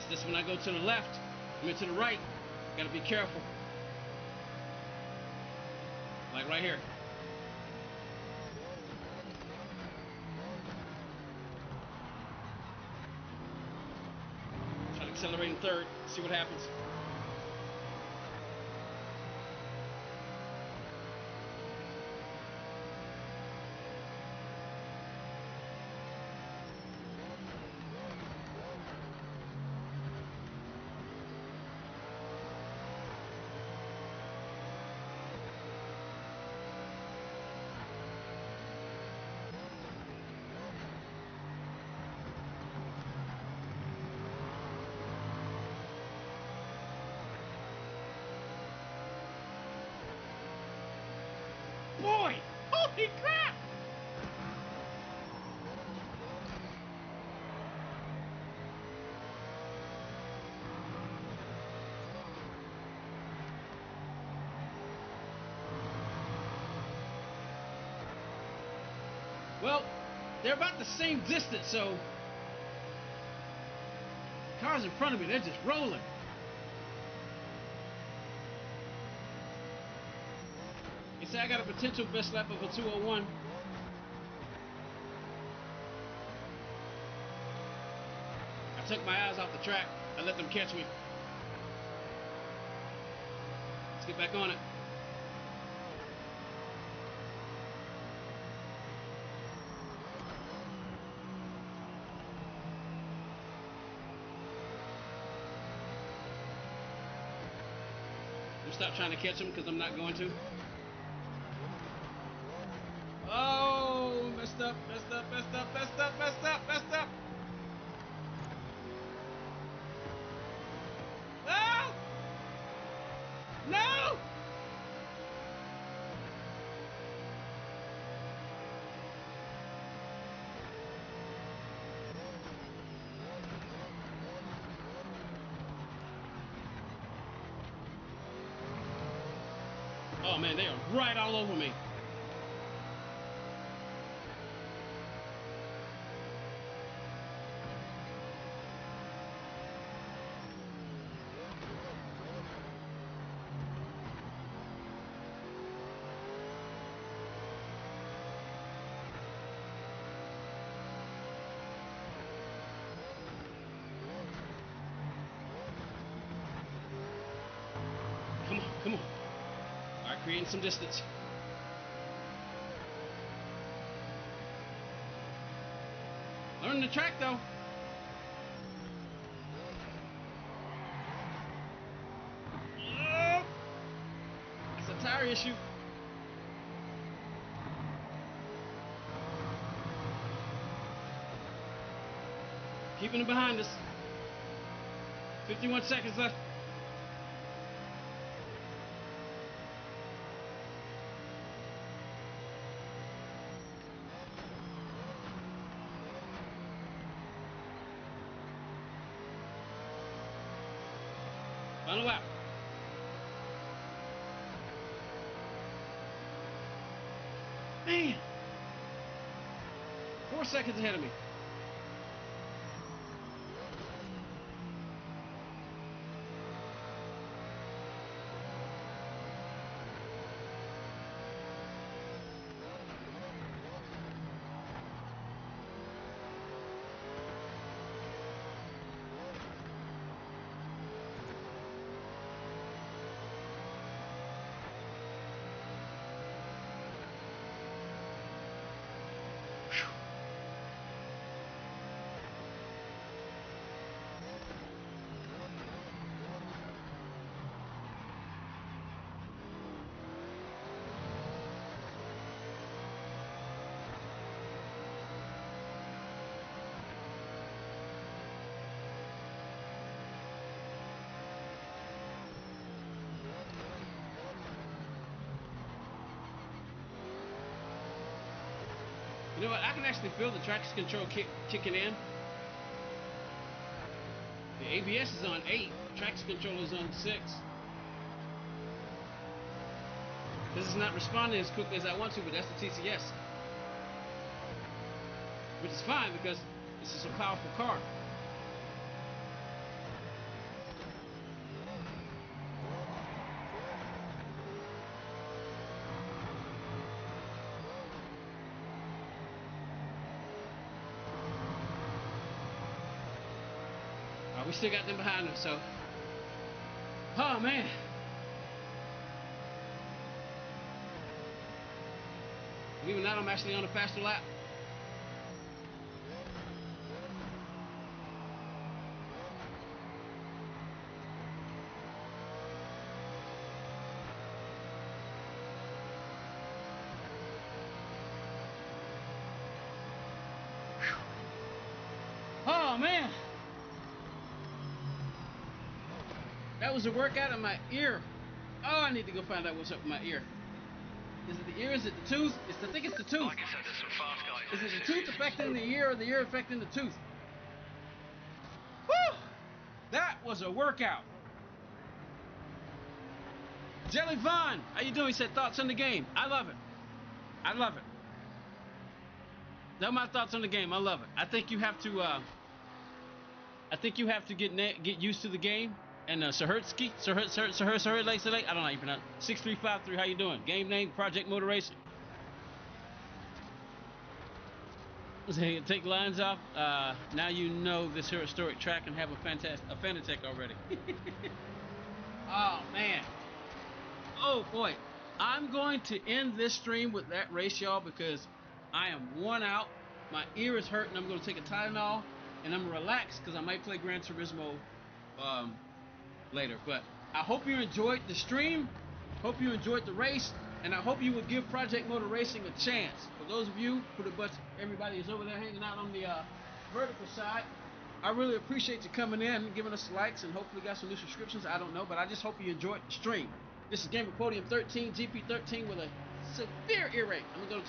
This when I go to the left, I mean to the right, gotta be careful. Like right here. Try to accelerate in third, see what happens. Boy! Holy crap! Well, they're about the same distance, so cars in front of me, they're just rolling. They say I got a potential best lap of a 201. I took my eyes off the track. I let them catch me. Let's get back on it. I'm stop trying to catch them because I'm not going to. Oh, messed up. No! No! Oh man, they are right all over me. Come on. All right, creating some distance. Learning the track though. It's a tire issue. Keeping it behind us. 51 seconds left. Final lap. Man. 4 seconds ahead of me. You know what? I can actually feel the traction control kicking in. The ABS is on 8. Traction control is on 6. This is not responding as quickly as I want to, but that's the TCS. Which is fine because this is a powerful car. We still got them behind us, so. Oh man. Believe it or not, I'm actually on a faster lap. Oh man. That was a workout in my ear. Oh, I need to go find out what's up with my ear. Is it the ear? Is it the tooth? I think it's the tooth. Like I said, there's some fast guys. Is it the tooth affecting the ear or the ear affecting the tooth? Woo! That was a workout. Jelly Vaughn, how you doing? He said thoughts on the game. I love it. I love it. Those are my thoughts on the game. I love it. I think you have to. Get used to the game. And Sahertsky, I don't know how you pronounce it. 6353, how you doing? Game name, Project Motor Racing. Say, take lines off. Now you know this here historic track and have a Fanatec already. Oh, man. Oh, boy. I'm going to end this stream with that race, y'all, because I am worn out. My ear is hurting. I'm going to take a Tylenol, and I'm going to relax because I might play Gran Turismo later. But I hope you enjoyed the stream, hope you enjoyed the race, and I hope you will give Project Motor Racing a chance. For those of you, everybody is over there hanging out on the vertical side, I really appreciate you coming in and giving us likes, and hopefully got some new subscriptions. I don't know, but I just hope you enjoyed the stream. This is Gamer Podium 13, GP13 with a severe earache. I'm gonna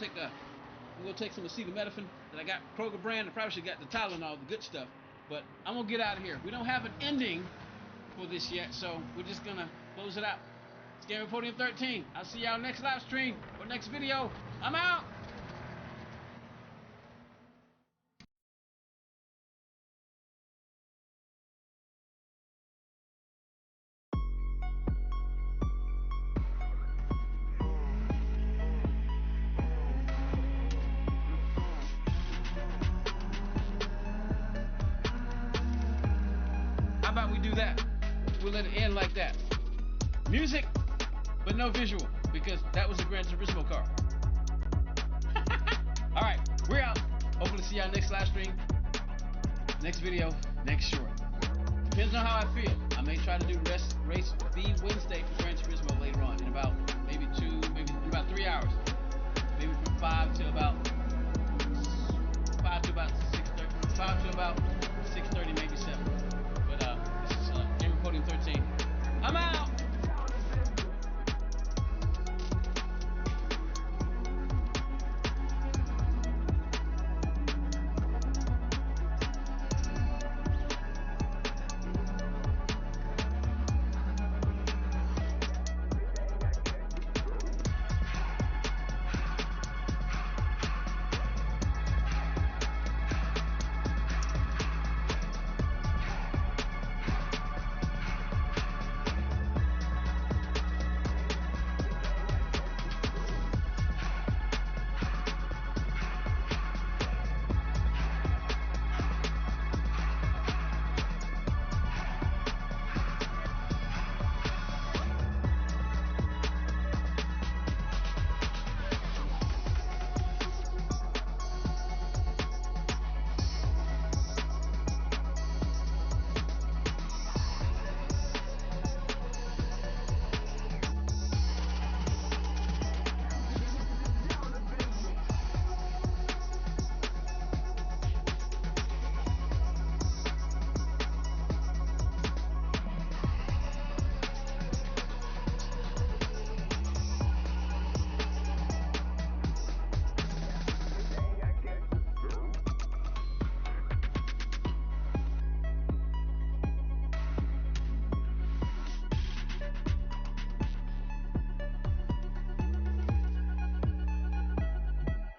take some acetaminophen that I got Kroger brand. I probably should have got the Tylenol, the good stuff. But I'm gonna get out of here. We don't have an ending for this yet, so we're just gonna close it out. It's Gamer Podium 13. I'll see y'all next live stream or next video. I'm out. How about we do that? We'll let it end like that. Music, but no visual, because that was a Gran Turismo car. All right, we're out. Hopefully see y'all next live stream, next video, next short. Depends on how I feel. I may try to do race B Wednesday for Gran Turismo later on in about maybe about 3 hours. Maybe from 5 to about 6:30. 5 to about